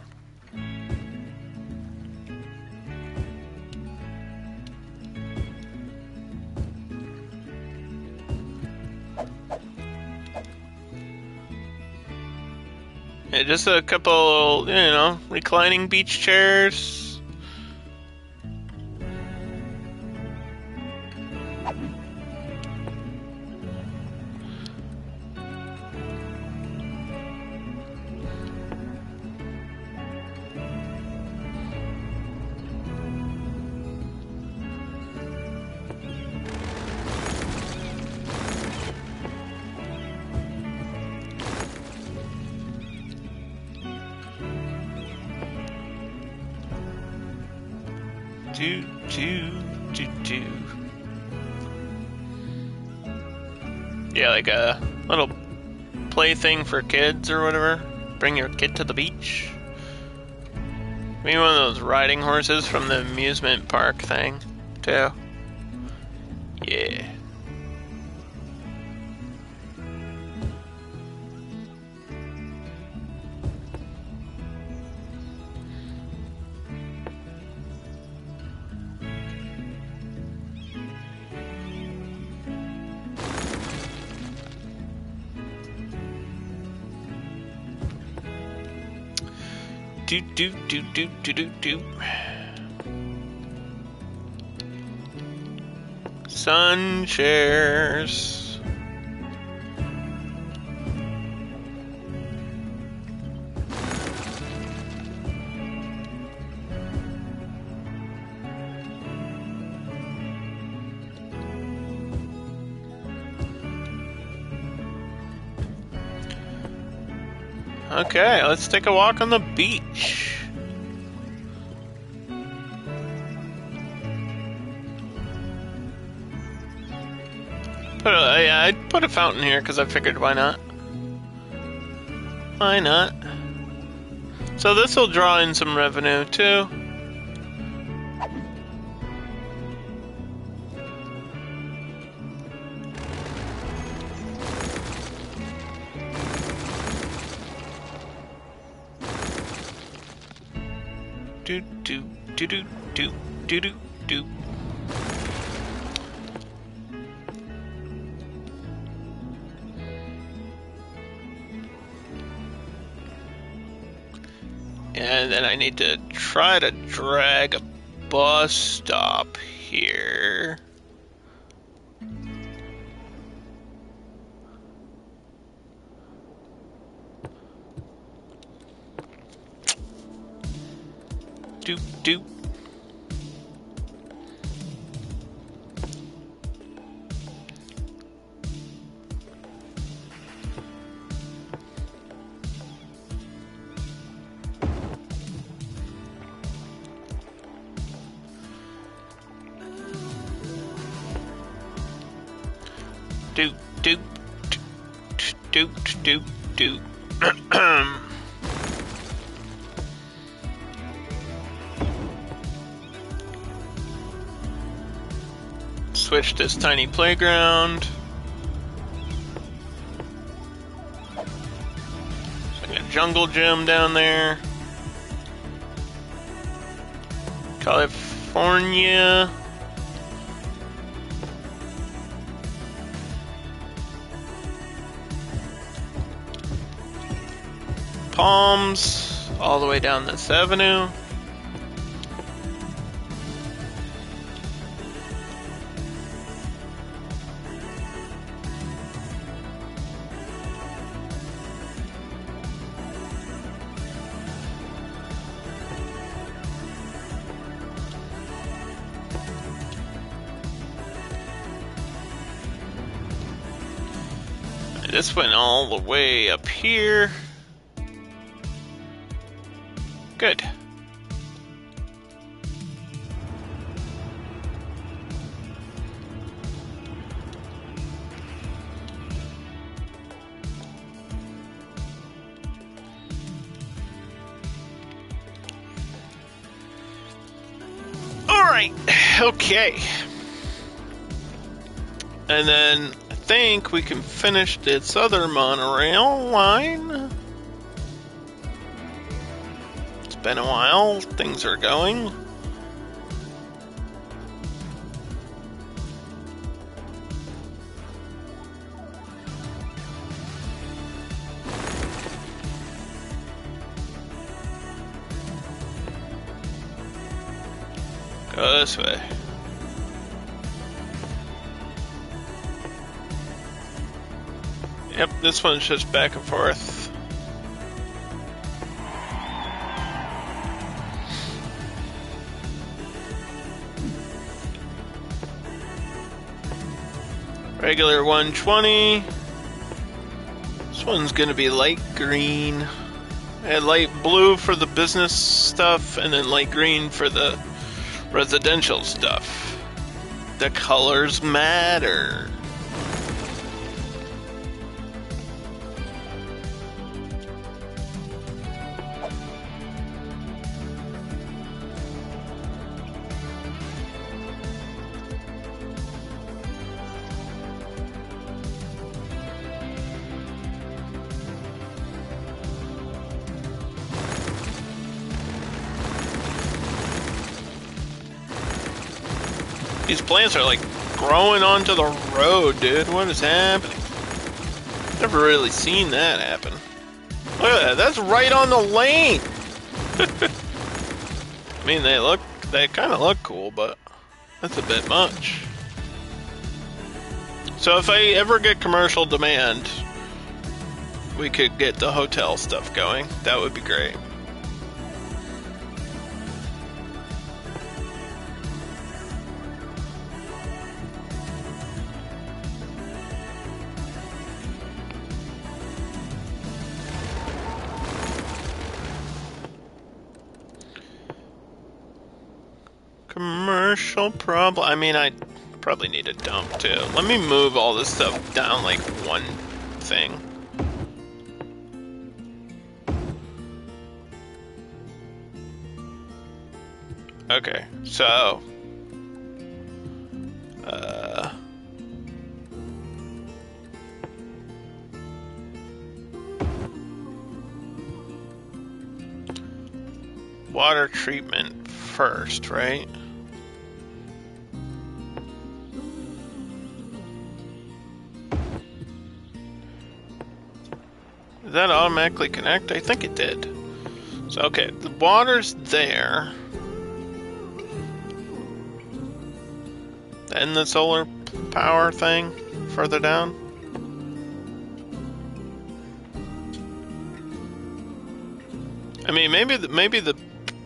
Yeah, just a couple, you know, reclining beach chairs. Yeah, like a little plaything for kids or whatever. Bring your kid to the beach. Maybe one of those riding horses from the amusement park thing, too. Yeah. Do. Sun chairs. Okay, let's take a walk on the beach. Yeah, I'd put a fountain here because I figured why not? Why not? So this will draw in some revenue too. Do. And then I need to try to drag a bus stop here. Do. Do. Switch this tiny playground. Like a jungle gym down there. California. Palms all the way down this avenue. This went all the way up here. Good. Alright, okay. And then I think we can finish this other monorail line. It's been a while, things are going. Go this way. Yep, this one's just back and forth. Regular 120. This one's gonna be light green. And light blue for the business stuff, and then light green for the residential stuff. The colors matter. These plants are like growing onto the road, dude. What is happening? Never really seen that happen. Look at that, that's right on the lane! I mean, they kind of look cool, but that's a bit much. So if I ever get commercial demand, we could get the hotel stuff going. That would be great. Commercial problem. I mean, I probably need a dump too. Let me move all this stuff down like one thing. Okay, so water treatment first, right? Did that automatically connect? I think it did. So, okay, the water's there. Then the solar power thing further down. I mean, maybe the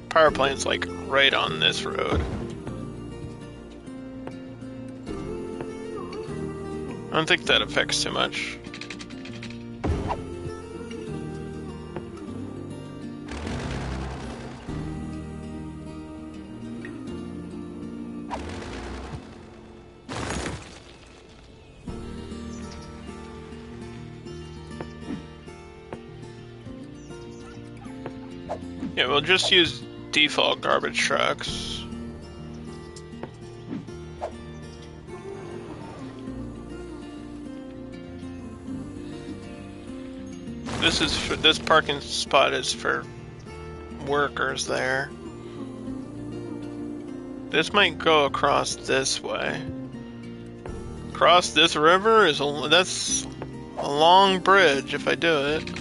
power plant's like right on this road. I don't think that affects too much. Yeah, we'll just use default garbage trucks. This parking spot is for workers there. This might go across this way. Across this river that's a long bridge if I do it.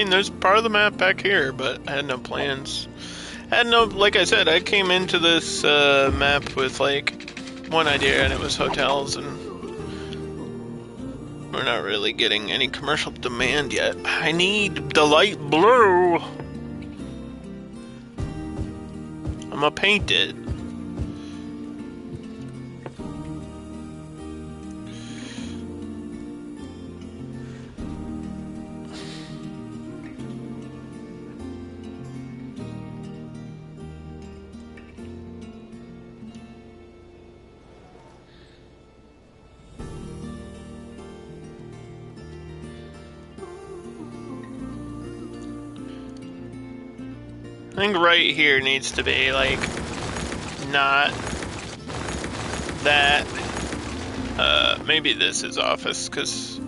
There's part of the map back here, but I had no plans. Like I said, I came into this map with like one idea, and it was hotels, and we're not really getting any commercial demand yet. I need the light blue. I'm gonna paint it. I think right here needs to be, like, not that. Maybe this is office, because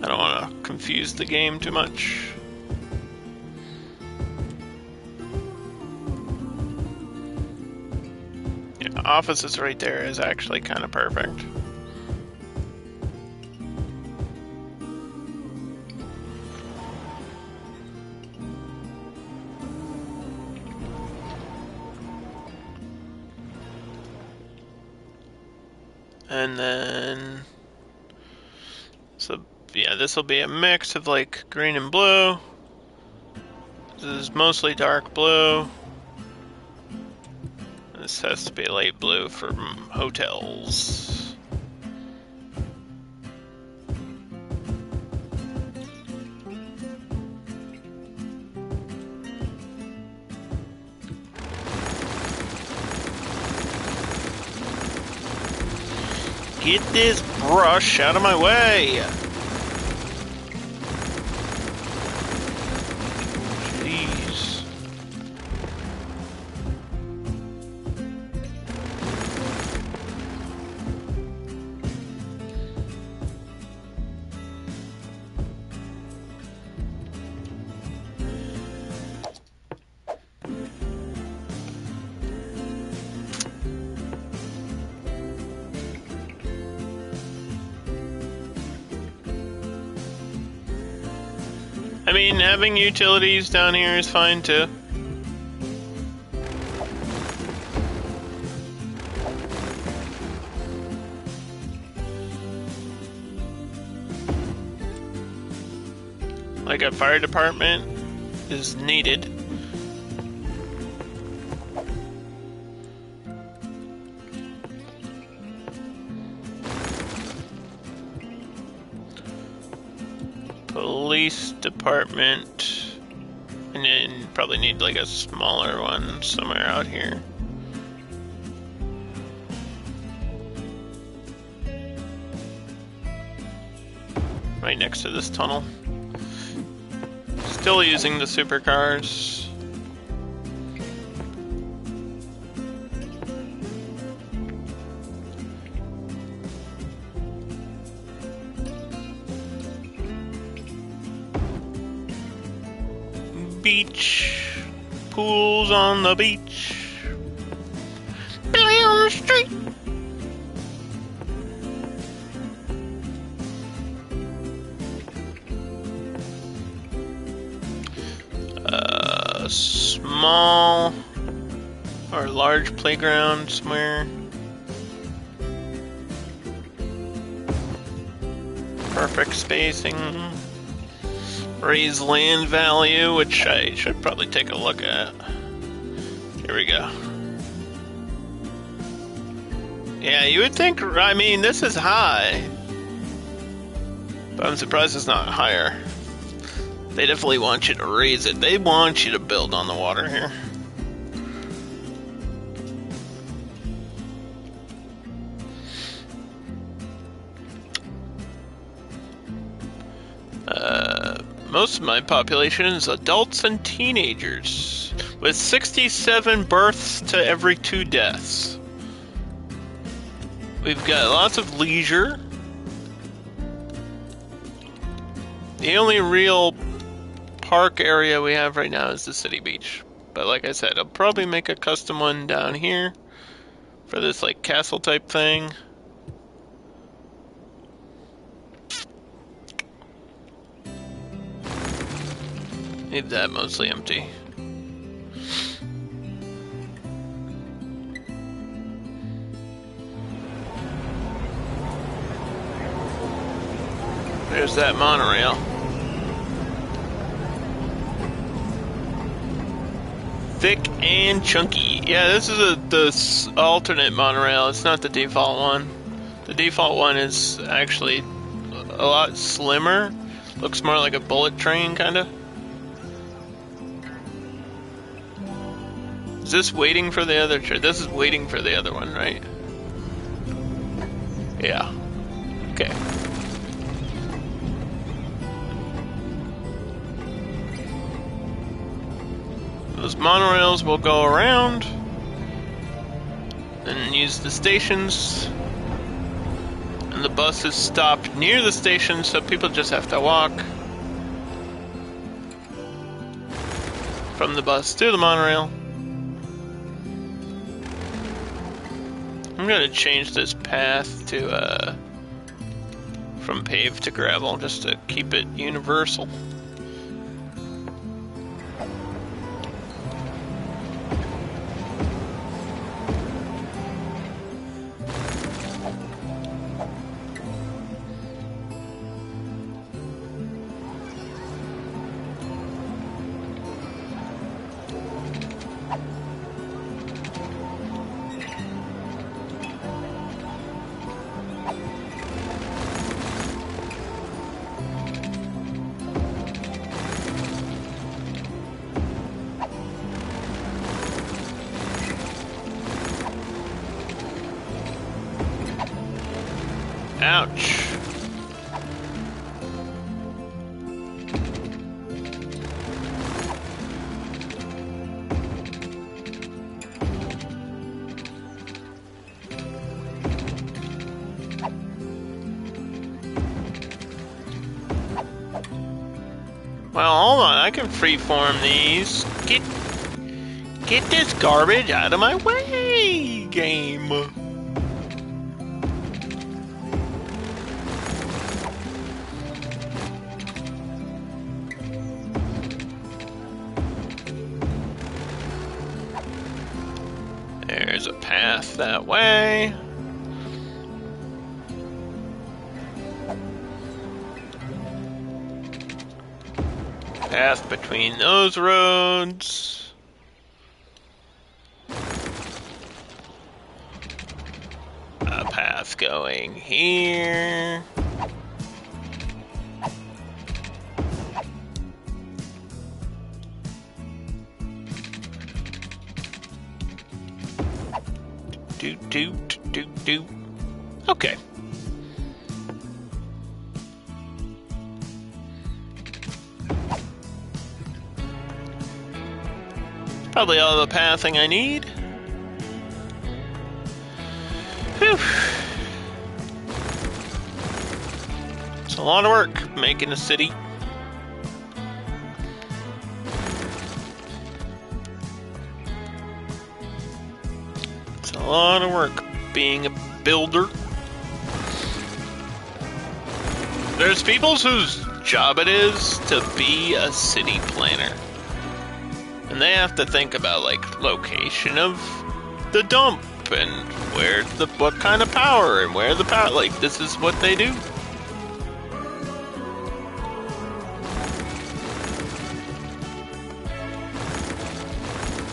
I don't want to confuse the game too much. Yeah, office is right there is actually kind of perfect. And then, so yeah, this will be a mix of like green and blue. This is mostly dark blue. This has to be light blue for hotels. Get this brush out of my way! Jeez. I mean, having utilities down here is fine too. Like a fire department is needed. Police department, and then probably need like a smaller one somewhere out here. Right next to this tunnel. Still using the supercars. Beach, pools on the beach, Billy on the street. Small or large playground somewhere. Perfect spacing. Raise land value, which I should probably take a look at. Here we go. Yeah, you would think, I mean, this is high. But I'm surprised it's not higher. They definitely want you to raise it. They want you to build on the water here. Most of my population is adults and teenagers, with 67 births to every 2 deaths. We've got lots of leisure. The only real park area we have right now is the city beach. But like I said, I'll probably make a custom one down here for this like castle type thing. Leave that mostly empty. There's that monorail. Thick and chunky. Yeah, this is the alternate monorail. It's not the default one. The default one is actually a lot slimmer. Looks more like a bullet train, kind of. Is this waiting for the other train? This is waiting for the other one, right? Yeah. Okay. Those monorails will go around and use the stations. And the bus is stopped near the station, so people just have to walk from the bus to the monorail. I'm gonna change this path to from paved to gravel just to keep it universal. Ouch. Well, hold on, I can freeform these. Get this garbage out of my way, game. There's a path that way. Path between those roads. A path going here. Do. Okay. Probably all the pathing I need. Whew. It's a lot of work making a city. It's a lot of work being a builder. There's people whose job it is to be a city planner. And they have to think about, like, location of the dump and what kind of power and where the power, like, this is what they do.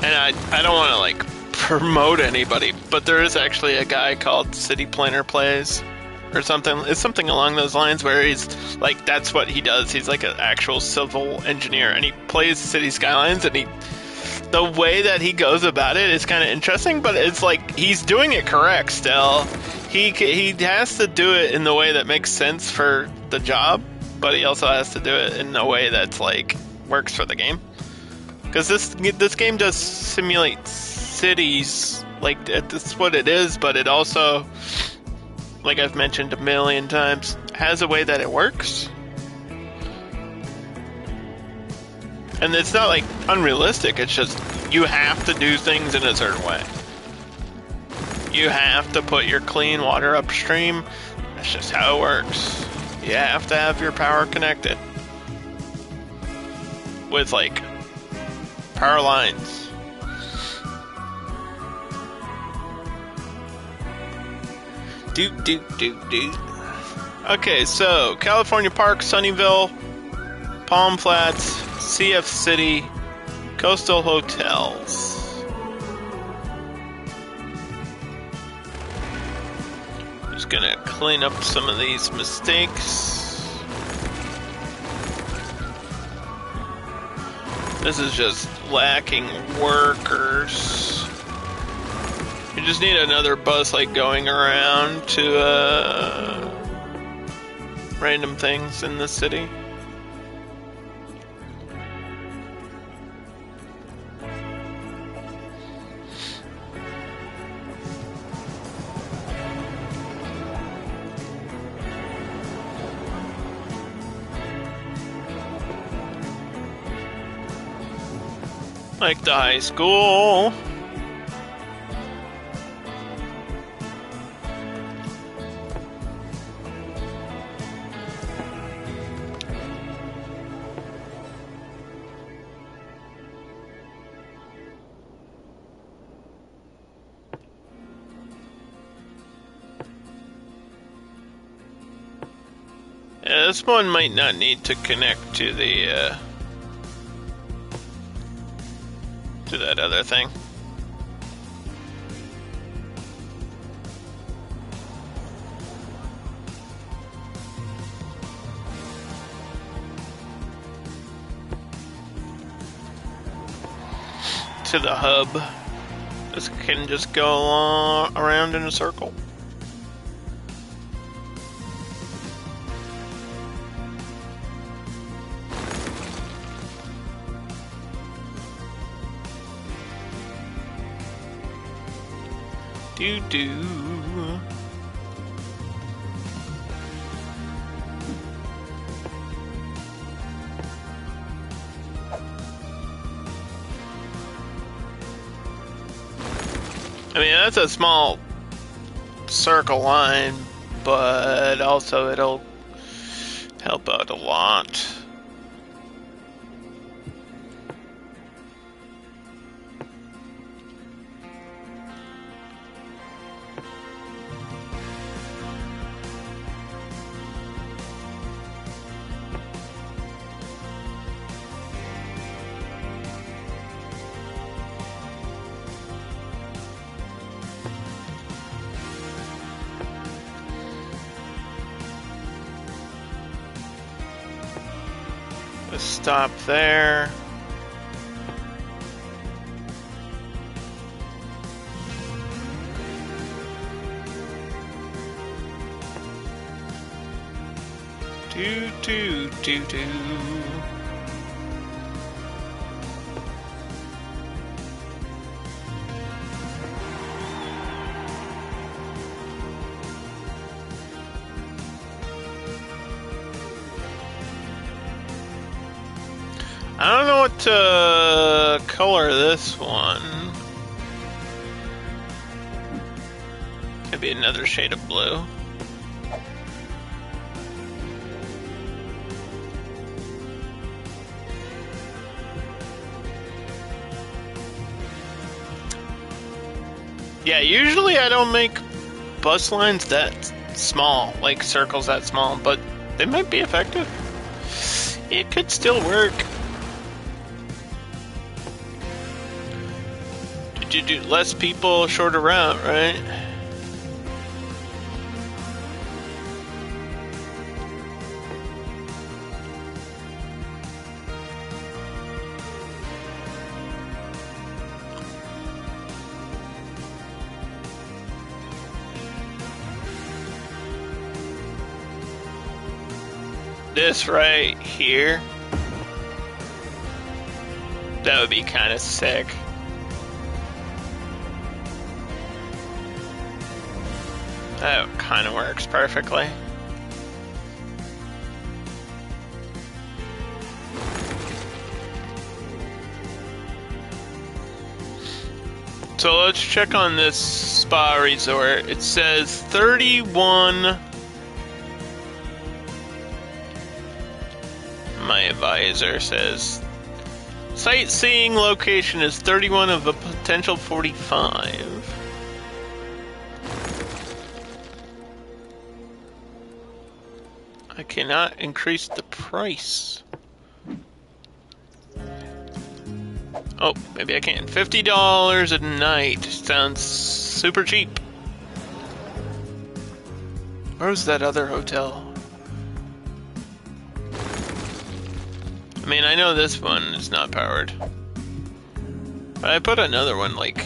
And I don't want to, like, promote anybody, but there is actually a guy called City Planner Plays or something. It's something along those lines where he's like, that's what he does. He's like an actual civil engineer and he plays City Skylines, and the way that he goes about it is kind of interesting, but it's like he's doing it correct still. He has to do it in the way that makes sense for the job, but he also has to do it in a way that's like works for the game. Because this game does simulate cities, like that's what it is, but it also, like I've mentioned a million times, has a way that it works. And it's not like unrealistic, it's just you have to do things in a certain way. You have to put your clean water upstream. That's just how it works. You have to have your power connected with like power lines. Do. Okay, so California Park, Sunnyvale, Palm Flats, CF City, Coastal Hotels. Just gonna clean up some of these mistakes. This is just lacking workers. You just need another bus like going around to random things in the city. Like the high school. Yeah, this one might not need to connect to the to that other thing. To the hub. This can just go around in a circle. Do. I mean, that's a small circle line, but also it'll help out a lot. Stop there. Do. I don't know what to color this one. Could be another shade of blue. Yeah, usually I don't make bus lines that small, like circles that small, but they might be effective. It could still work. You do less people, shorter route, right? This right here, that would be kind of sick. That kind of works perfectly. So let's check on this spa resort. It says 31. My advisor says sightseeing location is 31 of a potential 45. I cannot increase the price. Oh, maybe I can. $50 a night. Sounds super cheap. Where's that other hotel? I mean, I know this one is not powered. But I put another one, like,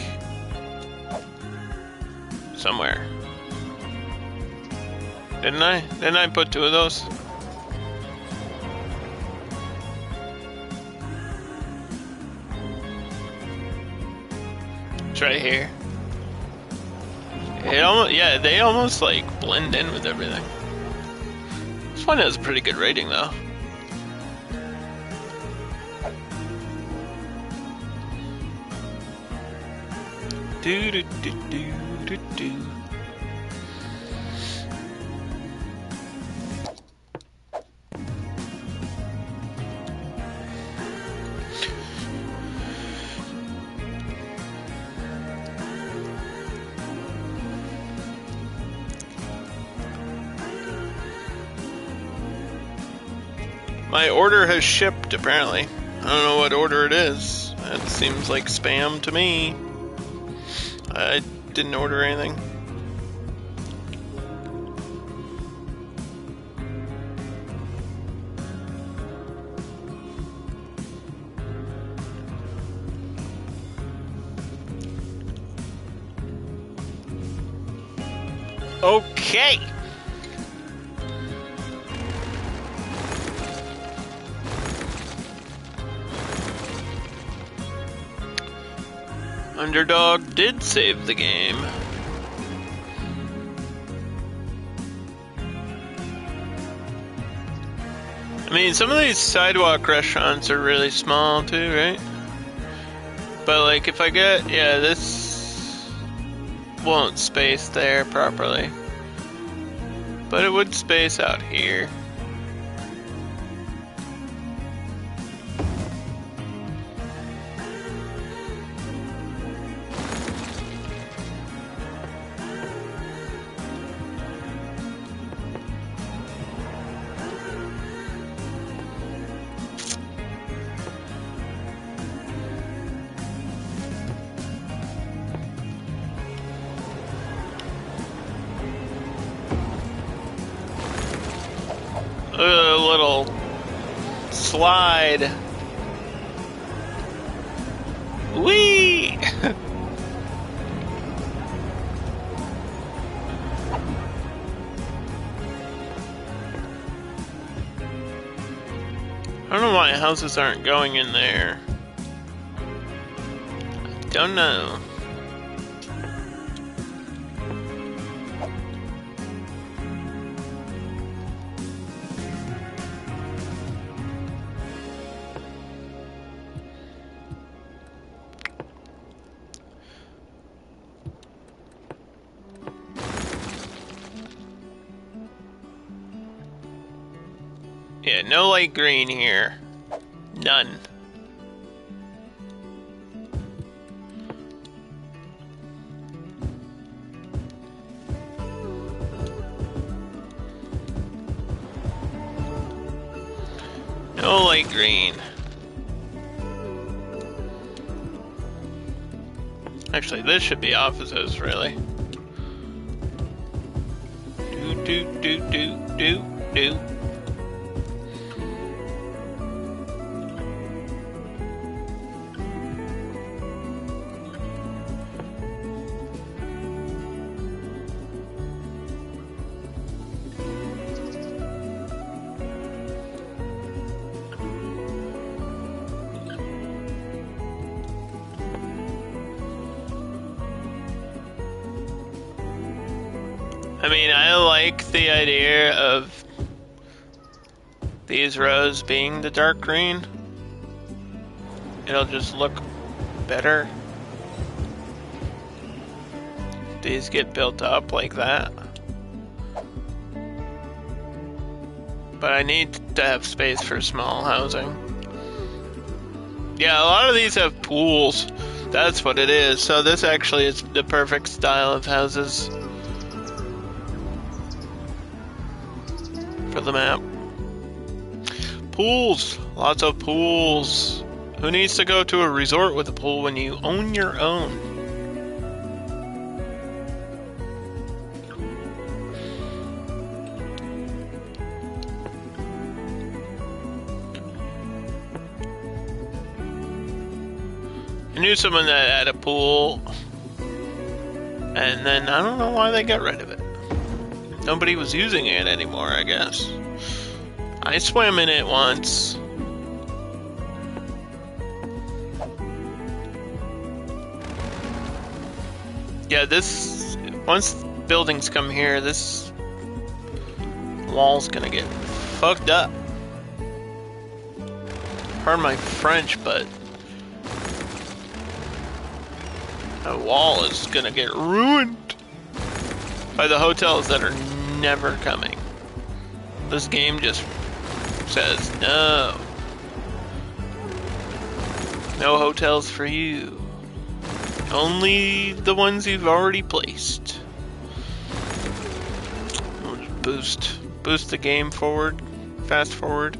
somewhere. Didn't I? Didn't I put 2 of those? It's right here. It almost, yeah, they almost like blend in with everything. This one has a pretty good rating though. Do do do do do do. My order has shipped, apparently. I don't know what order it is. That seems like spam to me. I didn't order anything. Okay. Underdog did save the game. I mean, some of these sidewalk restaurants are really small too, right? But like, if I get, yeah, this won't space there properly. But it would space out here. A little slide. Whee! I don't know why houses aren't going in there. I don't know. Yeah, no light green here. None. No light green. Actually, this should be offices, really. Do. I mean, I like the idea of these rows being the dark green. It'll just look better. These get built up like that. But I need to have space for small housing. Yeah, a lot of these have pools. That's what it is. So this actually is the perfect style of houses for the map. Pools. Lots of pools. Who needs to go to a resort with a pool when you own your own? I knew someone that had a pool, and then I don't know why they got rid of it. Nobody was using it anymore, I guess. I swam in it once. Yeah, once buildings come here, this wall's gonna get fucked up. Pardon my French, but the wall is gonna get ruined by the hotels that are never coming. This game just says no. No hotels for you. Only the ones you've already placed. We'll just boost the game forward, fast forward.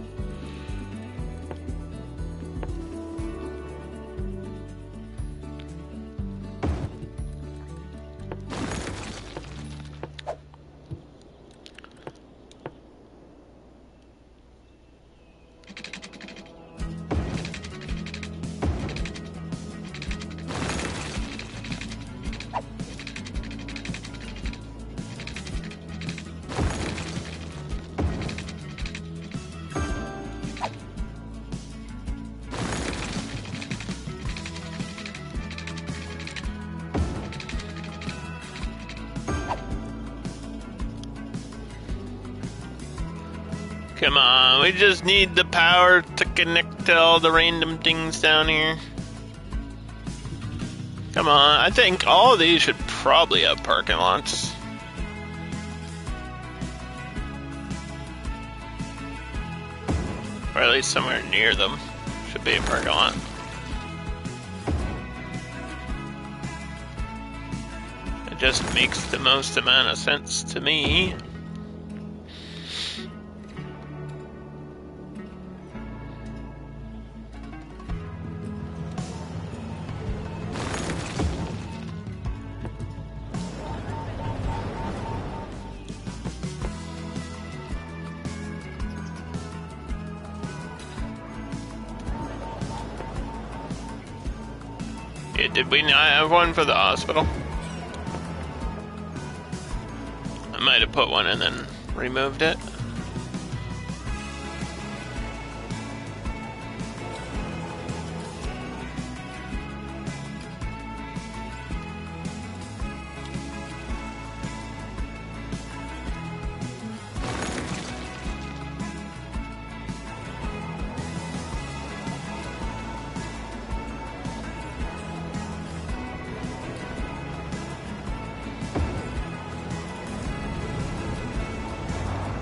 Come on, we just need the power to connect to all the random things down here. Come on, I think all of these should probably have parking lots. Or at least somewhere near them should be a parking lot. It just makes the most amount of sense to me. Yeah, did we not have one for the hospital? I might have put one and then removed it.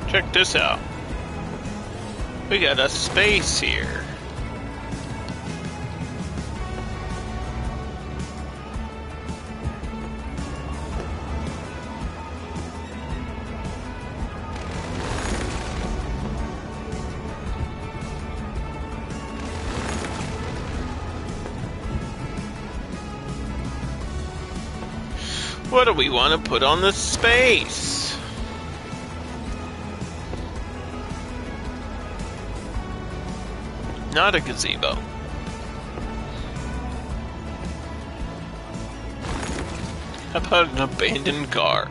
Check this out. We got a space here. What do we want to put on the space? Not a gazebo. How about an abandoned car?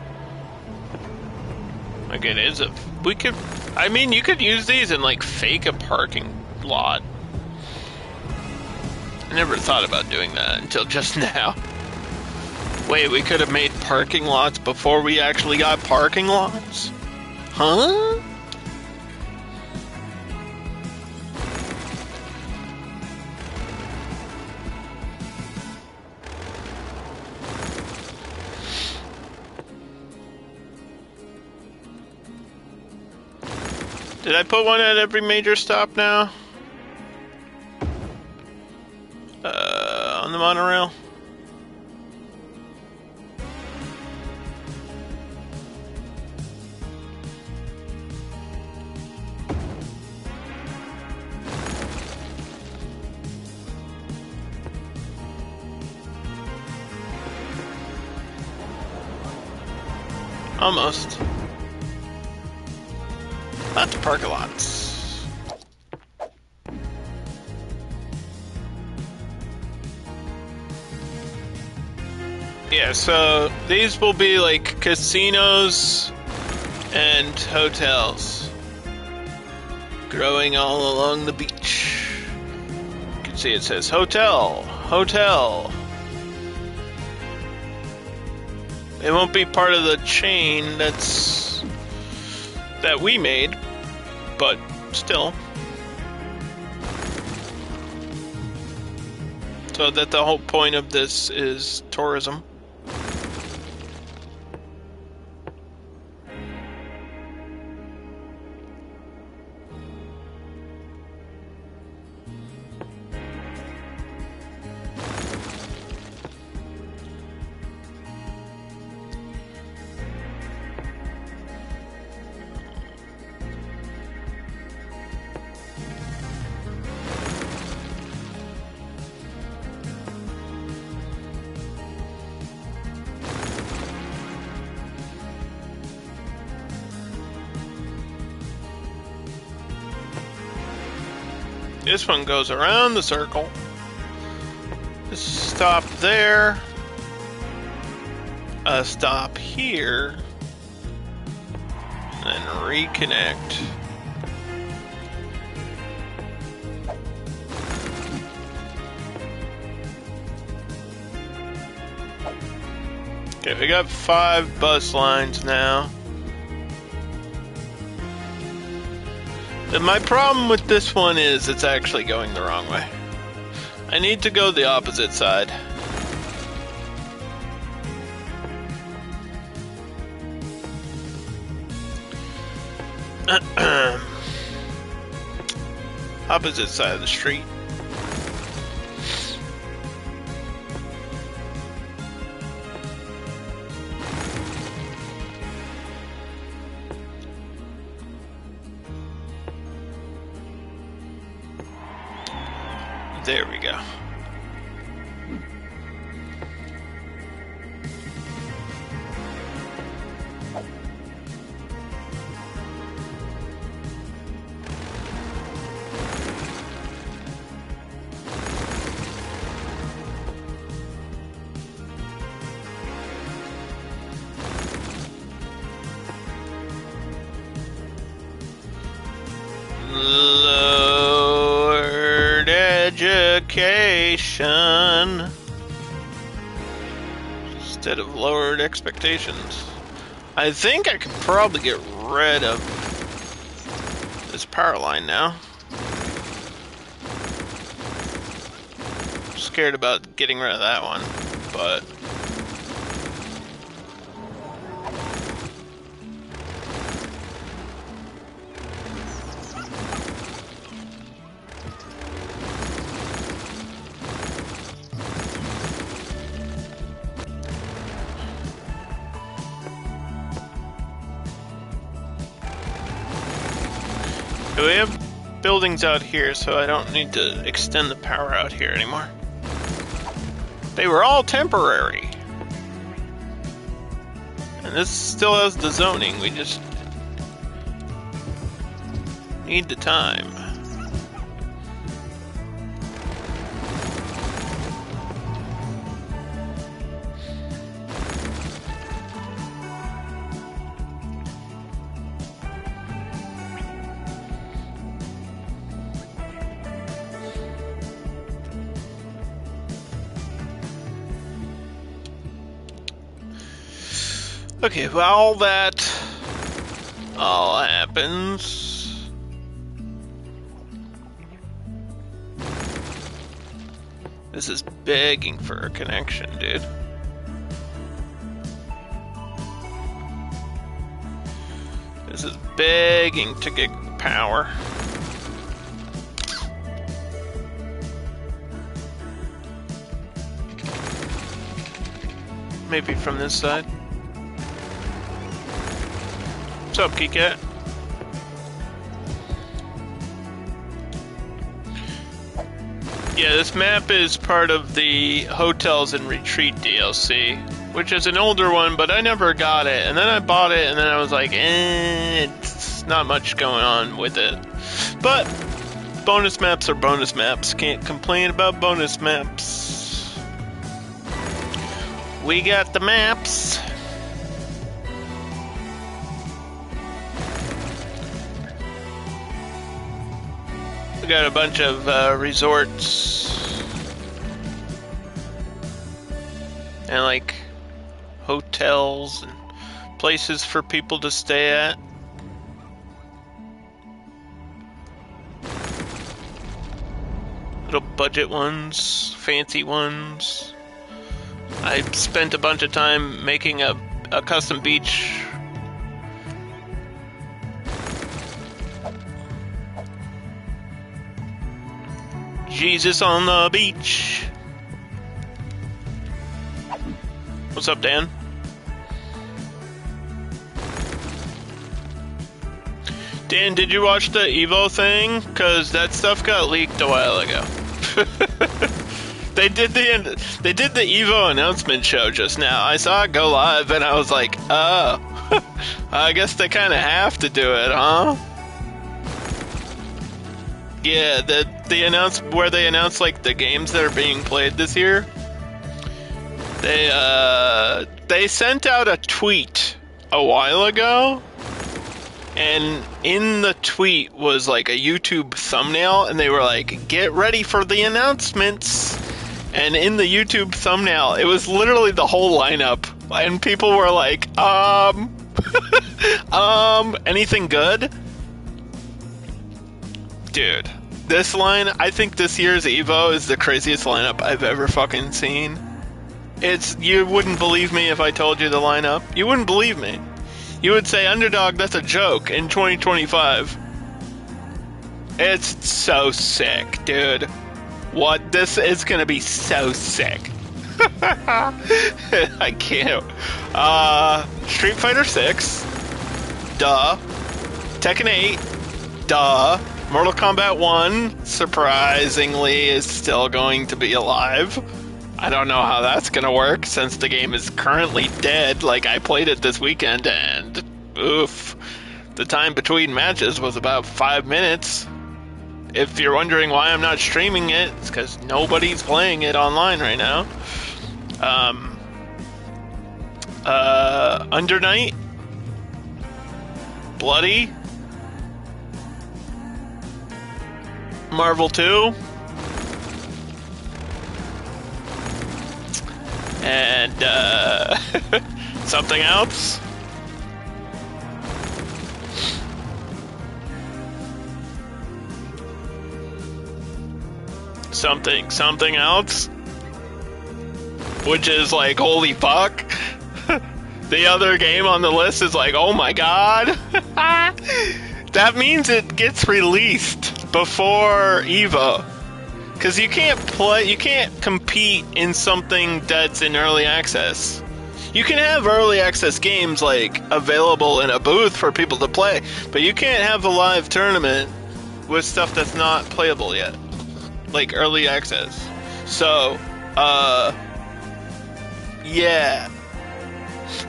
Like it is we could, I mean, you could use these and like fake a parking lot. I never thought about doing that until just now. Wait, we could have made parking lots before we actually got parking lots? Huh? Did I put one at every major stop now? On the monorail? Almost. Lots of parking lots. Yeah, so these will be like casinos and hotels growing all along the beach. You can see it says hotel, hotel. It won't be part of the chain that we made, but still. So that the whole point of this is tourism. This one goes around the circle. Just stop there. Stop here. And reconnect. Okay, we got 5 bus lines now. My problem with this one is it's actually going the wrong way. I need to go the opposite side. Opposite side of the street. There we go. Lowered education instead of lowered expectations. I think I can probably get rid of this power line now. I'm scared about getting rid of that one, but we have buildings out here, so I don't need to extend the power out here anymore. They were all temporary. And this still has the zoning, we just need the time. Okay, while that all happens, this is begging for a connection, dude. This is begging to get power. Maybe from this side. What's up, Keycat? Yeah, this map is part of the Hotels and Retreat DLC. which is an older one, but I never got it. And then I bought it, and then I was like, it's not much going on with it. But bonus maps are bonus maps. Can't complain about bonus maps. We got the maps. We got a bunch of resorts and like hotels and places for people to stay at. Little budget ones, fancy ones. I spent a bunch of time making a custom beach. Jesus on the beach. What's up, Dan? Dan, did you watch the Evo thing? Because that stuff got leaked a while ago. They did the Evo announcement show just now. I saw it go live, and I was like, oh, I guess they kind of have to do it, huh? Yeah, they announced like the games that are being played this year. They sent out a tweet a while ago, and in the tweet was like a YouTube thumbnail, and they were like, "Get ready for the announcements." And in the YouTube thumbnail, it was literally the whole lineup, and people were like, anything good? Dude, this line, I think this year's Evo is the craziest lineup I've ever fucking seen. You wouldn't believe me if I told you the lineup. You wouldn't believe me. You would say, Underdog, that's a joke in 2025. It's so sick, dude. What? This is gonna be so sick. I can't. Street Fighter 6. Duh. Tekken 8. Duh. Mortal Kombat 1, surprisingly, is still going to be alive. I don't know how that's gonna work, since the game is currently dead. Like, I played it this weekend, and oof. The time between matches was about 5 minutes. If you're wondering why I'm not streaming it, it's because nobody's playing it online right now. Under Night. Bloody. Marvel 2. And, something else. Something else. Which is like, holy fuck. The other game on the list is like, oh my god. That means it gets released before Evo. Because you can't compete in something that's in early access. You can have early access games like available in a booth for people to play, but you can't have a live tournament with stuff that's not playable yet. Like early access. So, yeah.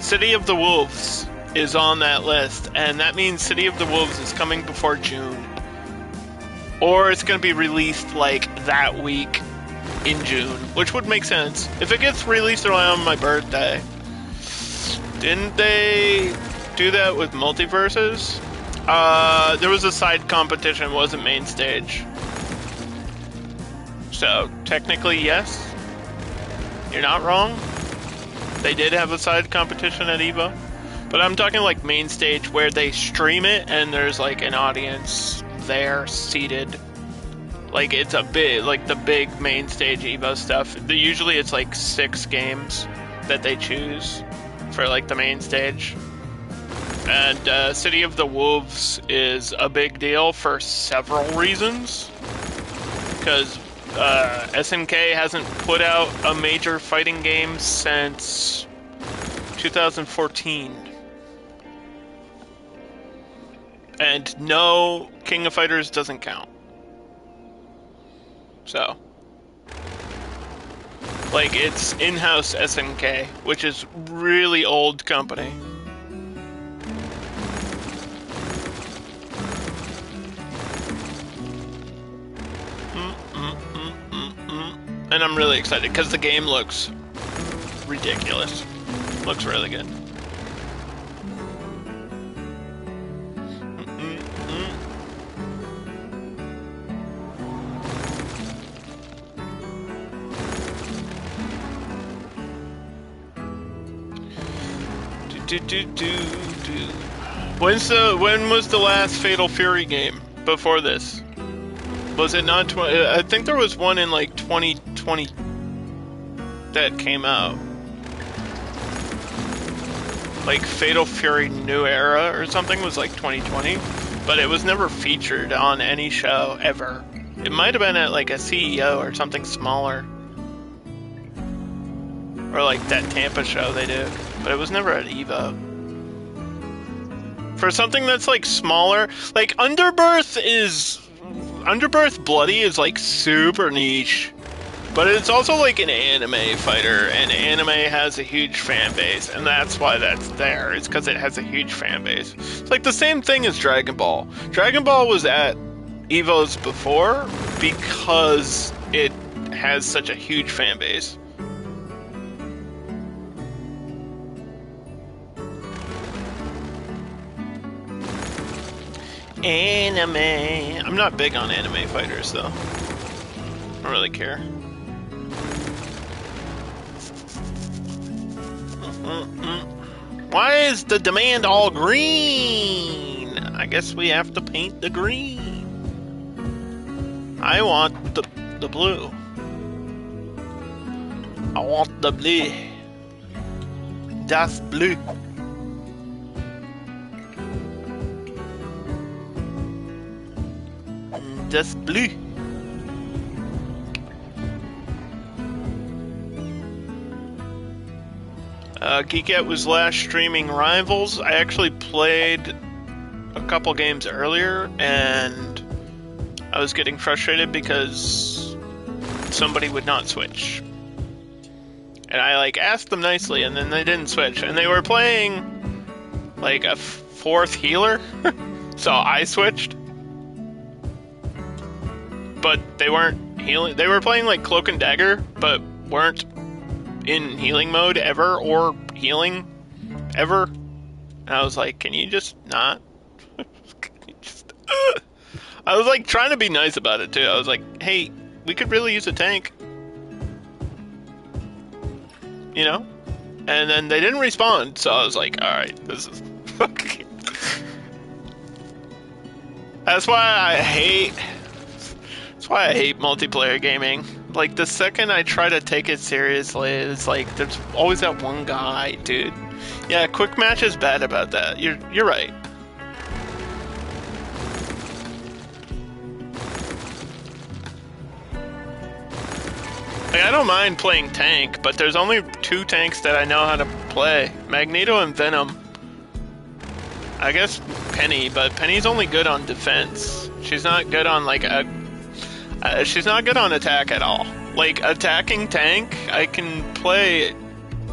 City of the Wolves is on that list, and that means City of the Wolves is coming before June. Or it's going to be released like that week in June, which would make sense. If it gets released around my birthday. Didn't they do that with Multiverses? There was a side competition, it wasn't main stage. So, technically, yes. You're not wrong. They did have a side competition at EVO. But I'm talking like main stage where they stream it and there's like an audience there seated. Like it's a big, like the big main stage EVO stuff. Usually it's like 6 games that they choose for like the main stage. And City of the Wolves is a big deal for several reasons. Because SNK hasn't put out a major fighting game since 2014. And no, King of Fighters doesn't count. So. Like, it's in-house SNK, which is really old company. And I'm really excited because the game looks ridiculous. Looks really good. When was the last Fatal Fury game before this? Was it not 20? I think there was one in like 2020 that came out. Like Fatal Fury New Era or something was like 2020, but it was never featured on any show ever. It might have been at like a CEO or something smaller. Or like that Tampa show they did, but it was never at EVO. For something that's like smaller, like Underbirth Bloody is like super niche, but it's also like an anime fighter, and anime has a huge fan base, and that's why that's there. It's because it has a huge fan base. It's like the same thing as Dragon Ball. Dragon Ball was at EVOs before because it has such a huge fan base. Anime. I'm not big on anime fighters, though. I don't really care. Why is the demand all green? I guess we have to paint the green. I want the blue. I want the blue. Das blue. Das blue. Geekette was last streaming Rivals. I actually played a couple games earlier, and I was getting frustrated because somebody would not switch. And I like asked them nicely, and then they didn't switch. And they were playing like a fourth healer, so I switched. But they weren't healing. They were playing like Cloak and Dagger, but weren't in healing mode ever, or healing ever. And I was like, can you just not? I was like trying to be nice about it too. I was like, hey, we could really use a tank. You know? And then they didn't respond, so I was like, alright, this is fucking... That's why I hate multiplayer gaming. Like, the second I try to take it seriously, it's like, there's always that one guy, dude. Yeah, quick match is bad about that. You're right. Like, I don't mind playing tank, but there's only two tanks that I know how to play. Magneto and Venom. I guess Penny, but Penny's only good on defense. She's not good on, like, she's not good on attack at all. Like, attacking tank, I can play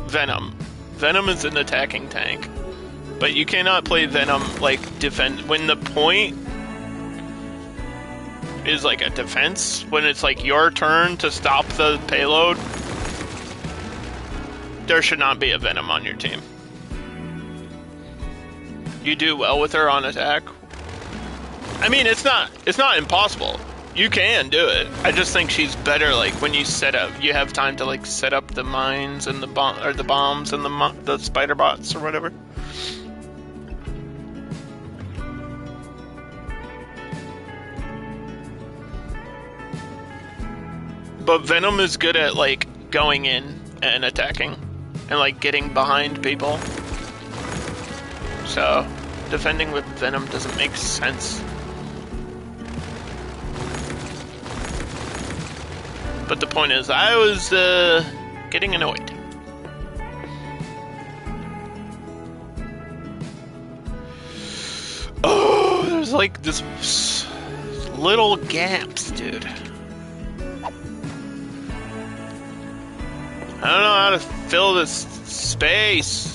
Venom. Venom is an attacking tank. But you cannot play Venom, like, defend... When the point is, like, a defense, when it's, like, your turn to stop the payload, there should not be a Venom on your team. You do well with her on attack. I mean, it's not impossible. You can do it. I just think she's better, like, when you set up. You have time to, like, set up the mines and the bombs and the spider bots or whatever. But Venom is good at, like, going in and attacking and, like, getting behind people. So, defending with Venom doesn't make sense. But the point is, I was getting annoyed. Oh, there's like this little gaps, dude. I don't know how to fill this space.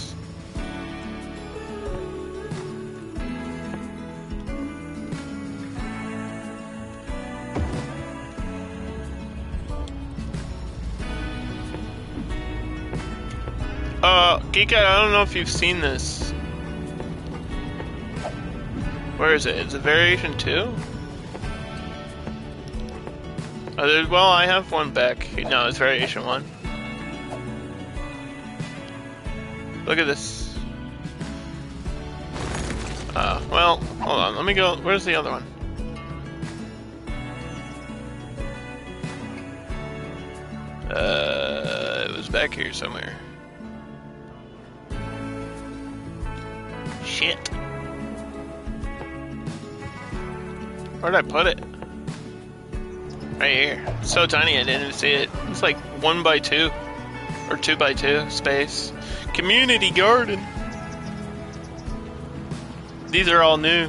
Geeka, I don't know if you've seen this. Where is it? Is it variation 2? Oh, well, I have one back. No, it's variation 1. Look at this. Well, hold on. Let me go. Where's the other one? It was back here somewhere. Shit. Where'd I put it? Right here. It's so tiny I didn't see it. It's like 1x2 or 2x2 space. Community garden. These are all new.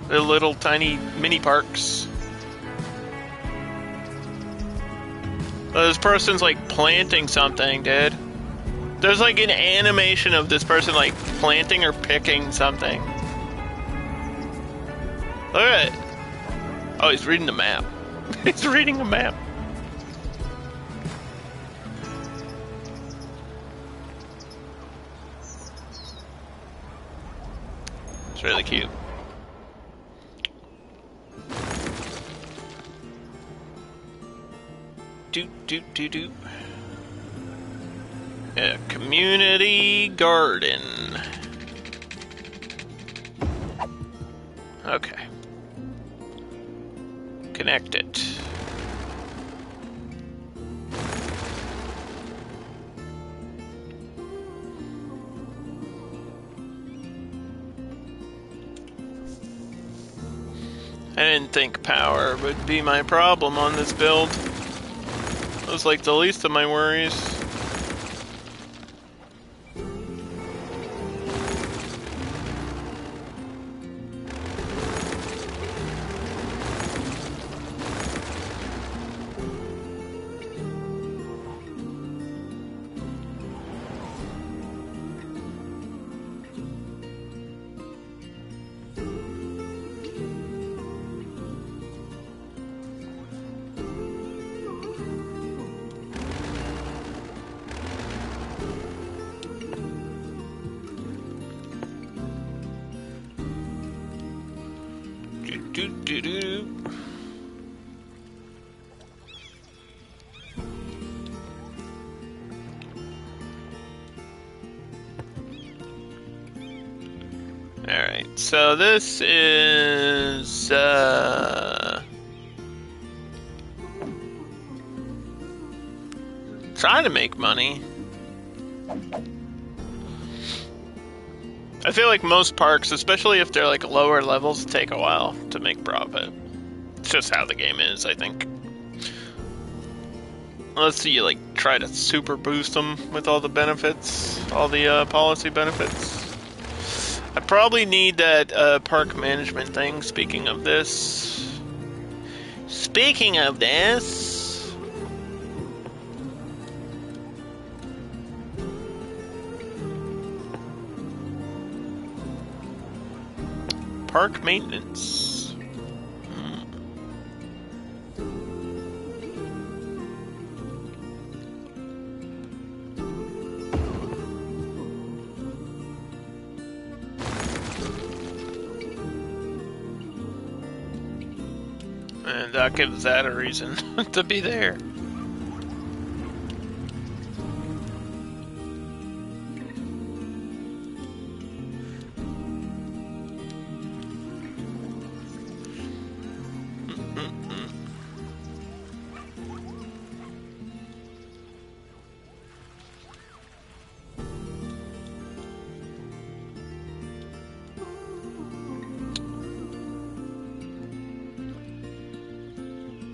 They're little tiny mini parks. Oh, this person's like planting something, dude. There's like an animation of this person like planting or picking something. Look at it. Oh, he's reading the map. He's reading a map. It's really cute. Do. A community garden. Okay. Connect it. I didn't think power would be my problem on this build. It was like the least of my worries. Alright, so this is trying to make money. I feel like most parks, especially if they're like lower levels, take a while to make profit. It's just how the game is, I think. Unless you like try to super boost them with all the benefits, all the policy benefits. I probably need that park management thing. Speaking of this. Park maintenance. And that gives that a reason to be there.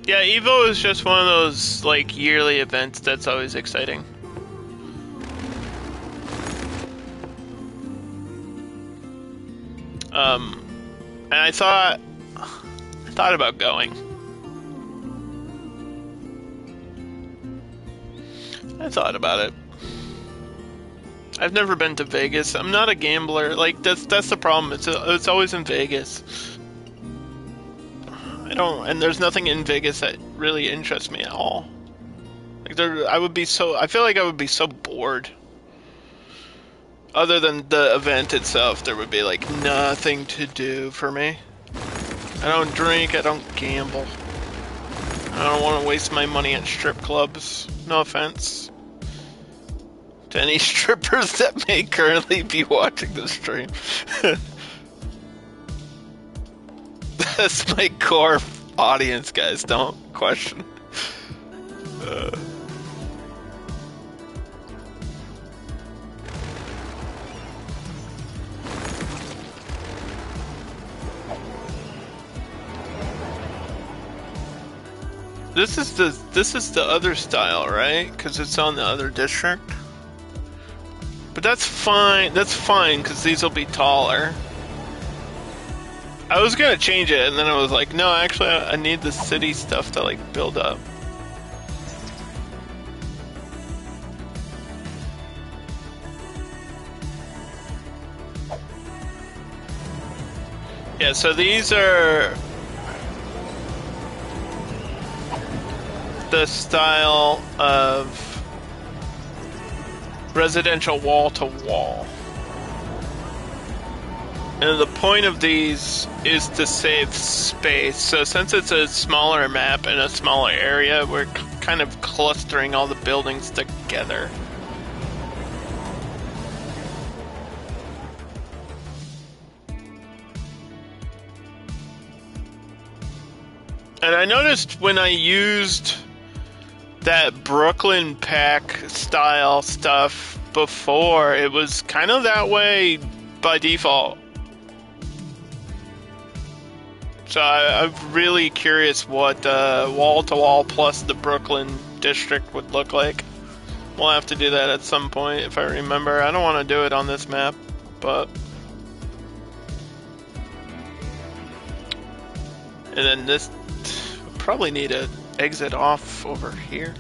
Yeah, Evo is just one of those, like, yearly events that's always exciting. And I thought about going. I thought about it. I've never been to Vegas. I'm not a gambler. Like, that's the problem. It's always in Vegas. And there's nothing in Vegas that really interests me at all. Like, I feel like I would be so bored. Other than the event itself, there would be, like, nothing to do for me. I don't drink, I don't gamble. I don't want to waste my money at strip clubs. No offense to any strippers that may currently be watching the stream. That's my core audience, guys. Don't question. This is the other style, right? Because it's on the other district. But that's fine. That's fine because these will be taller. I was gonna change it, and then I was like, no, actually, I need the city stuff to like build up. Yeah, so these are the style of residential wall-to-wall. And the point of these is to save space. So since it's a smaller map and a smaller area, we're kind of clustering all the buildings together. And I noticed when I used that Brooklyn pack style stuff before, it was kind of that way by default. So I'm really curious what wall-to-wall plus the Brooklyn district would look like. We'll have to do that at some point if I remember. I don't want to do it on this map, but... And then this... We'll probably need to exit off over here.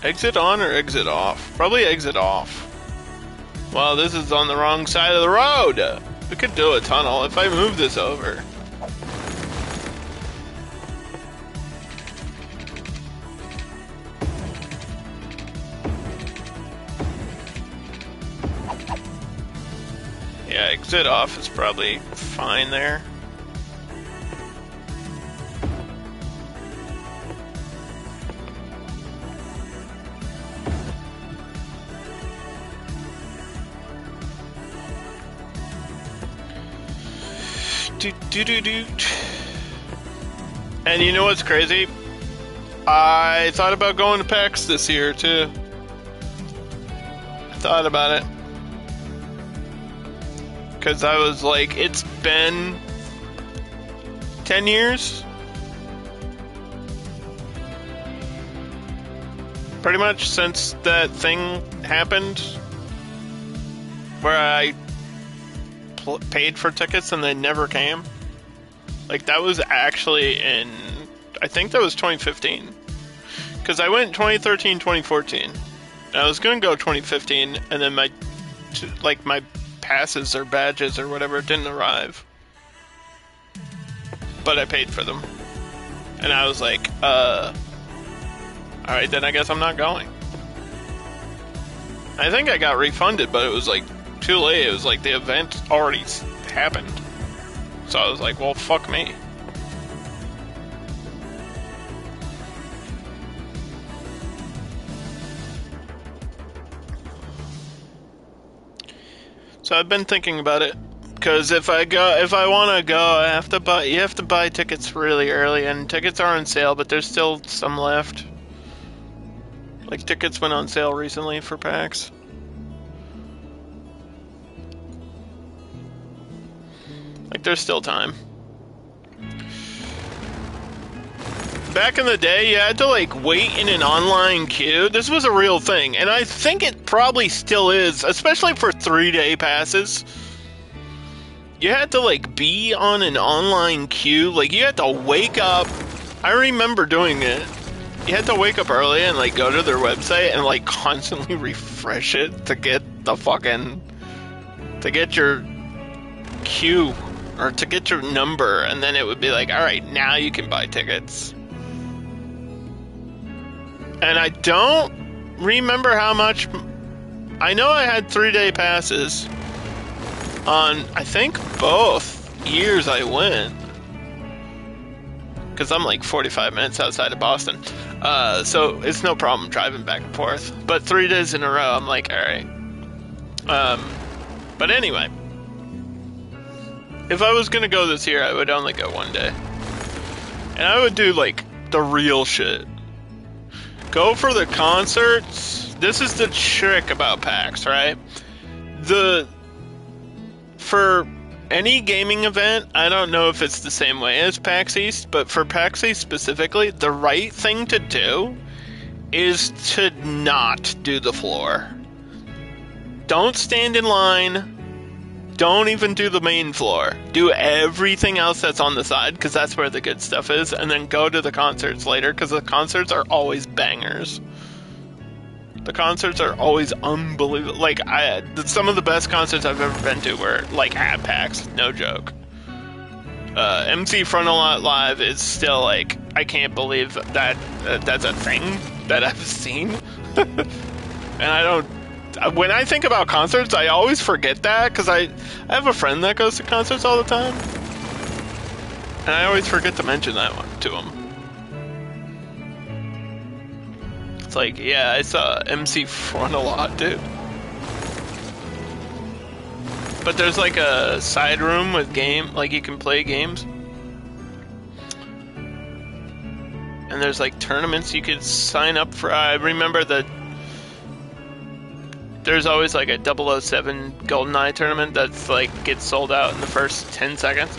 Exit on or exit off? Probably exit off. Well, this is on the wrong side of the road. We could do a tunnel if I move this over. Yeah, exit off is probably fine there. And you know what's crazy? I thought about going to PAX this year too. I thought about it. Because I was like, it's been 10 years? Pretty much since that thing happened where I paid for tickets and they never came. Like, that was actually in, I think that was 2015. Because I went 2013, 2014. And I was going to go 2015, and then my passes or badges or whatever didn't arrive. But I paid for them. And I was like, alright, then I guess I'm not going. I think I got refunded, but it was like too late. It was like the event already happened. So I was like, well, fuck me. So I've been thinking about it, because if I want to go, you have to buy tickets really early, and tickets are on sale, but there's still some left. Like, tickets went on sale recently for PAX. Like, there's still time. Back in the day, you had to, like, wait in an online queue. This was a real thing, and I think it probably still is, especially for 3-day passes. you had to like be on an online queue. Like you had to wake up. I remember doing it. You had to wake up early and like go to their website and like constantly refresh it to get your queue or to get your number, and then it would be like, all right, now you can buy tickets. And I don't remember how much. I know I had 3-day passes on, I think, both years I went. Because I'm like 45 minutes outside of Boston. So it's no problem driving back and forth. But 3 days in a row, I'm like, alright. But anyway. If I was going to go this year, I would only go one day. And I would do like the real shit. Go for the concerts. This is the trick about PAX, right? For any gaming event, I don't know if it's the same way as PAX East, but for PAX East specifically, the right thing to do is to not do the floor. Don't stand in line. Don't even do the main floor. Do everything else that's on the side, because that's where the good stuff is, and then go to the concerts later, because the concerts are always bangers. The concerts are always unbelievable. Like, some of the best concerts I've ever been to were, like, at PAX. No joke. MC Frontalot Live is still, like, I can't believe that that's a thing that I've seen. And I don't... When I think about concerts, I always forget that, because I have a friend that goes to concerts all the time. And I always forget to mention that one to him. It's like, yeah, I saw MC Frontalot, dude. But there's like a side room with like you can play games. And there's like tournaments you could sign up for. I remember there's always like a 007 GoldenEye tournament that's like gets sold out in the first 10 seconds.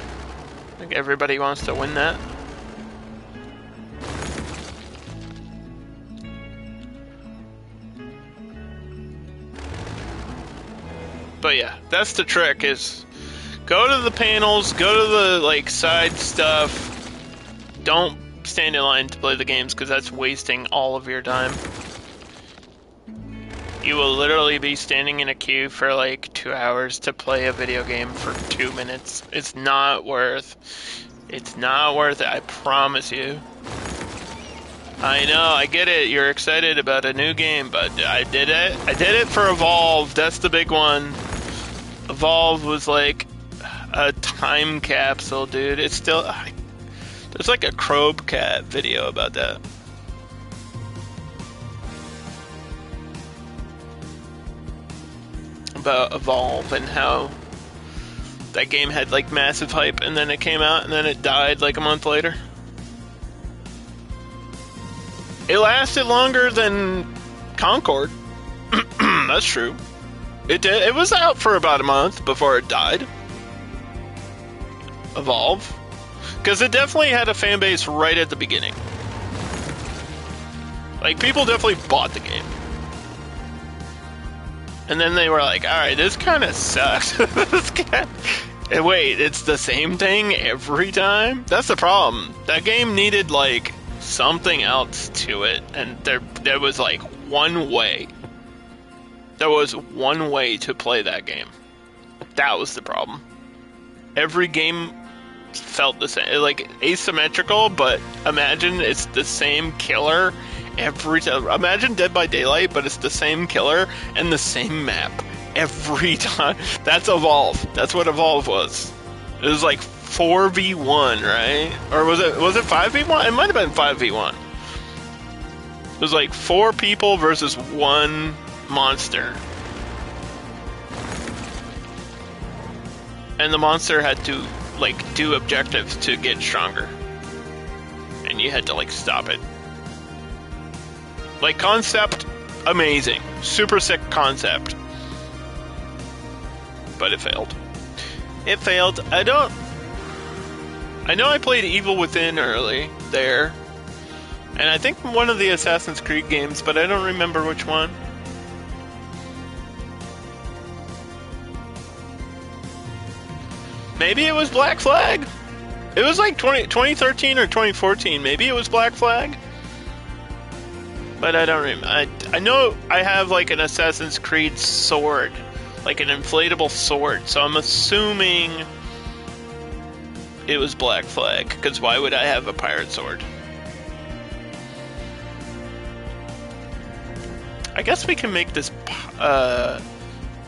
Like everybody wants to win that. But yeah, that's the trick, is go to the panels, go to the like side stuff. Don't stand in line to play the games, because that's wasting all of your time. You will literally be standing in a queue for like 2 hours to play a video game for 2 minutes. It's not worth it, I promise you. I know, I get it, you're excited about a new game, but I did it for Evolve, that's the big one. Evolve was like a time capsule, dude. It's still... there's like a Crowbcat video about that. About Evolve and how that game had like massive hype, and then it came out and then it died like a month later. It lasted longer than Concord. That's true. It did. It was out for about a month before it died. Evolve. Because it definitely had a fan base right at the beginning. Like, people definitely bought the game. And then they were like, alright, this kind of sucks. Wait, it's the same thing every time? That's the problem. That game needed, like, something else to it. And there was, like, one way. There was one way to play that game. That was the problem. Every game felt the same, like asymmetrical, but imagine it's the same killer every time. Imagine Dead by Daylight, but it's the same killer and the same map every time. That's Evolve. That's what Evolve was. It was like 4v1, right? Or was it 5v1? It might have been 5v1. It was like 4 people versus 1 monster. And the monster had to like do objectives to get stronger. And you had to like stop it. Like concept, amazing. Super sick concept. But it failed. It failed. I know I played Evil Within early there. And I think one of the Assassin's Creed games, but I don't remember which one. Maybe it was Black Flag. It was like 2013 or 2014. Maybe it was Black Flag. But I don't remember. I know I have like an Assassin's Creed sword, like an inflatable sword. So I'm assuming it was Black Flag, because why would I have a pirate sword? I guess we can make this,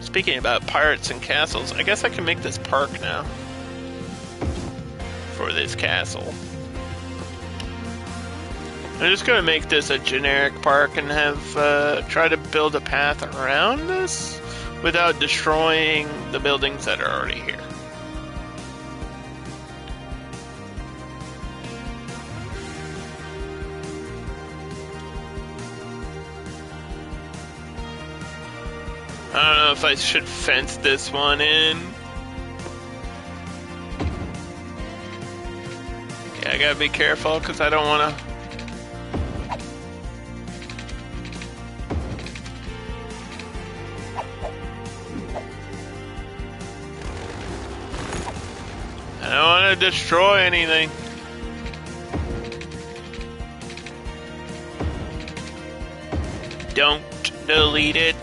speaking about pirates and castles, I guess I can make this park now. For this castle. I'm just gonna make this a generic park and have, try to build a path around this without destroying the buildings that are already here. I don't know if I should fence this one in. Okay, I gotta be careful because I don't want to. I don't want to destroy anything. Don't delete it.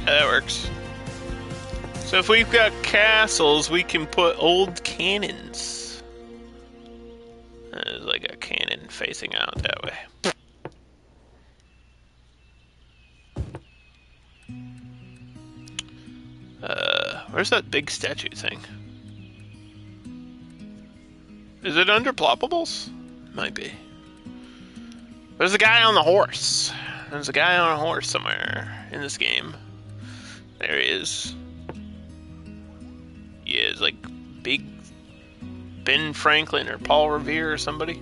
That works. So if we've got castles, we can put old cannons. There's like a cannon facing out that way. Where's that big statue thing? Is it under ploppables? Might be. There's a guy on the horse. There's a guy on a horse somewhere in this game. There he is. Yeah, it's like big Ben Franklin or Paul Revere or somebody.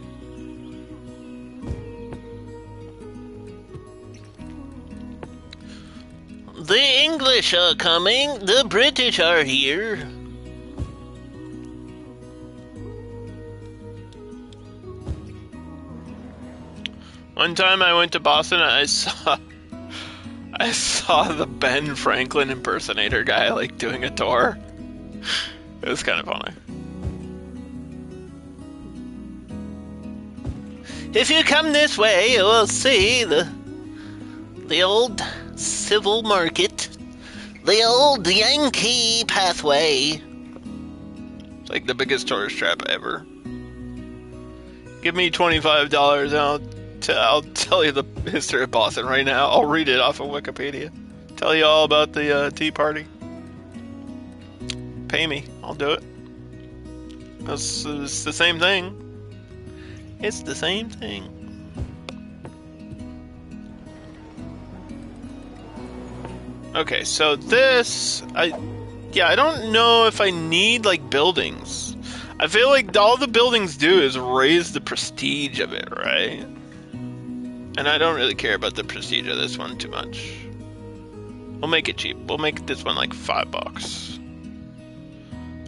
The English are coming. The British are here. One time I went to Boston and I saw the Ben Franklin impersonator guy like doing a tour. It was kind of funny. If you come this way, you will see the old civil market, the old Yankee pathway. It's like the biggest tourist trap ever. Give me $25 and I'll tell you the history of Boston right now. I'll read it off of Wikipedia. Tell you all about the Tea Party. Pay me. I'll do it. It's the same thing. It's the same thing. Okay, so this... I don't know if I need, like, buildings. I feel like all the buildings do is raise the prestige of it, right? And I don't really care about the prestige of this one too much. We'll make it cheap. We'll make this one like $5.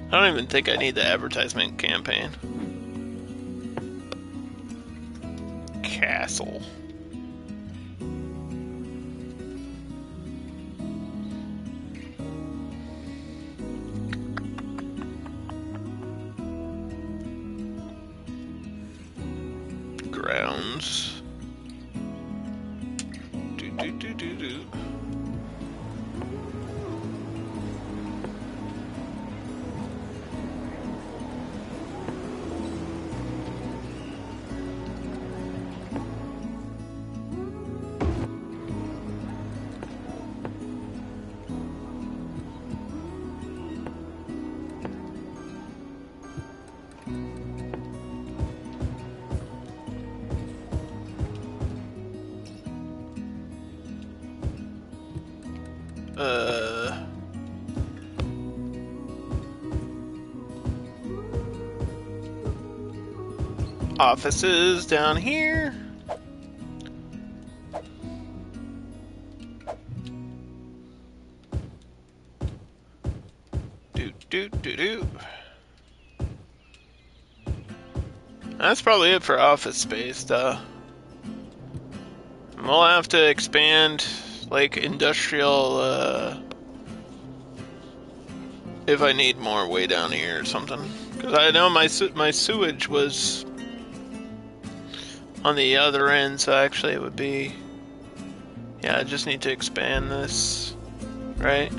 I don't even think I need the advertisement campaign. Castle. Grounds. Do. Offices down here. Do. That's probably it for office space, though. We'll have to expand, like, industrial, if I need more way down here or something. Because I know my sewage was on the other end, so actually it would be... Yeah, I just need to expand this, right?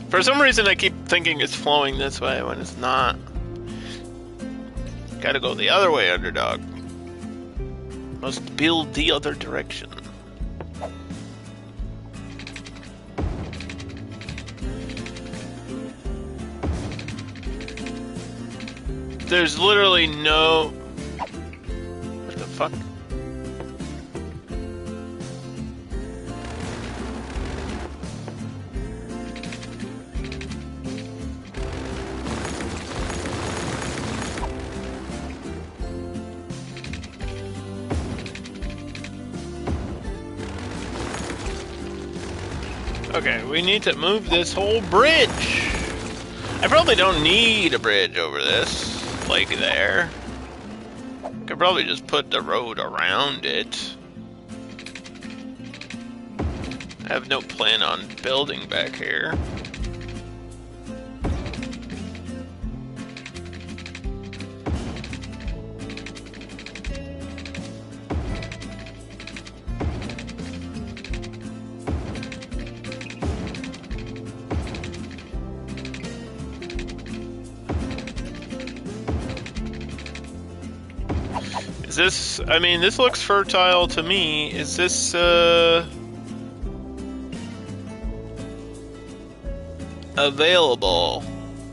For some reason I keep thinking it's flowing this way when it's not. Gotta go the other way, Underdog. Must build the other direction. There's literally no... What the fuck? Okay, we need to move this whole bridge. I probably don't need a bridge over this, like there. Could probably just put the road around it. I have no plan on building back here. Is this, I mean, this looks fertile to me. Is this, available?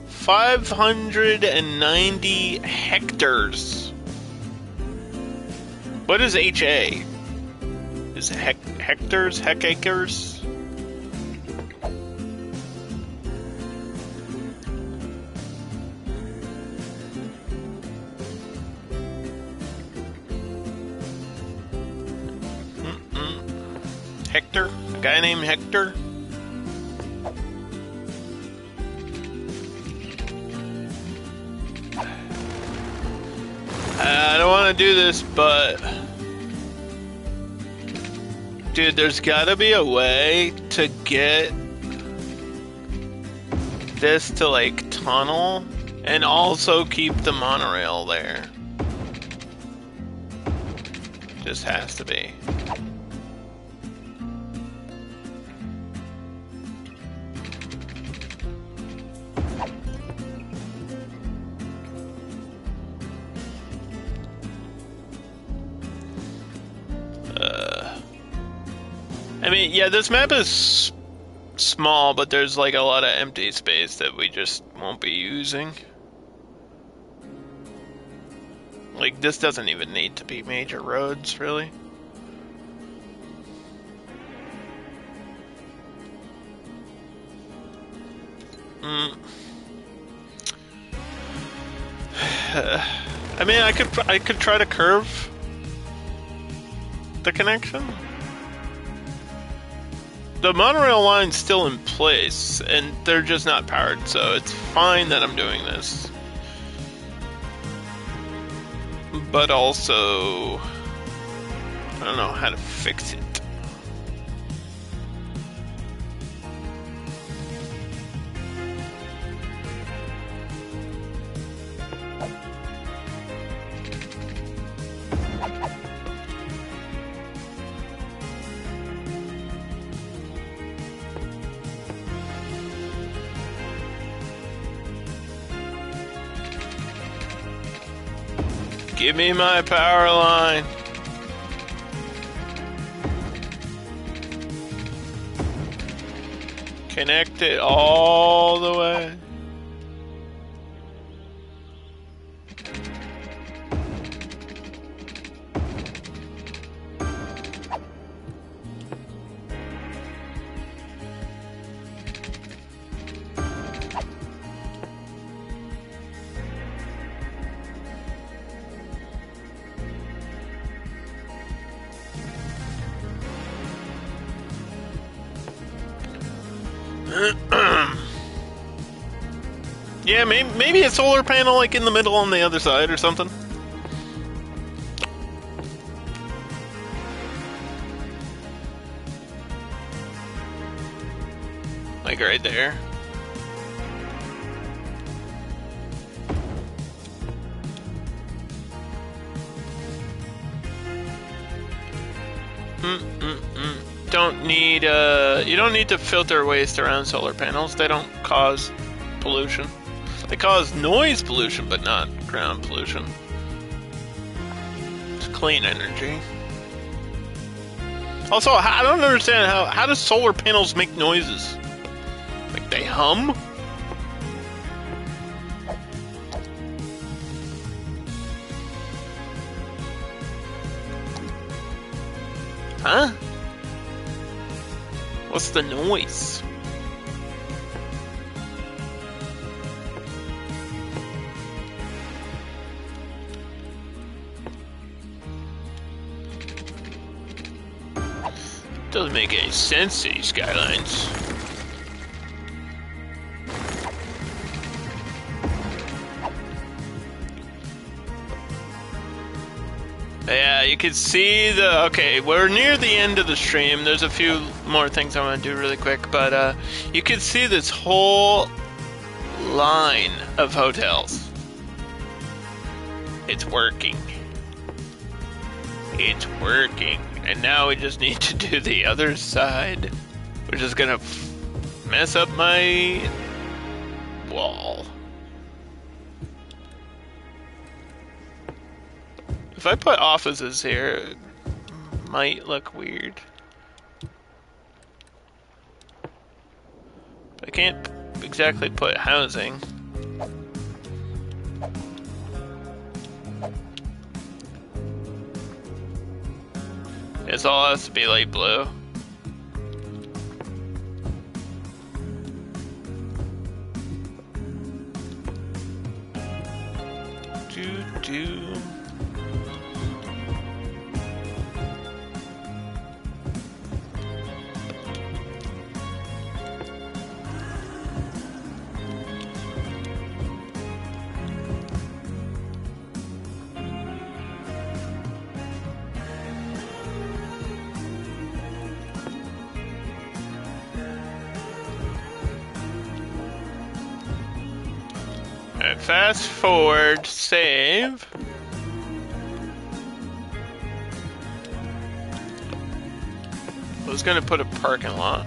590 hectares. What is HA? Is it hectares? Hecacres? Hector? A guy named Hector? I don't want to do this, but... Dude, there's gotta be a way to get this to, like, tunnel and also keep the monorail there. Just has to be. I mean, yeah, this map is small, but there's like a lot of empty space that we just won't be using. Like, this doesn't even need to be major roads, really. I mean, I could try to curve the connection. The monorail line's still in place, and they're just not powered, so it's fine that I'm doing this. But also, I don't know how to fix it. Give me my power line. Connect it all the way. Yeah, maybe a solar panel like in the middle on the other side or something. Like right there. Don't need, you don't need to filter waste around solar panels. They don't cause pollution. They cause noise pollution, but not ground pollution. It's clean energy. Also, I don't understand how do solar panels make noises? Like they hum? Huh? What's the noise? Doesn't make any sense, these Skylines. Yeah, you can see the... Okay, we're near the end of the stream. There's a few more things I want to do really quick, but you can see this whole line of hotels. It's working. It's working. And now we just need to do the other side, which is gonna mess up my wall. If I put offices here, it might look weird. I can't exactly put housing. It all has to be light blue. Do. Fast forward, save. I was gonna put a parking lot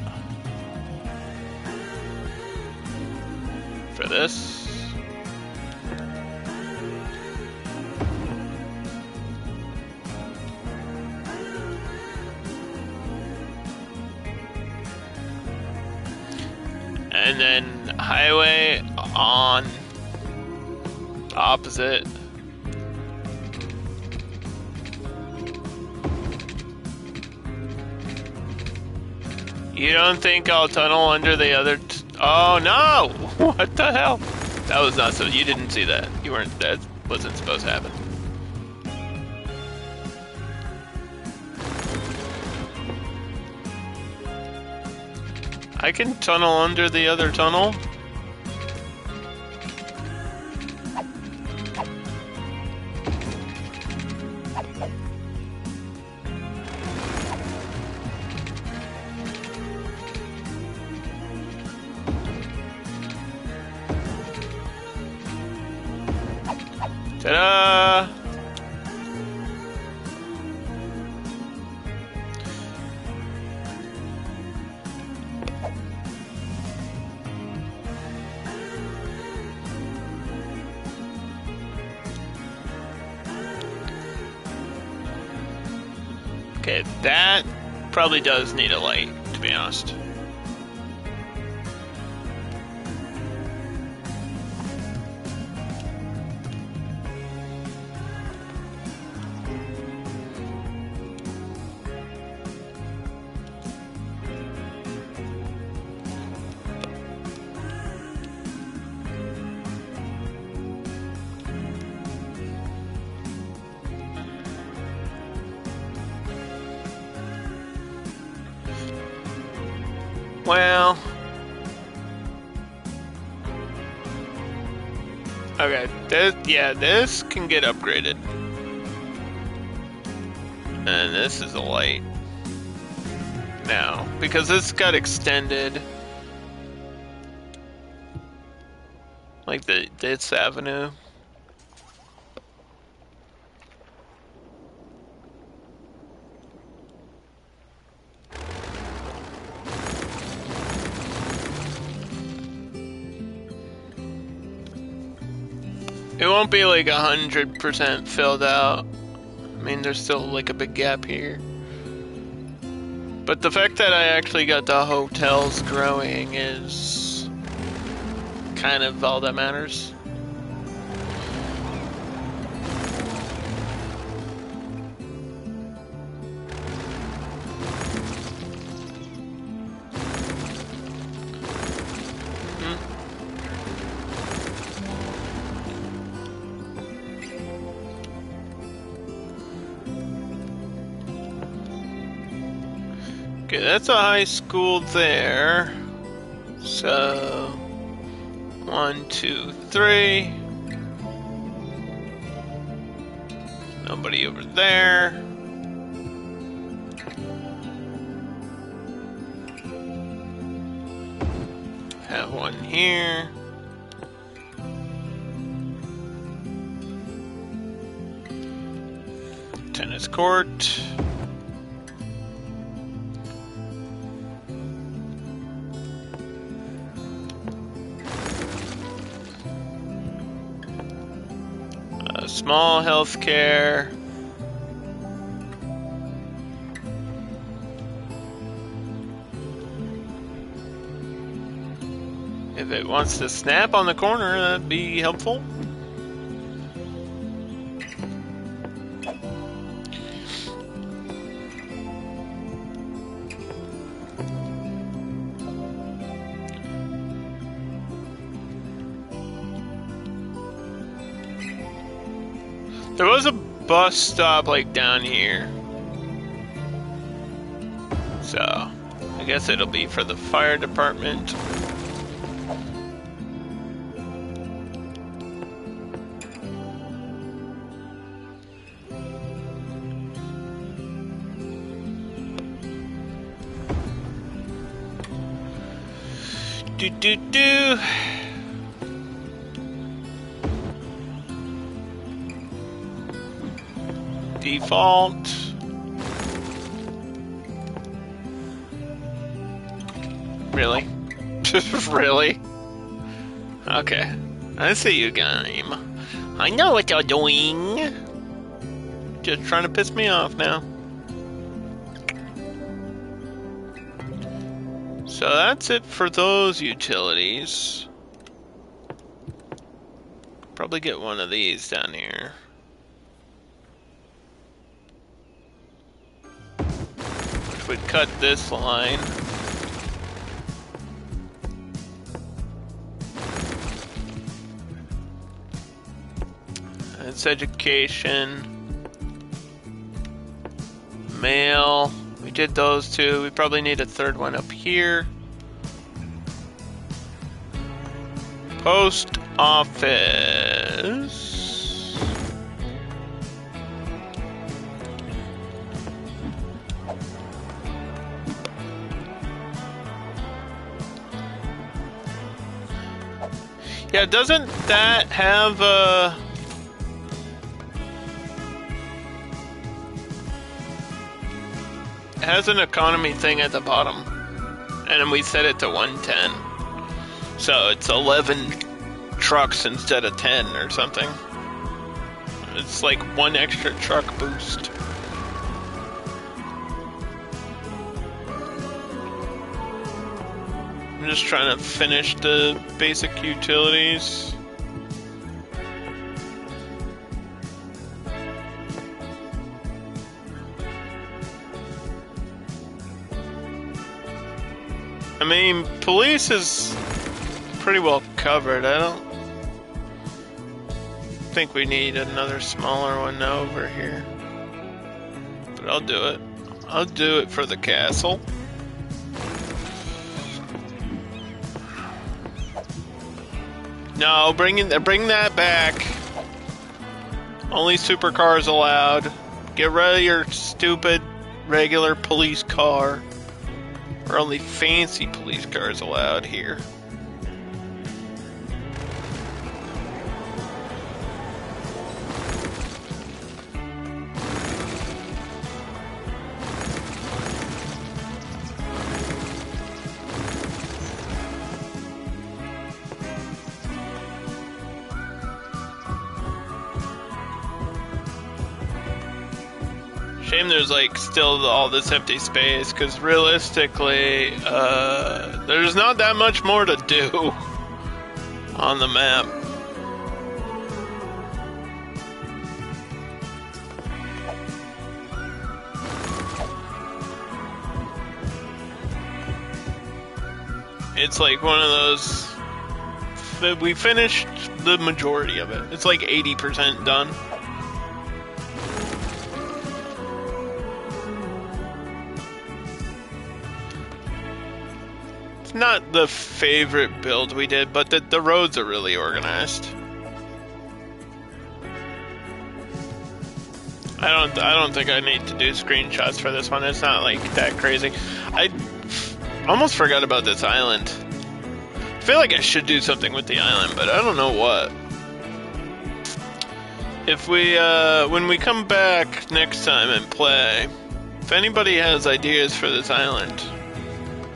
for this. And then highway on opposite. You don't think I'll tunnel under the other oh no! What the hell? That was not so. You didn't see that. You weren't. That wasn't supposed to happen. I can tunnel under the other tunnel. Ta-da! Okay, that probably does need a light, to be honest. Well, okay, this can get upgraded. And this is a light now, because this got extended. Like this avenue. It won't be like 100% filled out. I mean, there's still like a big gap here. But the fact that I actually got the hotels growing is kind of all that matters. Okay, that's a high school there. So, 1, 2, 3. Nobody over there. Have one here. Tennis court. Small healthcare. If it wants to snap on the corner, that'd be helpful. There was a bus stop like down here. So, I guess it'll be for the fire department. Do. Default. Really? Really? Okay. I see you, game. I know what you're doing. Just trying to piss me off now. So that's it for those utilities. Probably get one of these down here. Which would cut this line. It's education. Mail. We did those two. We probably need a third one up here. Post office. Yeah, doesn't that have a... It has an economy thing at the bottom, and then we set it to 110, so it's 11 trucks instead of 10 or something. It's like one extra truck boost. I'm just trying to finish the basic utilities. I mean, police is pretty well covered. I don't think we need another smaller one over here. But I'll do it. I'll do it for the castle. No, bring that back. Only supercars allowed. Get rid of your stupid regular police car. Or only fancy police cars allowed here. shame there's like still all this empty space, because realistically, there's not that much more to do on the map. It's like one of those, we finished the majority of it. It's like 80% done. It's not the favorite build we did, but the roads are really organized. I don't think I need to do screenshots for this one. It's not like that crazy. I almost forgot about this island. I feel like I should do something with the island, but I don't know what. If we, when we come back next time and play, if anybody has ideas for this island,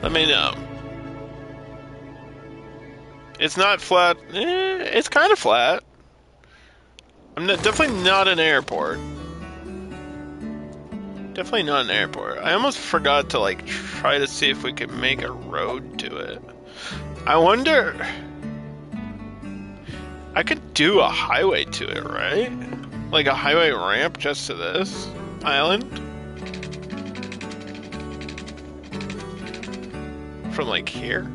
let me know. It's not flat. It's kind of flat. Definitely not an airport. Definitely not an airport. I almost forgot to like try to see if we could make a road to it. I wonder. I could do a highway to it, right? Like a highway ramp just to this island? From like here?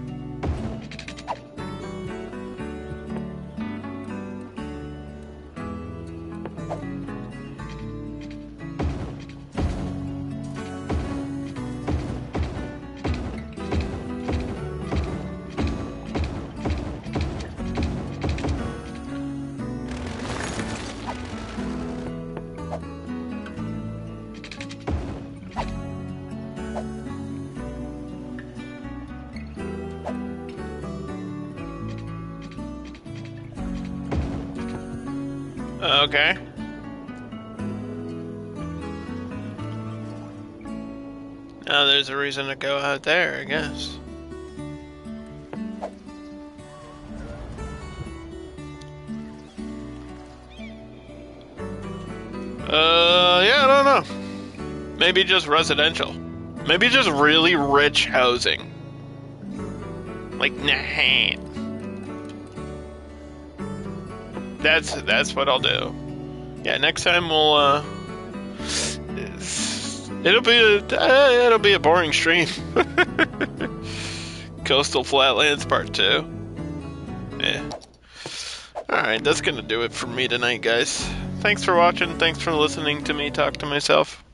Okay. Now there's a reason to go out there, I guess. Yeah, I don't know. Maybe just residential. Maybe just really rich housing. Like, nah. That's what I'll do. Yeah, next time we'll it'll be a boring stream. Coastal Flatlands Part 2. Yeah. Alright, that's gonna do it for me tonight, guys. Thanks for watching, thanks for listening to me talk to myself.